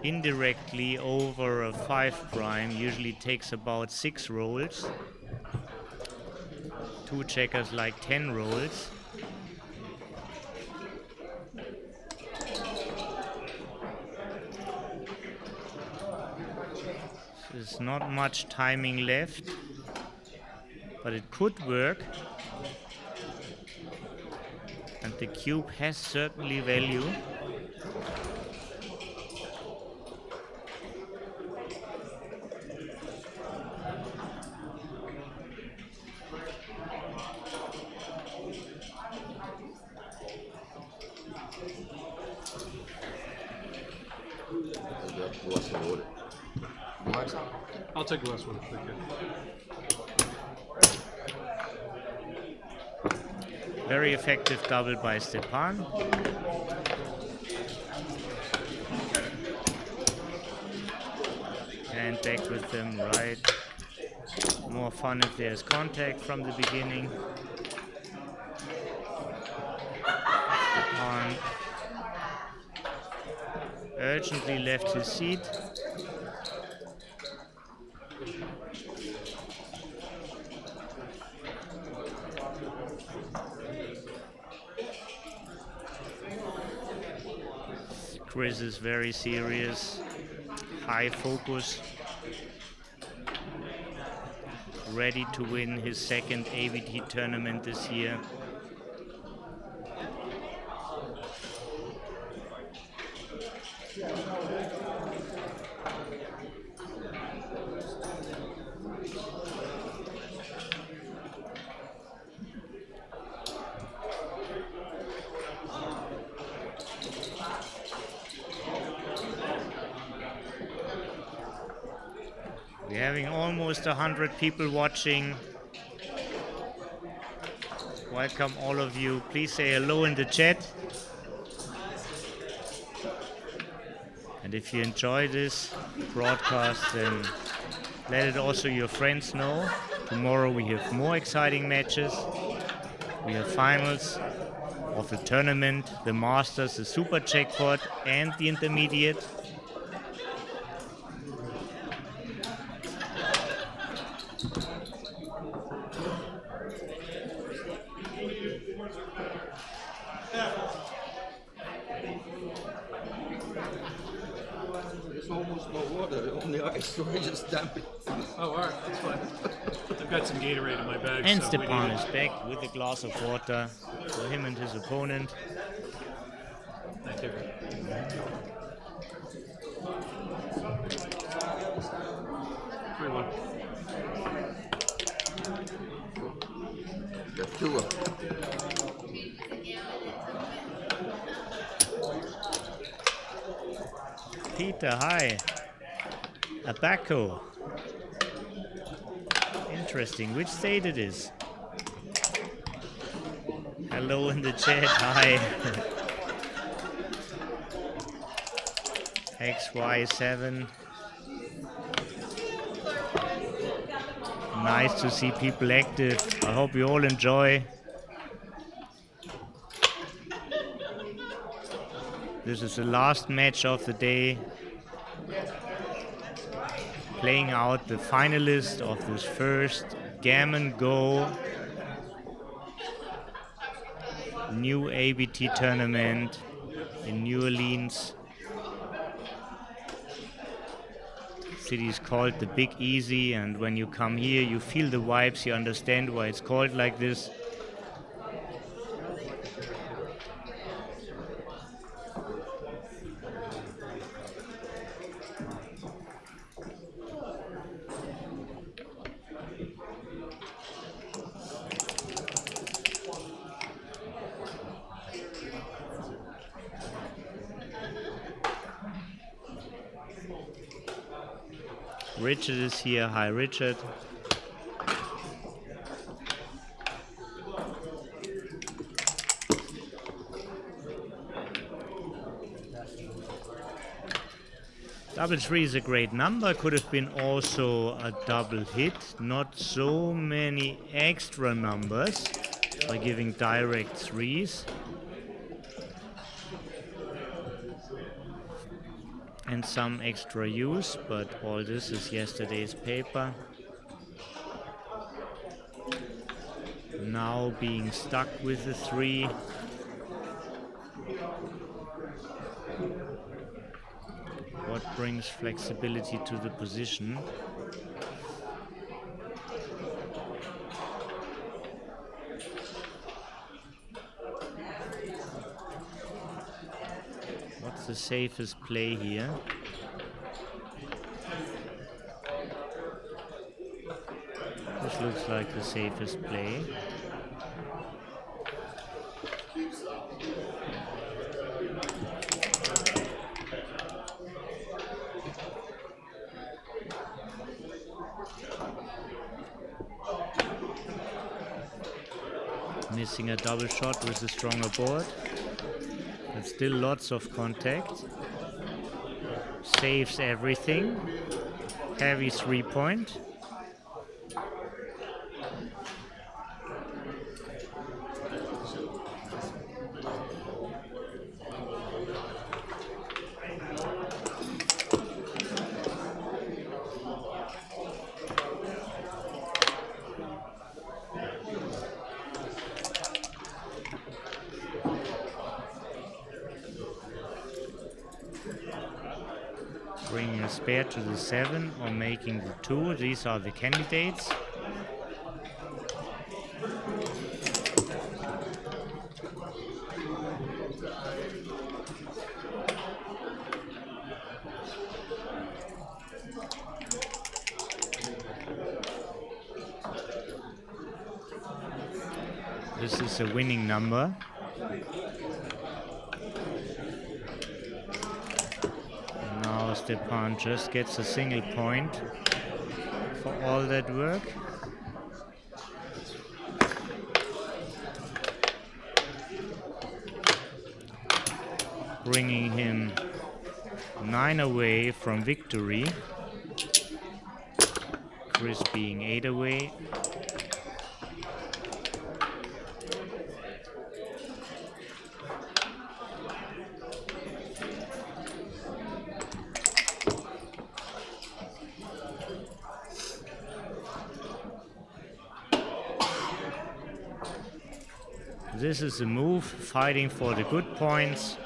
indirectly over a 5' usually takes about 6 rolls. 2 checkers like 10 rolls. There's not much timing left, but it could work. And the cube has certainly value. I'll take the last one. Thank you. Very effective double by Stepan. And back with them, right. More fun if there's contact from the beginning. Stepan urgently left his seat. Chris is very serious, high focus, ready to win his second AVT tournament this year. We're having almost 100 people watching. Welcome all of you. Please say hello in the chat. And if you enjoy this broadcast, then let it also your friends know. Tomorrow we have more exciting matches. We have finals of the tournament, the Masters, the Super Jackpot, and the Intermediate. only ice, so I just damp it. Oh, all right, that's fine. I've got some Gatorade in my bag. And so we Stepan need is back with a glass of water for him and his opponent. Thank you. 3-1. Got 2 up. Peter, hi. Abaco. Interesting. Which state it is? Hello in the chat. Hi. XY7. Nice to see people active. I hope you all enjoy. This is the last match of the day. Playing out the finalist of this first Gammon Geaux new ABT tournament in New Orleans. City is called the Big Easy, and when you come here you feel the vibes, you understand why it's called like this. Richard is here. Hi, Richard. Double 3 is a great number. Could have been also a double hit. Not so many extra numbers by giving direct 3s. And some extra use, but all this is yesterday's paper. Now being stuck with the 3. What brings flexibility to the position? What's the safest play here? This looks like the safest play. Missing a double shot with a stronger board. But still lots of contact. Saves everything. Heavy 3-point. Bringing a spare to the 7 or making the 2. These are the candidates. This is a winning number. Now Stepan just gets a single point for all that work. Bringing him 9 away from victory. Chris being 8 away. This is a move, fighting for the good points.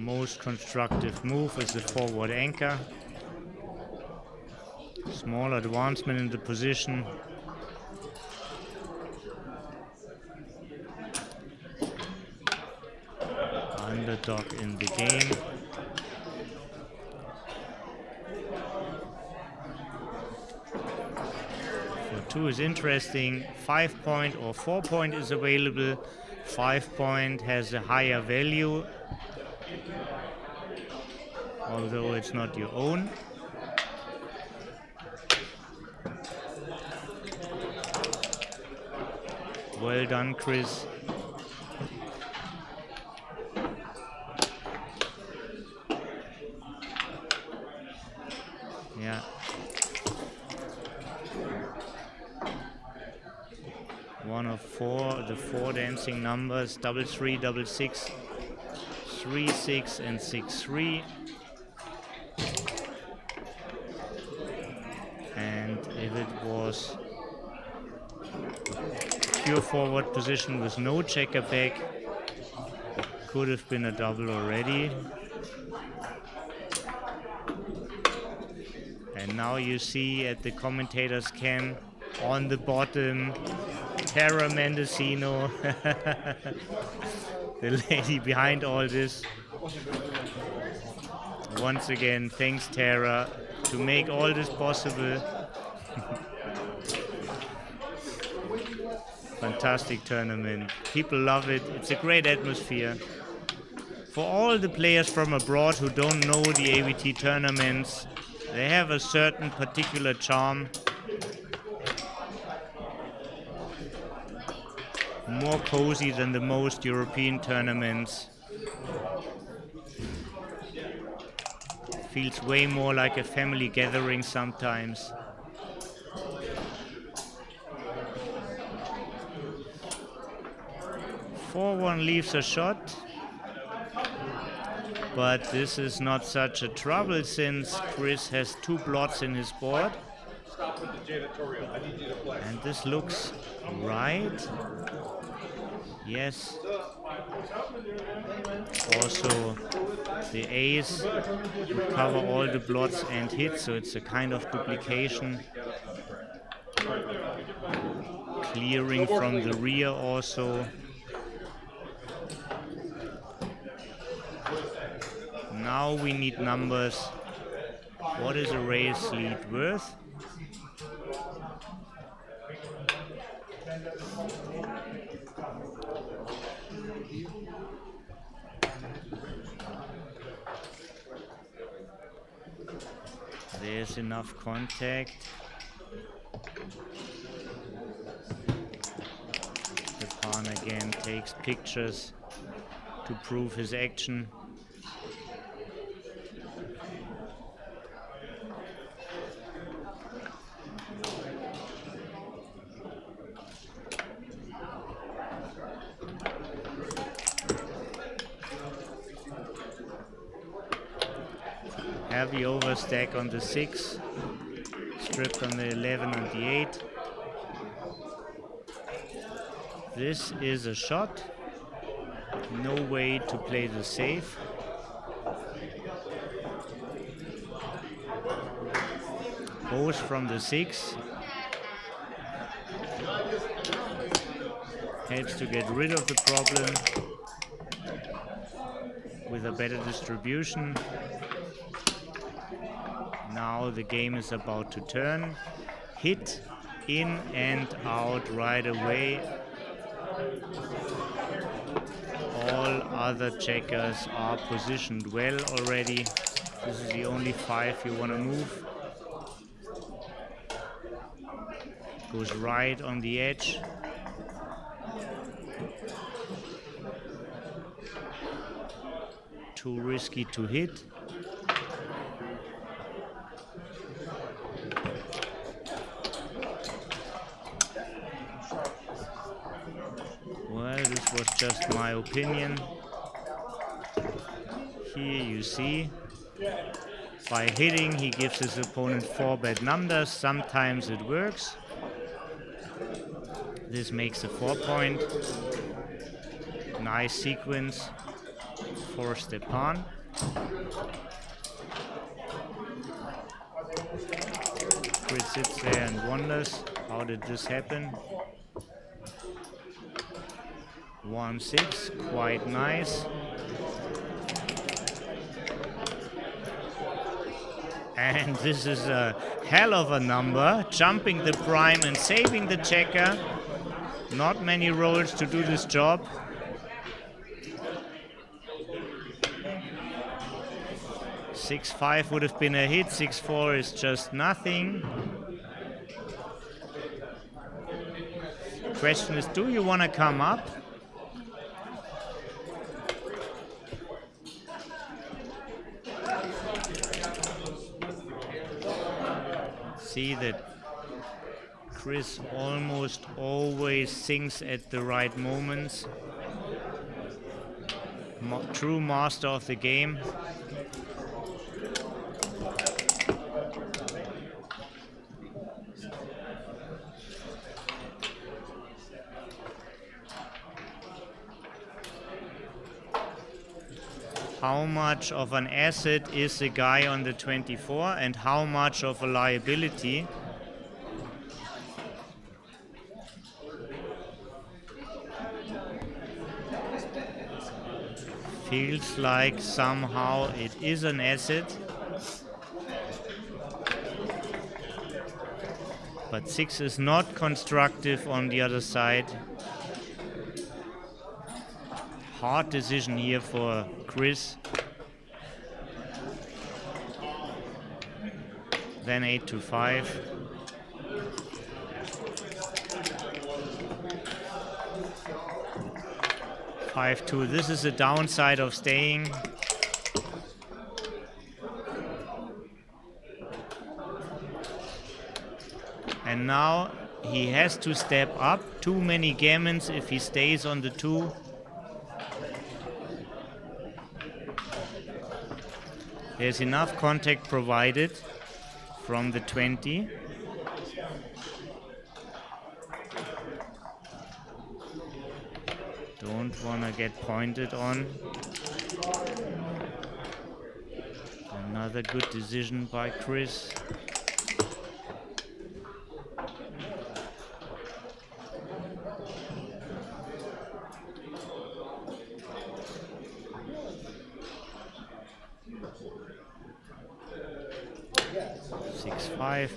most constructive move is the forward anchor. Small advancement in the position. Underdog in the game. For 2 is interesting. 5 point or 4 point is available. 5 point has a higher value, although it's not your own. Well done, Chris. Yeah. One of 4, the 4 dancing numbers, 3-3, 6-6, 3-6 and 6-3. And if it was pure forward position with no checker back, could have been a double already. And now you see at the commentator's cam on the bottom, Tara Mendicino, the lady behind all this. Once again, thanks Tara to make all this possible. Fantastic tournament. People love it. It's a great atmosphere. For all the players from abroad who don't know the AVT tournaments, they have a certain particular charm. More cozy than the most European tournaments. Feels way more like a family gathering sometimes. One leaves a shot, but this is not such a trouble since Chris has 2 blots in his board. And this looks right. Yes. Also, the ace will cover all the blots and hit, so it's a kind of duplication. Clearing from the rear also. Now we need numbers. What is a race lead worth? There's enough contact. The pawn again takes pictures to prove his action. Heavy overstack on the 6, stripped on the 11 and the 8. This is a shot. No way to play the safe. Both from the 6. Helps to get rid of the problem with a better distribution. Now the game is about to turn. Hit in and out right away. All other checkers are positioned well already. This is the only 5 you want to move. Goes right on the edge. Too risky to hit. Well, this was just my opinion. Here you see, by hitting he gives his opponent 4 bad numbers. Sometimes it works. This makes a 4 point. Nice sequence. for Stepan. Chris sits there and wonders, how did this happen? 1-6, quite nice. And this is a hell of a number, jumping the prime and saving the checker. Not many rolls to do this job. (6-5) would have been a hit, 6-4 is just nothing. Question is, do you want to come up? See that Chris almost always sings at the right moments. True master of the game. How much of an asset is the guy on the 24 and how much of a liability? Feels like somehow it is an asset. But 6 is not constructive on the other side. Hard decision here for Chris. Then 8-5. 5-2. This is the downside of staying. And now he has to step up. Too many gammons if he stays on the 2. There's enough contact provided from the 20. Don't want to get pointed on. Another good decision by Chris.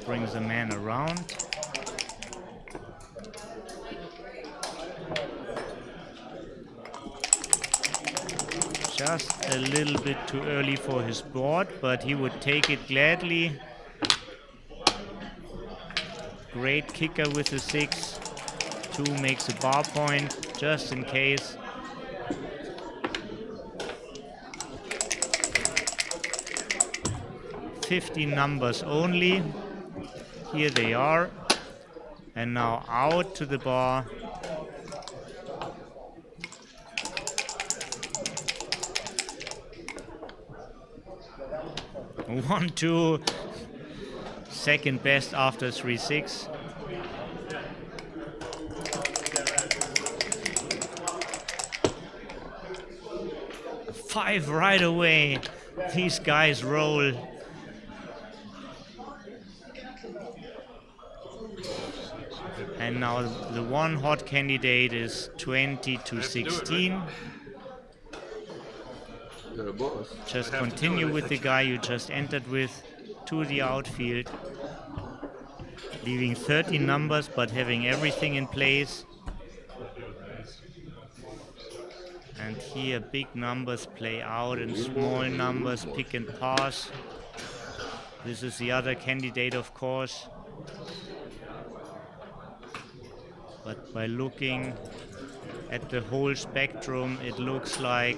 Brings a man around. Just a little bit too early for his board, but he would take it gladly. Great kicker with the 6. 2 makes a bar point, just in case. $15 numbers only. Here they are. And now out to the bar. One, 2. Second best after 3-6. Five right away. These guys roll. And now the one hot candidate is 20-16. Just continue with the guy you just entered with to the outfield. Leaving 13 numbers but having everything in place. And here big numbers play out and small numbers pick and pass. This is the other candidate, of course. But by looking at the whole spectrum, it looks like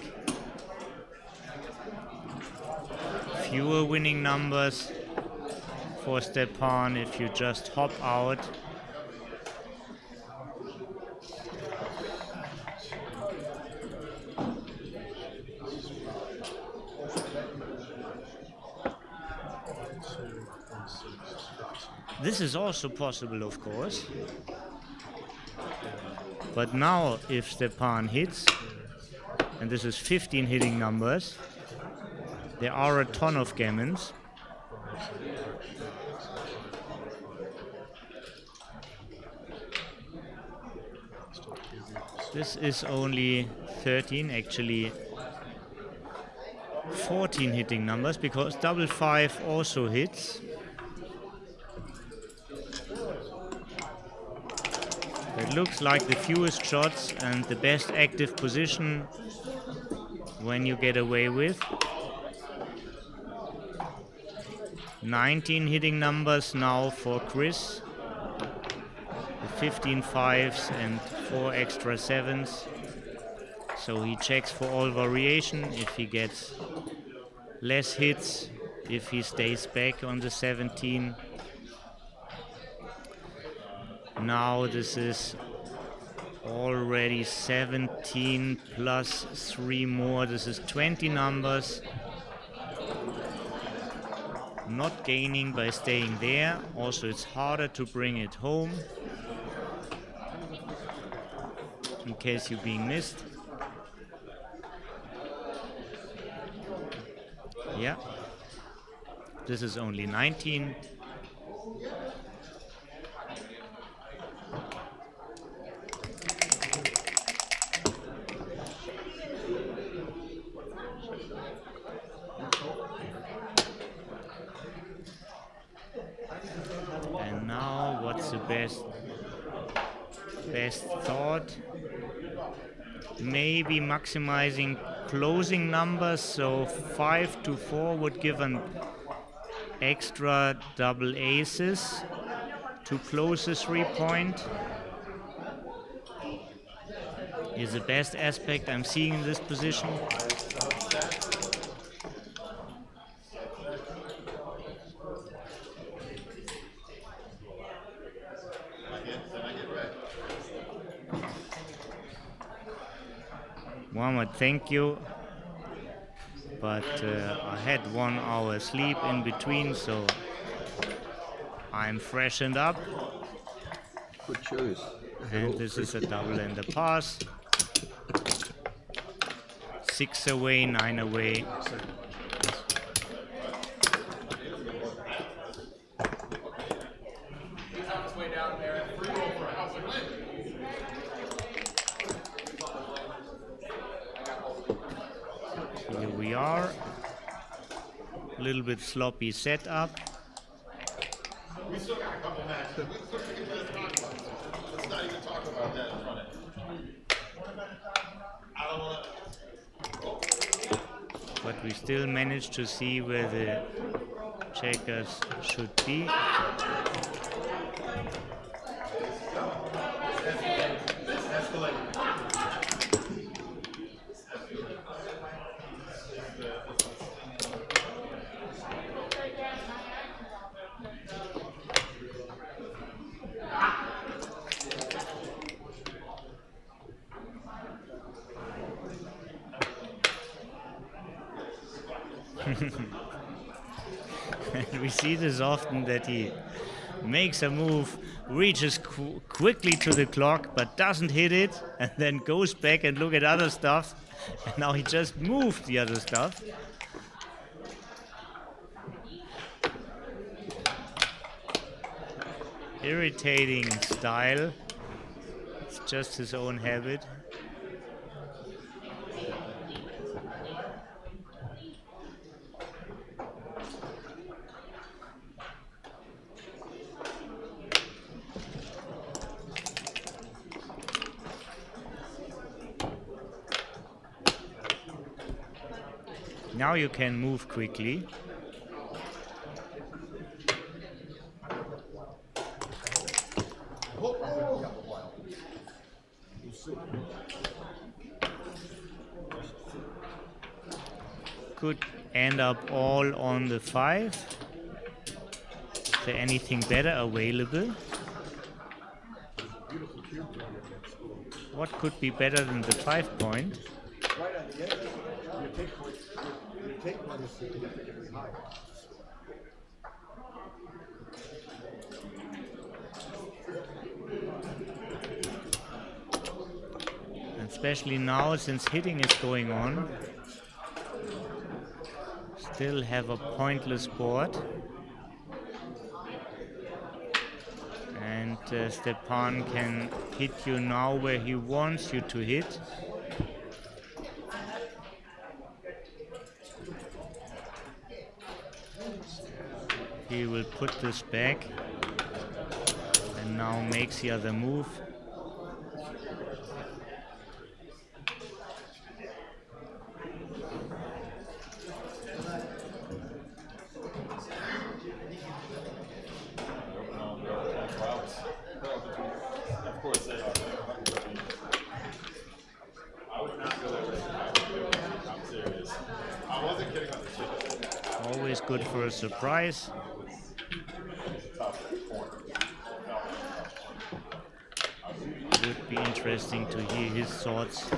fewer winning numbers for Stepan if you just hop out. This is also possible, of course. But now, if Stepan hits, and this is 15 hitting numbers. There are a ton of gammons. This is only 13, actually 14 hitting numbers, because double 5 also hits. It looks like the fewest shots and the best active position when you get away with. 19 hitting numbers now for Chris. 15 5s and 4 extra 7s. So he checks for all variation. If he gets less hits, if he stays back on the 17. Now this is already 17 plus 3 more. This is 20 numbers. Not gaining by staying there. Also, it's harder to bring it home in case you're being missed. Yeah. This is only 19. And now, what's the best thought? Maybe maximizing closing numbers, so 5 to 4 would give an extra double aces to close the 3-point. Is the best aspect I'm seeing in this position. Mohammed, thank you. But I had 1 hour sleep in between, so I'm freshened up. Good choice. And this is a double and a pass. 6 away, 9 away. Here we are. A little bit sloppy setup. We still got a couple matches. Let's not even talk about that in front of I don't want to. But we still managed to see where the checkers should be. And we see this often, that he makes a move, reaches quickly to the clock, but doesn't hit it, and then goes back and look at other stuff. And now he just moved the other stuff. Irritating style. It's just his own habit. Now you can move quickly. Could end up all on the 5. Is there anything better available? What could be better than the 5-point? Right on the edge, your take point is significantly higher. It's especially now since hitting is going on. Still have a pointless board. And Stepan can hit you now where he wants you to hit. He will put this back and now makes the other move. Always good for a surprise. Would be interesting to hear his thoughts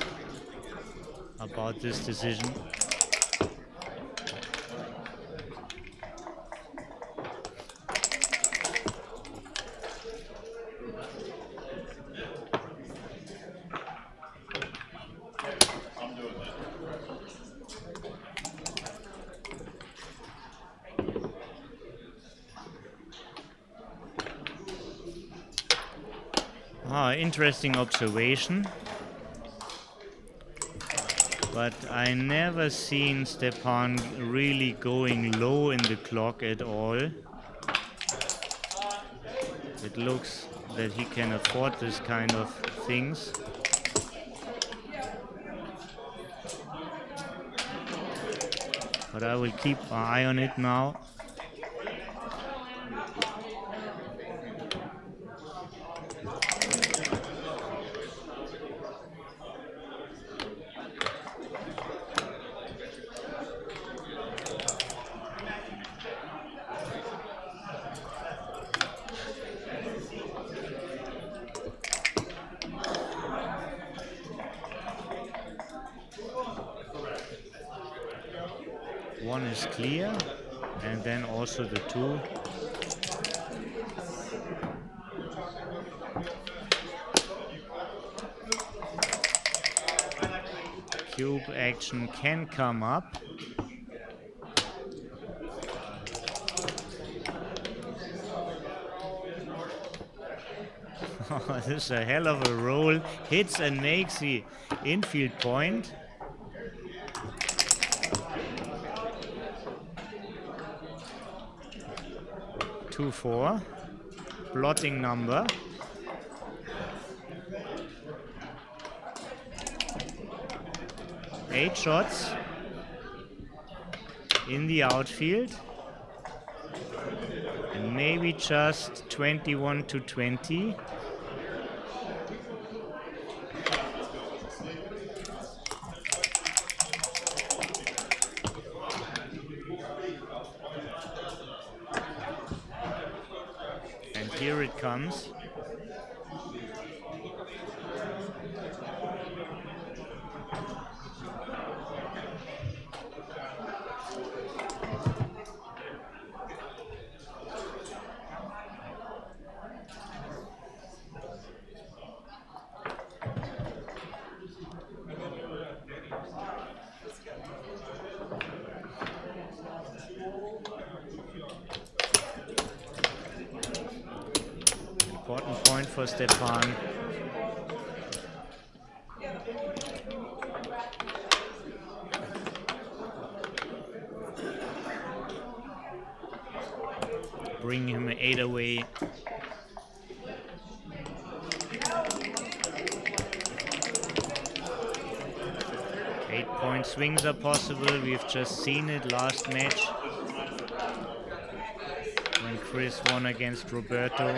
about this decision. Interesting observation, but I never seen Stepan really going low in the clock at all. It looks that he can afford this kind of things. But I will keep an eye on it now. One is clear, and then also the two. Cube action can come up. This is a hell of a roll. Hits and makes the infield point. Two, 4, blotting number. Eight shots in the outfield, and maybe just 21 to 20. Here it comes. Important point for Stepan. Bring him 8 away. Eight-point swings are possible. We've just seen it last match when Chris won against Roberto.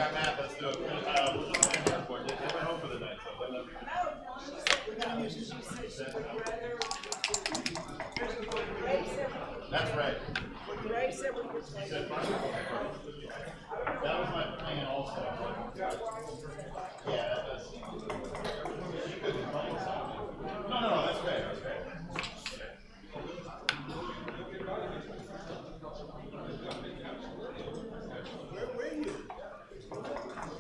That's right. That was my plan also. Yeah, that does. No, that's right. That's right.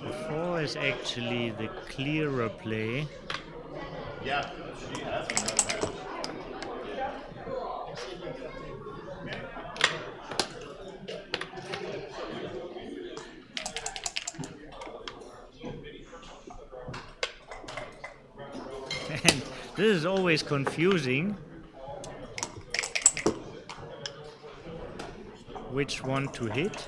The 4 is actually the clearer play. Yeah, she has enough. And this is always confusing. Which one to hit?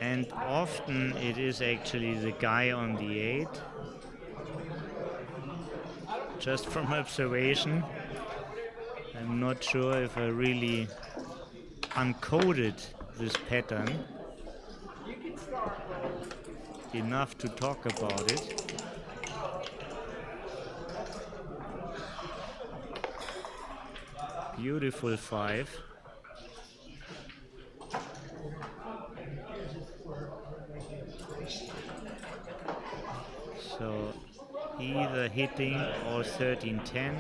And often it is actually the guy on the 8. Just from observation. I'm not sure if I really uncoded this pattern enough to talk about it. Beautiful 5. So either hitting or 13-10.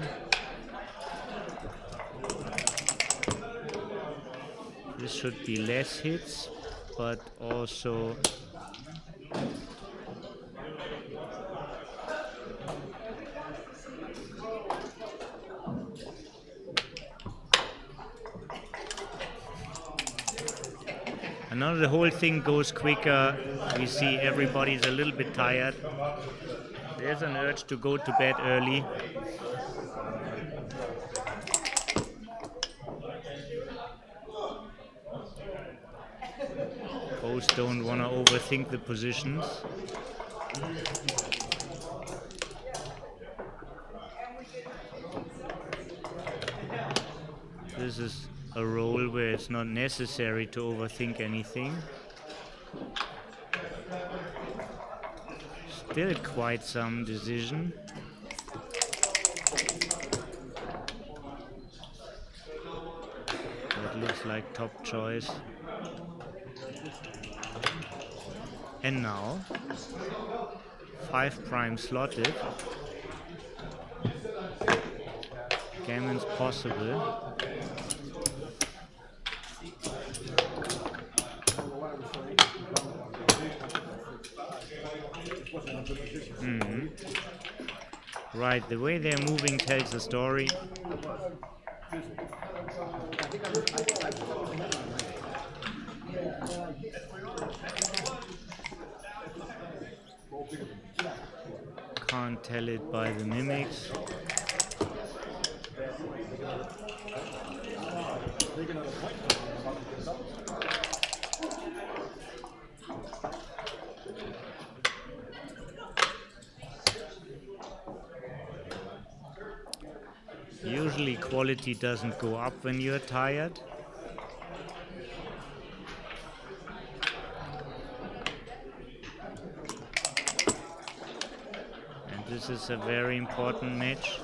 This should be less hits, but also now the whole thing goes quicker. We see everybody's a little bit tired. There's an urge to go to bed early. Both don't want to overthink the positions. This is a role where it's not necessary to overthink anything. Still quite some decision. That looks like top choice. And now 5 prime slotted. Gammon's possible. Right, the way they're moving tells a story. Can't tell it by the mimics. Usually quality doesn't go up when you're tired. And this is a very important match.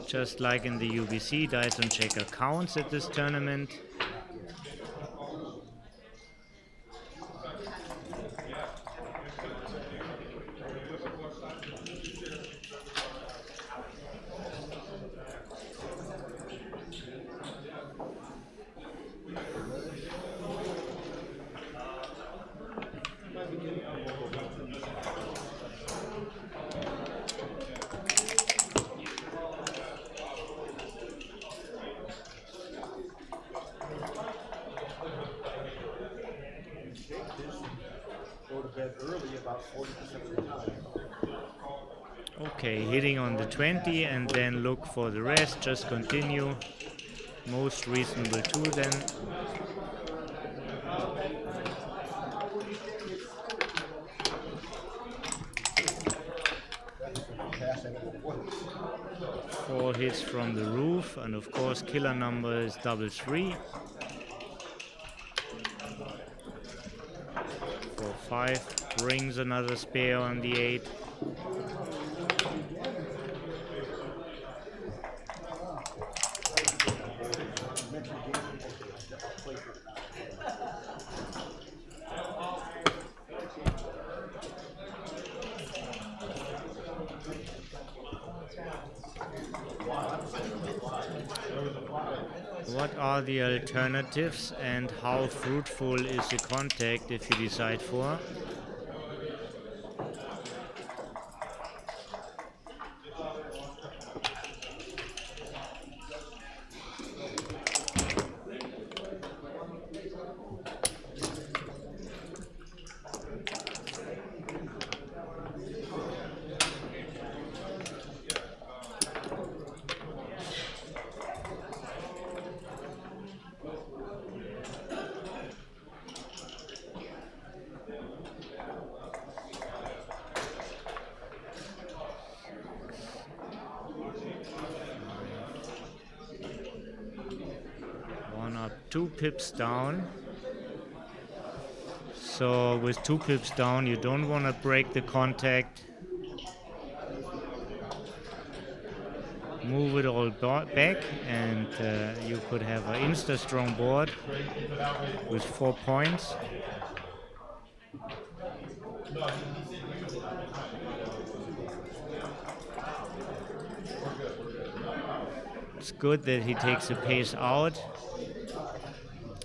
Just like in the UBC, dice on checker counts at this tournament. Okay, hitting on the 20 and then look for the rest, just continue. Most reasonable to then. Four hits from the roof, and of course killer number is 333. 4-5 brings another spare on the 8. What are the alternatives and how fruitful is the contact if you decide for? One up, 2 pips down. So with 2 pips down, you don't want to break the contact. Move it all back, and you could have an insta-strong board with 4 points. It's good that he takes a pace out.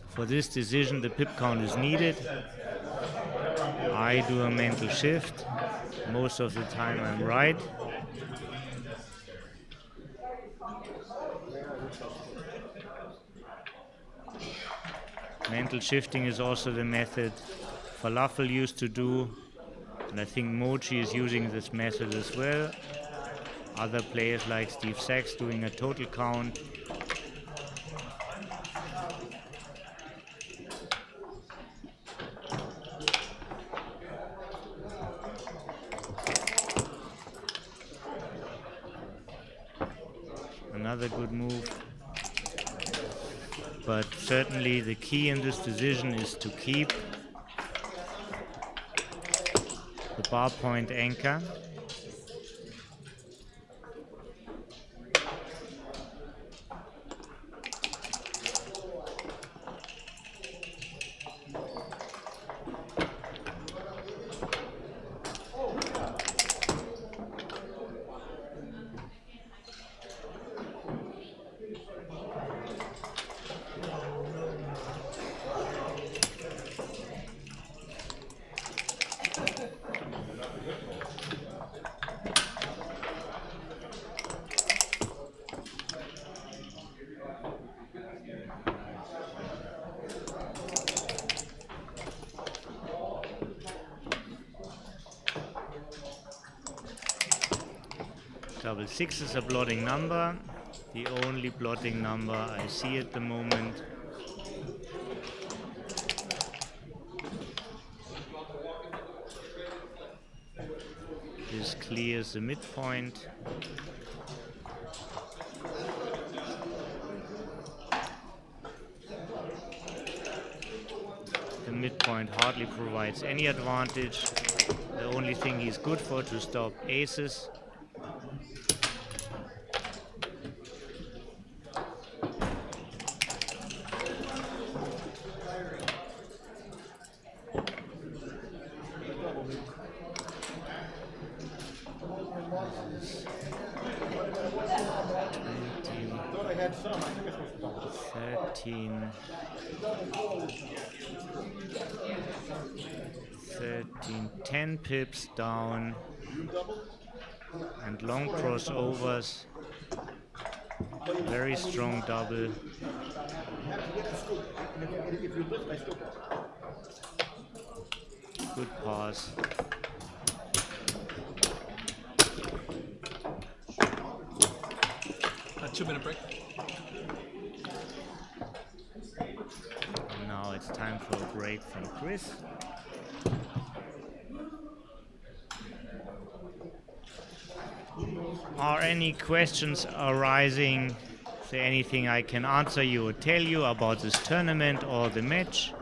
For this decision, the pip count is needed. I do a mental shift. Most of the time I'm right. Mental shifting is also the method Falafel used to do, and I think Mochi is using this method as well. Other players like Steve Sachs doing a total count. Another good move. But certainly the key in this decision is to keep the bar point anchor. Double 6 is a blotting number, the only blotting number I see at the moment. This clears the midpoint. The midpoint hardly provides any advantage. The only thing he's good for to stop aces. Thought I had some. I think it's supposed to 13, 10 pips down, and long crossovers, very strong double. Good pass. A 2-minute break. And now it's time for a break from Chris. Are any questions arising? Is there anything I can answer you or tell you about this tournament or the match?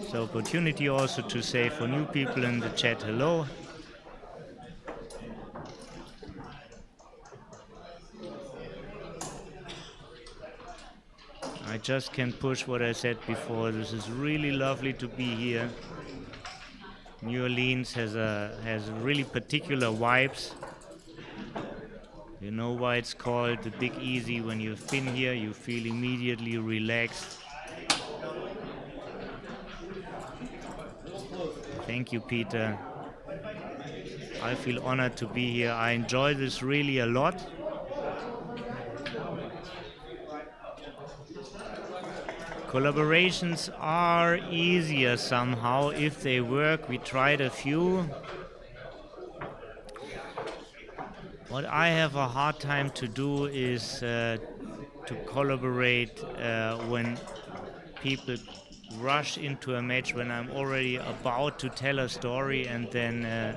So opportunity also to say for new people in the chat hello. I just can push what I said before. This is really lovely to be here. New Orleans has really particular vibes. You know why it's called the Big Easy. When you've been here, you feel immediately relaxed. Thank you, Peter. I feel honored to be here. I enjoy this really a lot. Collaborations are easier somehow if they work. We tried a few. What I have a hard time to do is to collaborate when people rush into a match, when I'm already about to tell a story and then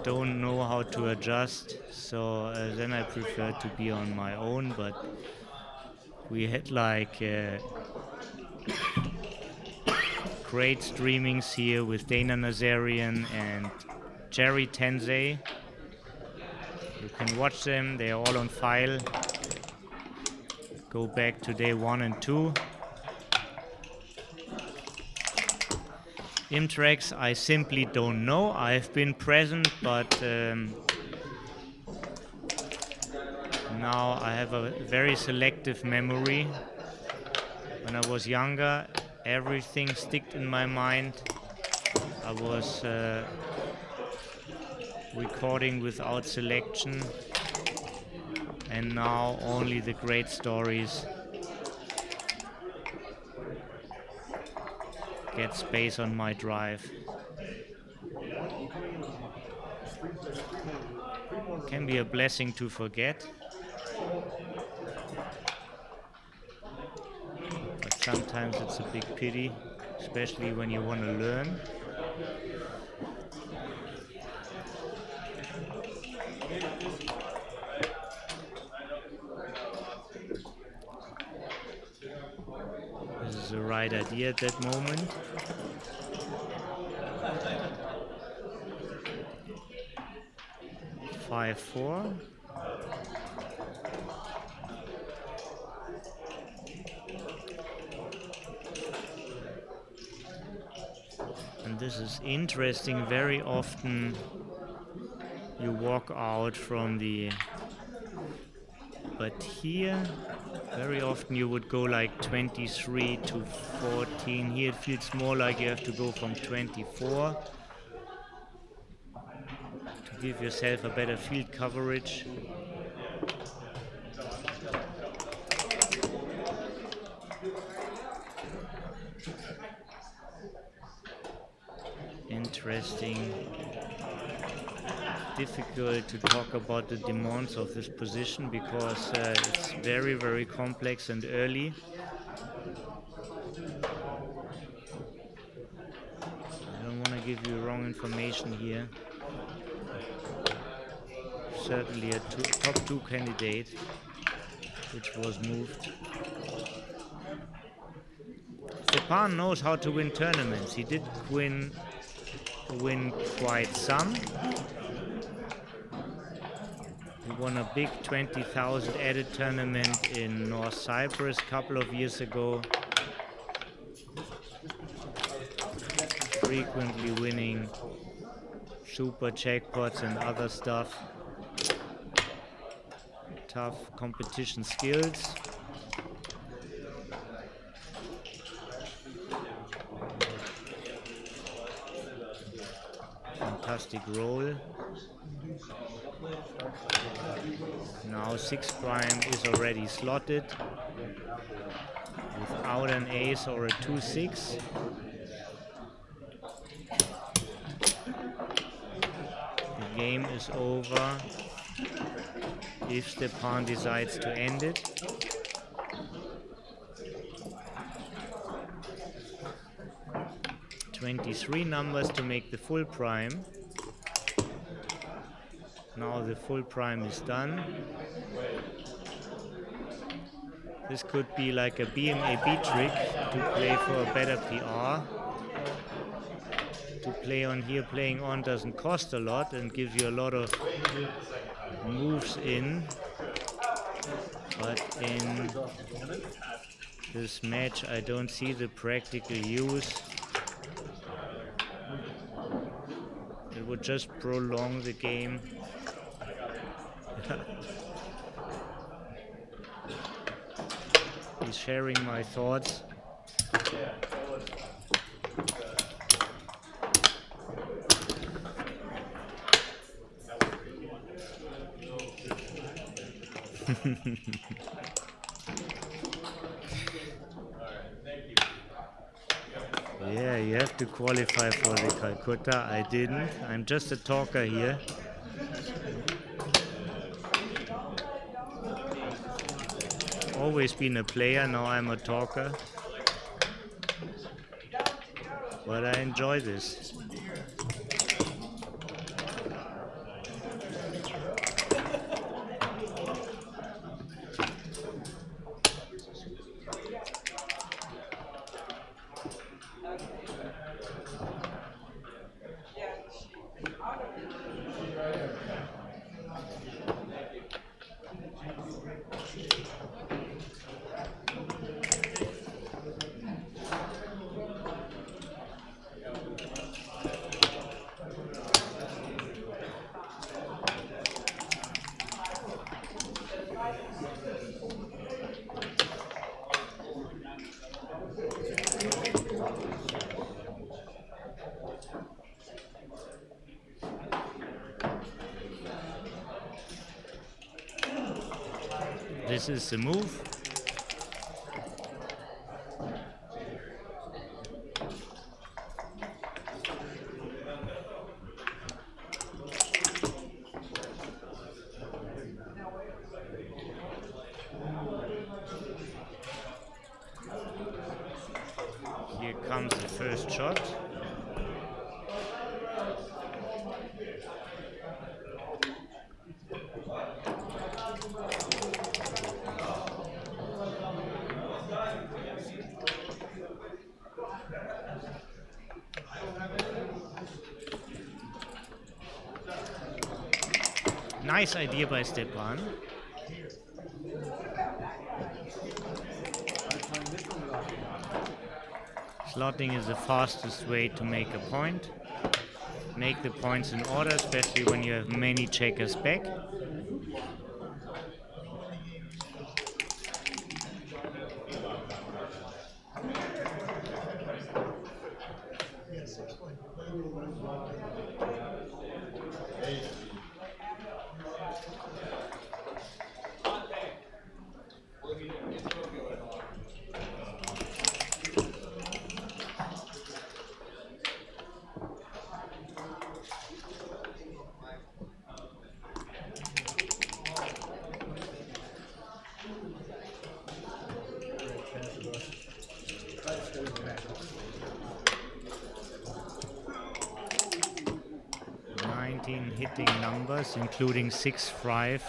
don't know how to adjust. So then I prefer to be on my own, but we had like great streamings here with Dana Nazarian and Jerry Tensei. You can watch them, they are all on file. Go back to day 1 and 2. Imtracks I simply don't know. I've been present, but now I have a very selective memory. When I was younger, everything sticked in my mind. I was recording without selection, and now only the great stories get space on my drive. Can be a blessing to forget, but sometimes it's a big pity, especially when you want to learn. This is the right idea at that moment. Five, 4. And this is interesting. Very often you walk out from the, but here very often you would go like 23 to 14. Here it feels more like you have to go from 24 to give yourself a better field coverage. Interesting. Difficult to talk about the demands of this position because it's very, very complex and early. I don't want to give you wrong information here. Certainly a top 2 candidate which was moved. Stepan knows how to win tournaments. He did win quite some. He won a big 20,000 added tournament in North Cyprus a couple of years ago. Frequently winning super jackpots and other stuff. Tough competition skills. Fantastic roll. Now 6 prime is already slotted without an ace or a 2-6. The game is over if Stepan decides to end it. $23 numbers to make the full prime. Now the full prime is done. This could be like a BMAB trick to play for a better PR. To play on here, playing on doesn't cost a lot and gives you a lot of moves in. But in this match I don't see the practical use. It would just prolong the game. He's sharing my thoughts. Yeah, you have to qualify for the Calcutta. I didn't. I'm just a talker here. Always been a player, now I'm a talker. But I enjoy this. This is the move. Here comes the first shot. Nice idea by Stepan. Slotting is the fastest way to make a point. Make the points in order, especially when you have many checkers back. Hitting numbers, including 6-5,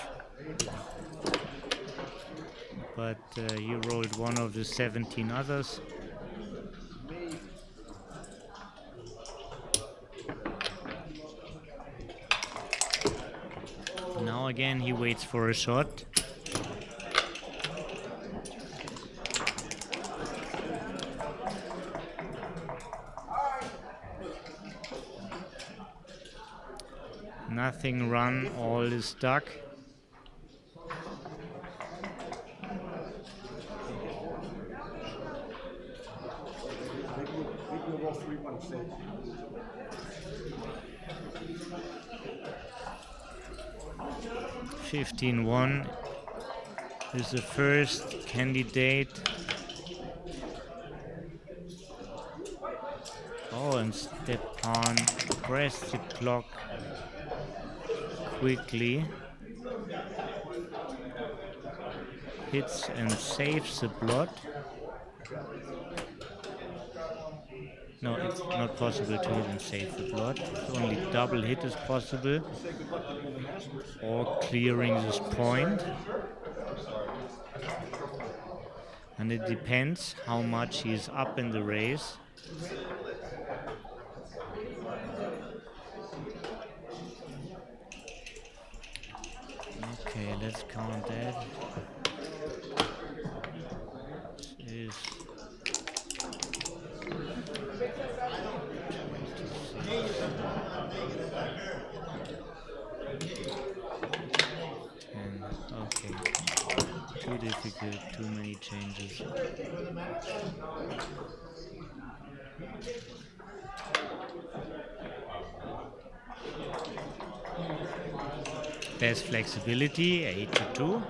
but you rolled one of the 17 others. Now again he waits for a shot. Nothing run, all is stuck. (15-1) is the first candidate. Oh, and Stepan pressed the clock quickly, hits and saves the blot. No, it's not possible to hit and save the blot. Only double hit is possible, or clearing this point. And it depends how much he is up in the race. Okay, let's count that. This is 26, too difficult, too many changes. There's flexibility, 8-2.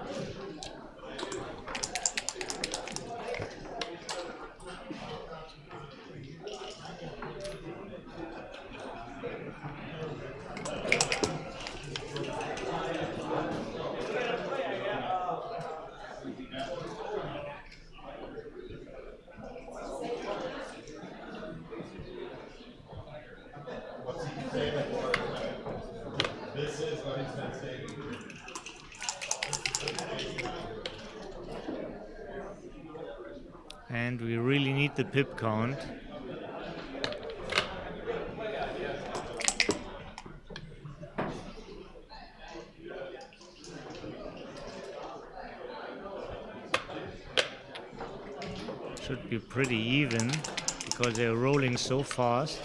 This is what he's been saying. And we really need the pip count. Should be pretty even because they're rolling so fast.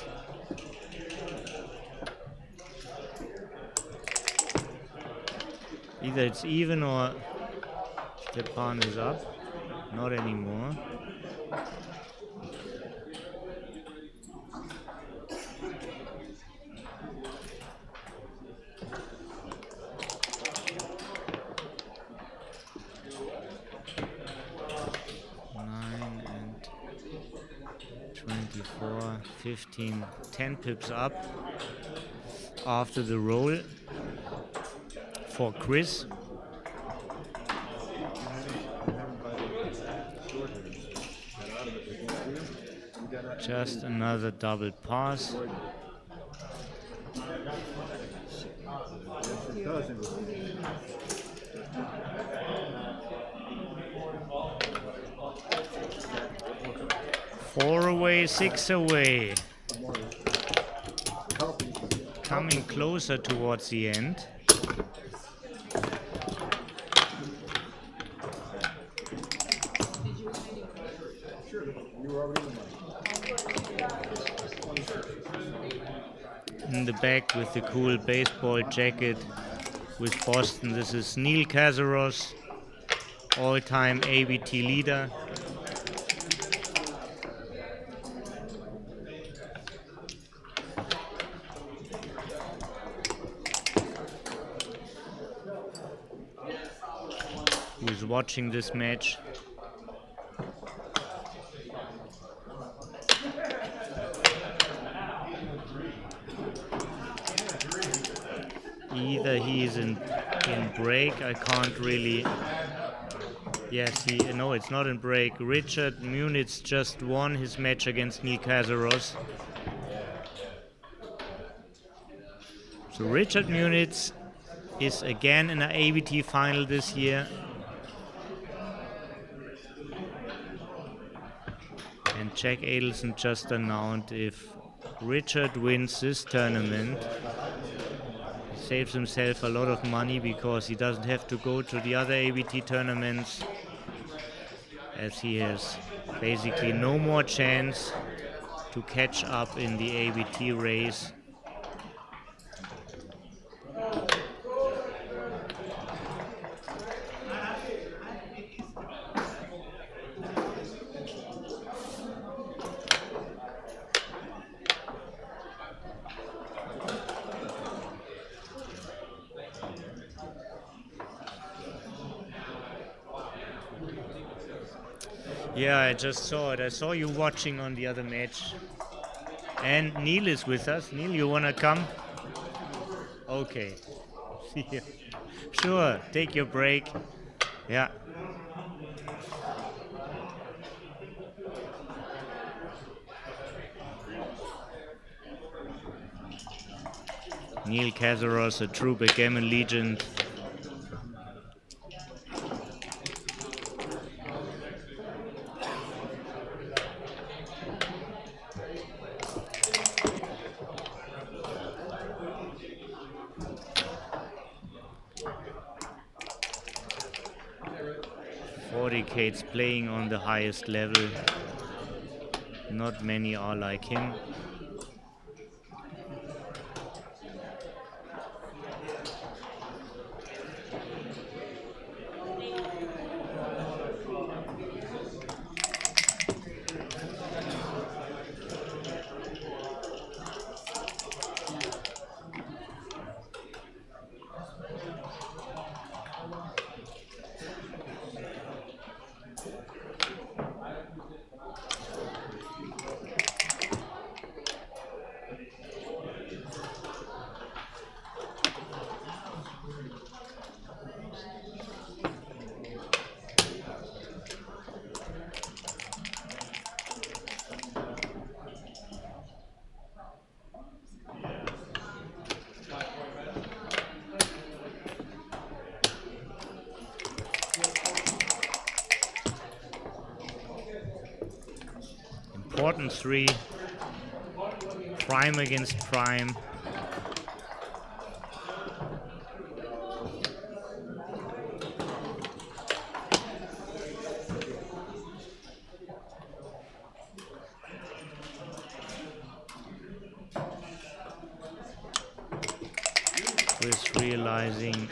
Either it's even or Stepan is up. Not anymore. Nine and 24, 15, 10 pips up after the roll for Chris. Just another double pass. Four away, six away. Coming closer towards the end. In the back with the cool baseball jacket with Boston, this is Neil Kazaros, all-time ABT leader. Who is watching this match. Either he is in break, I can't really. Yes, no, it's not in break. Richard Munitz just won his match against Neil Kazaros. So Richard Munitz is again in an ABT final this year. And Jack Adelson just announced if Richard wins this tournament, saves himself a lot of money because he doesn't have to go to the other ABT tournaments, as he has basically no more chance to catch up in the ABT race. Yeah, I just saw it. I saw you watching on the other match. And Neil is with us. Neil, you wanna come? Okay. See you. Sure, take your break. Yeah. Neil Kazaros, a true backgammon legend. Decades playing on the highest level. Not many are like him. important 3. Prime against prime. Chris realizing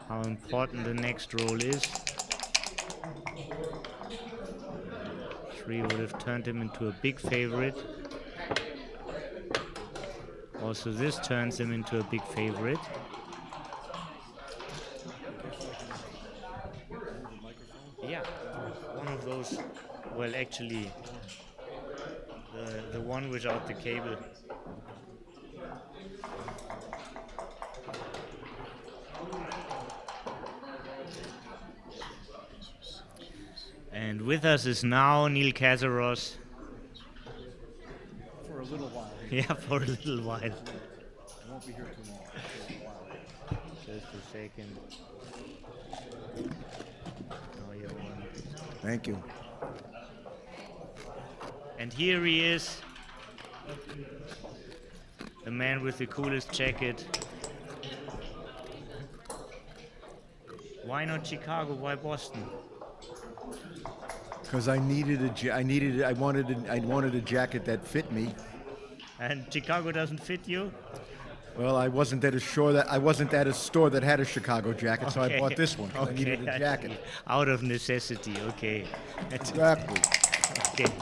how important the next roll is. 3 would have turned him into a big favorite. Also, this turns him into a big favorite. Yeah, one of those. Well, actually, the one without the cable. And with us is now Neil Cazaros. For a little while. Yeah, for a little while. I won't be here too long. For a while. Just a second. Oh, you're on. Thank you. And here he is, the man with the coolest jacket. Why not Chicago? Why Boston? Because I wanted a jacket that fit me. And Chicago doesn't fit you? Well, I wasn't at a store that had a Chicago jacket, so I bought this one. 'Cause I needed a jacket. Out of necessity, okay. Exactly. Okay.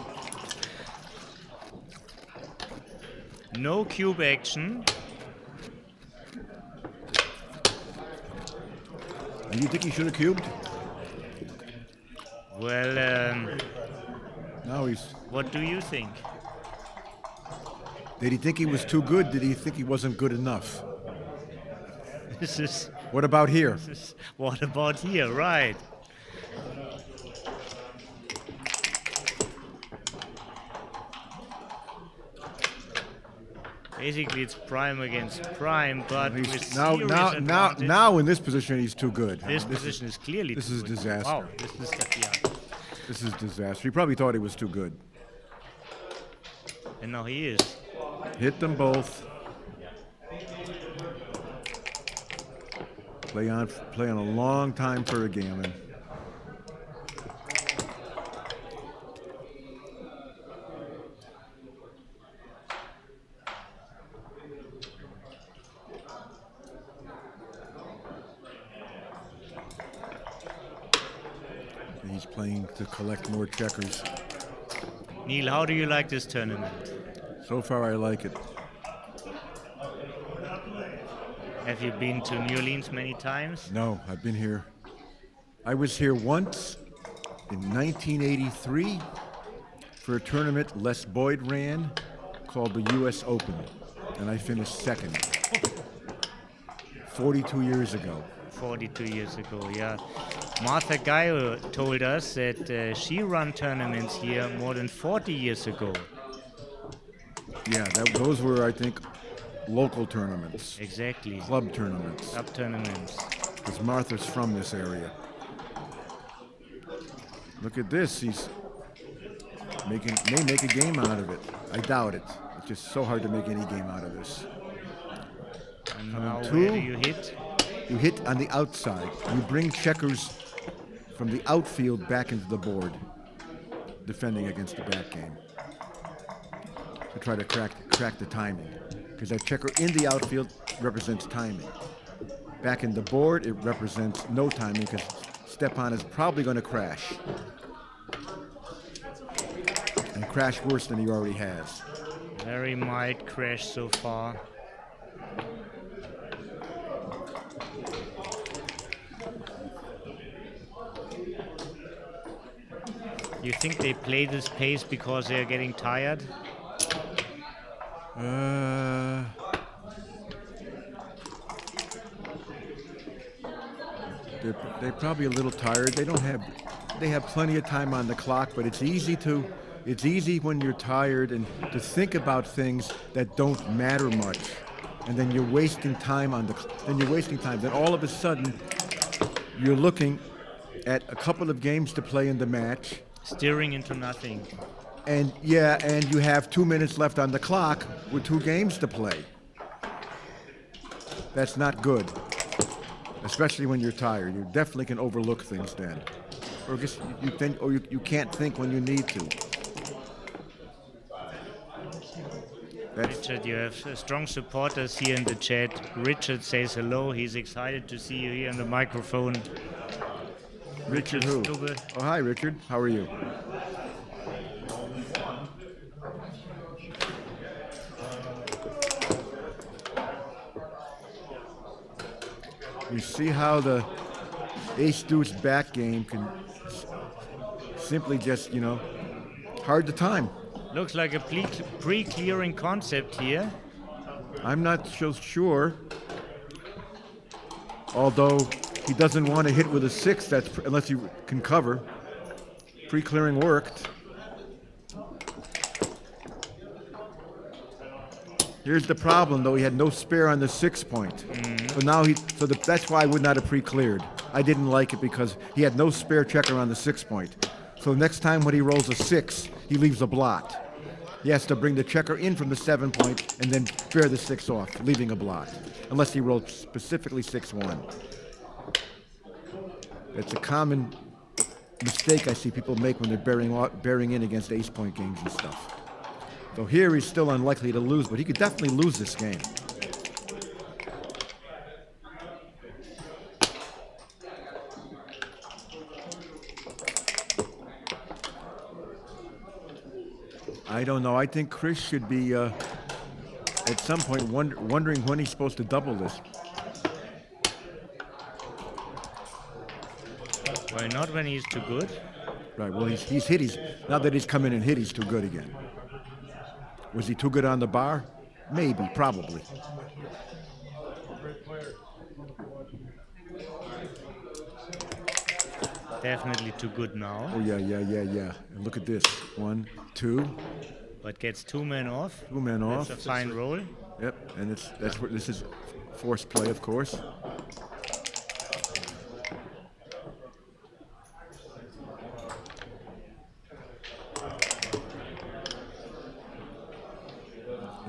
No cube action. And you think he should have cubed? Well, No, what do you think? Did he think he was too good? Did he think he wasn't good enough? This is. What about here? What about here? Right. Basically, it's prime against prime, but with serious advantage. Now in this position, he's too good. This position is clearly this too is good. disaster. Wow, This is disaster. He probably thought he was too good. And now he is. Hit them both. Play on a long time for a gammon. He's playing to collect more checkers. Neil, how do you like this tournament? So far, I like it. Have you been to New Orleans many times? No, I've been here. I was here once in 1983 for a tournament Les Boyd ran called the U.S. Open, and I finished second. 42 years ago. 42 years ago, yeah. Martha Gaio told us that she ran tournaments here more than 40 years ago. Yeah, those were, I think, local tournaments. Exactly. Club tournaments. Club tournaments. Because Martha's from this area. Look at this. He's may make a game out of it. I doubt it. It's just so hard to make any game out of this. And now two. where do you hit? You hit on the outside. You bring checkers from the outfield back into the board, defending against the back game. To try to crack the timing. Because that checker in the outfield represents timing. Back in the board, it represents no timing because Stepan is probably going to crash. And crash worse than he already has. Very mild crash so far. You think they play this pace because they're getting tired? They're probably a little tired. They have plenty of time on the clock, but it's easy when you're tired and to think about things that don't matter much, and then you're wasting time Then all of a sudden, you're looking at a couple of games to play in the match, steering into nothing. And yeah, and you have 2 minutes left on the clock with 2 games to play. That's not good, especially when you're tired. You definitely can overlook things then, or just you think, or you can't think when you need to. Richard, you have strong supporters here in the chat. Richard says hello. He's excited to see you here on the microphone. Richard who? Stubbe. Oh, hi, Richard. How are you? You see how the ace-deuce back game can simply just, hard to time. Looks like a pre-clearing concept here. I'm not so sure. Although he doesn't want to hit with a 6, unless you can cover. Pre-clearing worked. Here's the problem, though. He had no spare on the 6 point. So now that's why I would not have pre-cleared. I didn't like it because he had no spare checker on the 6 point. So next time when he rolls a 6, he leaves a blot. He has to bring the checker in from the 7 point and then bear the 6 off, leaving a blot. Unless he rolled specifically 6-1. It's a common mistake I see people make when they're bearing in against ace point games and stuff. So here he's still unlikely to lose, but he could definitely lose this game. I don't know. I think Chris should be at some point wondering when he's supposed to double this. Well, not when he's too good. Right. Well, he's hit. Now that he's come in and hit, he's too good again. Was he too good on the bar? Maybe, probably. Definitely too good now. Oh yeah. And look at this. 1, 2. But gets 2 men off. 2 men off. That's a fine roll. Yep. And that's where this is forced play, of course.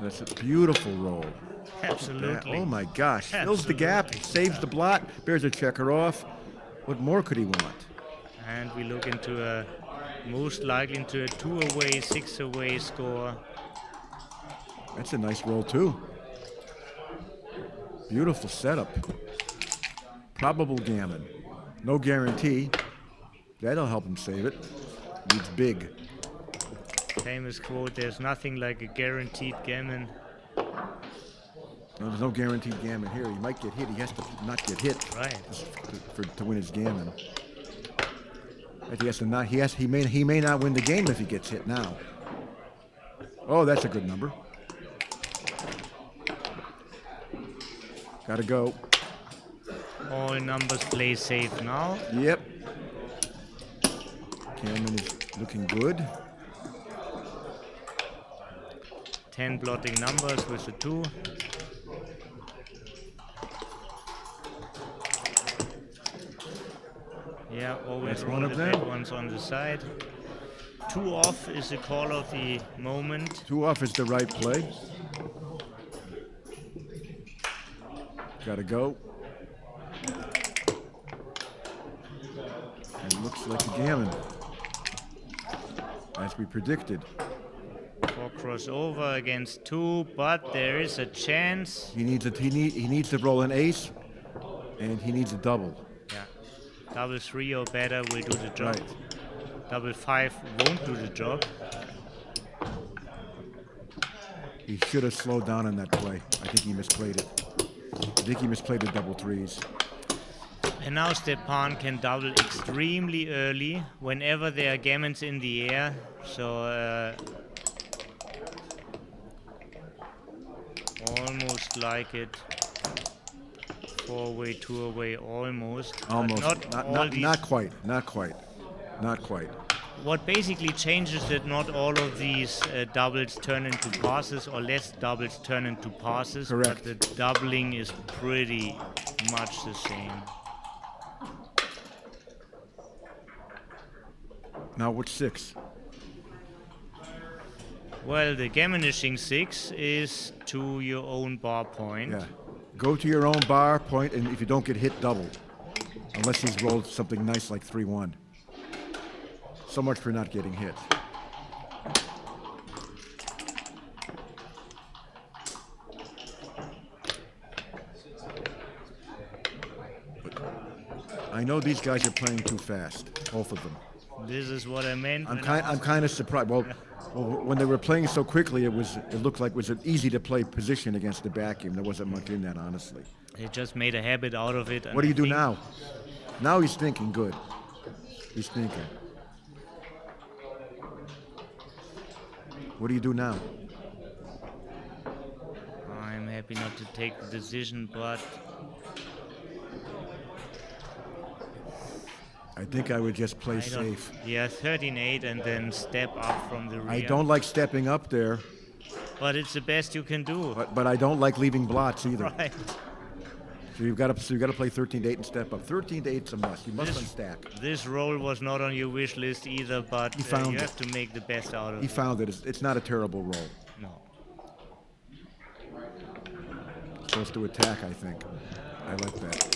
That's a beautiful roll. Absolutely. Oh my gosh. Fills the gap, saves the blot, bears a checker off. What more could he want? And we look into most likely into a 2-away, 6-away score. That's a nice roll too. Beautiful setup. Probable gammon. No guarantee. That'll help him save it. Needs big. Famous quote, there's nothing like a guaranteed gammon. No, there's no guaranteed gammon here. He might get hit. He has to not get hit. Right. To win his gammon. He may not win the game if he gets hit now. Oh, that's a good number. Gotta go. All numbers play safe now. Yep. Gammon is looking good. 10 blotting numbers with the 2. Yeah, always That's roll one of the them. back ones on the side. 2 off is the call of the moment. 2 off is the right play. Gotta go. And looks like a gammon, as we predicted. 4 crossover against 2, but there is a chance. He needs to roll an ace, and he needs a double. Yeah, double 3 or better will do the job. Right. Double 5 won't do the job. He should have slowed down on that play. I think he misplayed it. I think he misplayed the double 3s. And now Stepan can double extremely early whenever there are gammons in the air. So almost like it. 4-away, 2-away, almost. Almost. Not quite. Not quite. What basically changes that not all of these doubles turn into passes, or less doubles turn into passes. Correct. But the doubling is pretty much the same. Now what's 6? Well, the gammonishing 6 is to your own bar point. Yeah. Go to your own bar point, and if you don't get hit, double. Unless he's rolled something nice like 3-1. So much for not getting hit. I know these guys are playing too fast, both of them. This is what I meant. I'm kind of surprised. Well, when they were playing so quickly, it looked like it was an easy to play position against the backgammon. There wasn't much in that, honestly. They just made a habit out of it. What do you do now? Now he's thinking good. He's thinking. What do you do now? I'm happy not to take the decision, but I think I would just play safe. Yeah, 13-8 and then step up from the rear. I don't like stepping up there. But it's the best you can do. But I don't like leaving blots either. Right. So you've got to play 13-8 and step up. 13-8's a must. You must unstack. This roll was not on your wish list either, but you it. have to make the best out of it. He found it. It's not a terrible roll. No. Supposed to attack, I think. I like that.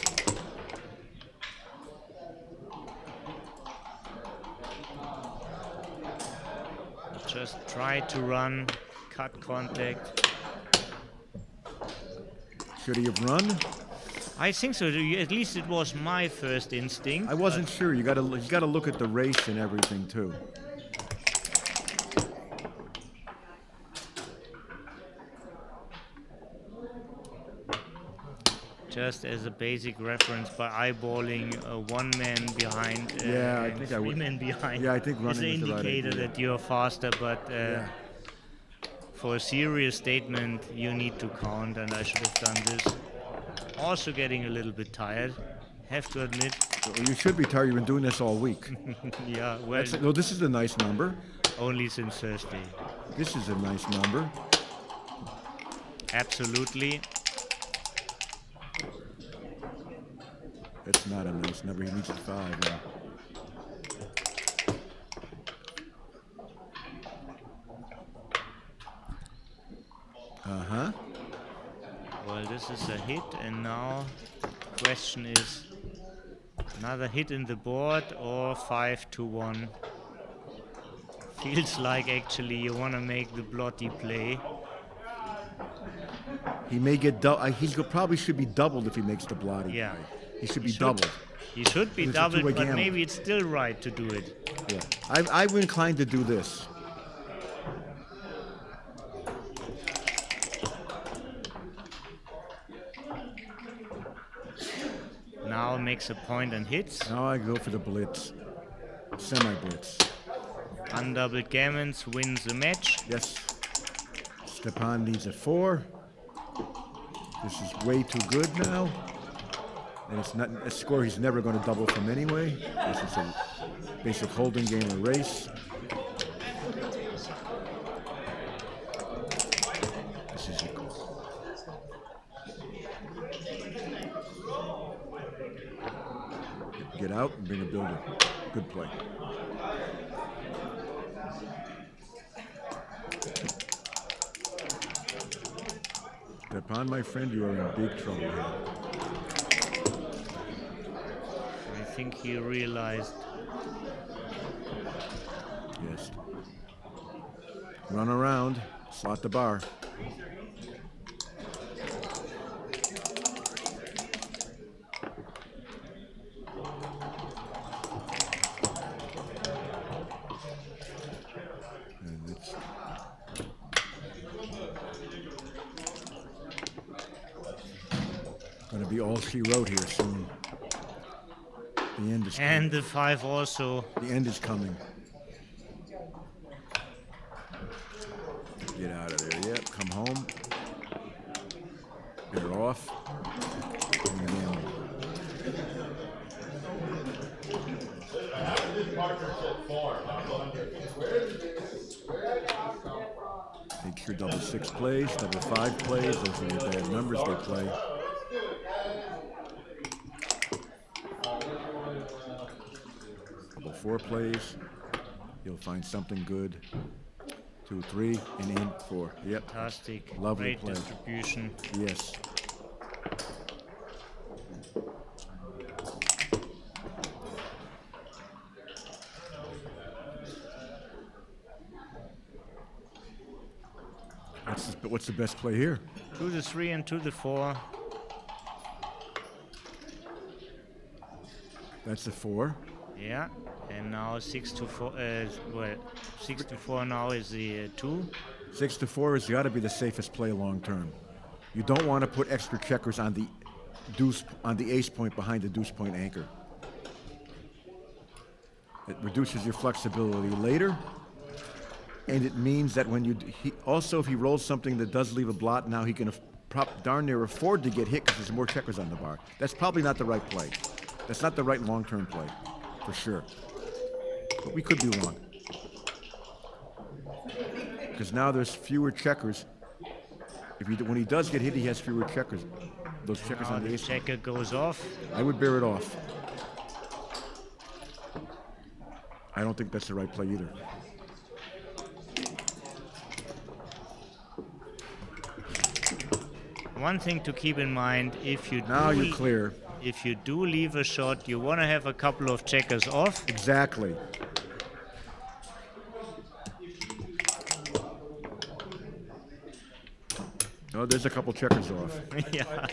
Just try to run, cut contact. Should he have run? I think so. At least it was my first instinct. I wasn't sure. You got to look at the race and everything too. Just as a basic reference, by eyeballing one man behind, yeah, I and think I three would. men behind, Yeah, I think is running an is the right indicator idea. that you're faster. But Yeah. for a serious statement, you need to count, and I should have done this. Also getting a little bit tired, have to admit. Well, you should be tired. You've been doing this all week. Yeah, well, No, this is a nice number. only since Thursday. This is a nice number. Absolutely. That's not a nice number. He needs a 5 now. Uh-huh. Well, this is a hit, and now question is another hit in the board or 5-1. Feels like actually you want to make the bloody play. He may get probably should be doubled if he makes the bloody Yeah. play. He should be doubled. He should be It's a doubled, two-way but gamble. maybe it's still right to do it. Yeah. I'm inclined to do this. Now makes a point and hits. Now I go for the blitz. Semi-blitz. Undoubled gammons wins the match. Yes. Stepan needs a 4. This is way too good now. And it's not a score he's never going to double from anyway. This is a basic holding game or race. This is a get out and bring a builder. Good play. Stepan, my friend, you are in big trouble here. I think he realized. Yes. Run around, slot the bar. And it's going to be all she wrote here soon. The end is coming. And the 5 also. The end is coming. Get out of there. Yep, come home. They're off. Bring it in. Make sure double 6 plays, double 5 plays. Those are the bad numbers they play. Double 4 plays. He'll find something good. 2, 3, and in 4. Yep. Fantastic. Lovely Great play. distribution. Yes. What's the best play here? To the 3 and to the 4. That's the 4. Yeah. And now 6 to 4. Well, 6 to 4 now is the 2. 6 to 4 has got to be the safest play long term. You don't want to put extra checkers on the deuce, on the ace point behind the deuce point anchor. It reduces your flexibility later, and it means that when you also if he rolls something that does leave a blot, now he can darn near afford to get hit because there's more checkers on the bar. That's probably not the right play. That's not the right long-term play, for sure. But we could be wrong. Because now there's fewer checkers. When he does get hit, he has fewer checkers. Those checkers Now on the the ace. checker goes off. I would bear it off. I don't think that's the right play either. One thing to keep in mind, if you Now you're clear. If you do leave a shot, you want to have a couple of checkers off. Exactly. Oh, there's a couple checkers off. Yeah.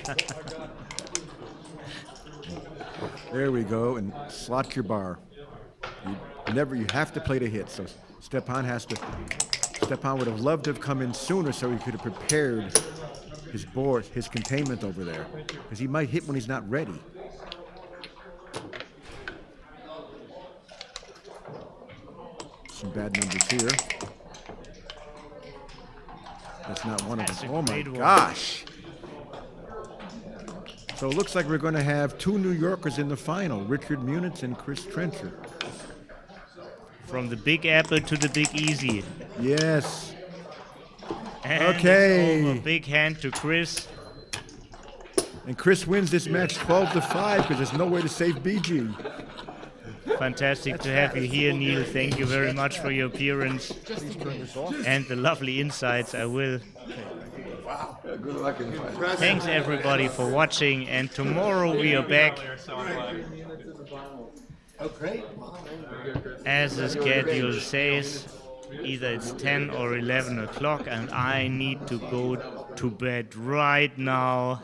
There we go, and slot your bar. You have to play to hit. So Stepan would have loved to have come in sooner so he could have prepared his board, his containment over there, because he might hit when he's not ready. Some bad numbers here. That's not one of them. Oh my gosh. So it looks like we're going to have 2 New Yorkers in the final, Richard Munitz and Chris Trencher. From the Big Apple to the Big Easy. Yes. And Okay. it's over. Big hand to Chris. And Chris wins this match 12-5 because there's no way to save BG. Fantastic to have you here, Neil. Thank you very much for your appearance and the lovely insights. I will. Good luck in the final. Thanks everybody for watching, and tomorrow we are back Oh, great. as the schedule says. Either it's 10 or 11 o'clock, and I need to go to bed right now.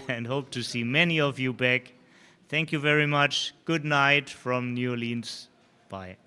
And hope to see many of you back. Thank you very much. Good night from New Orleans. Bye.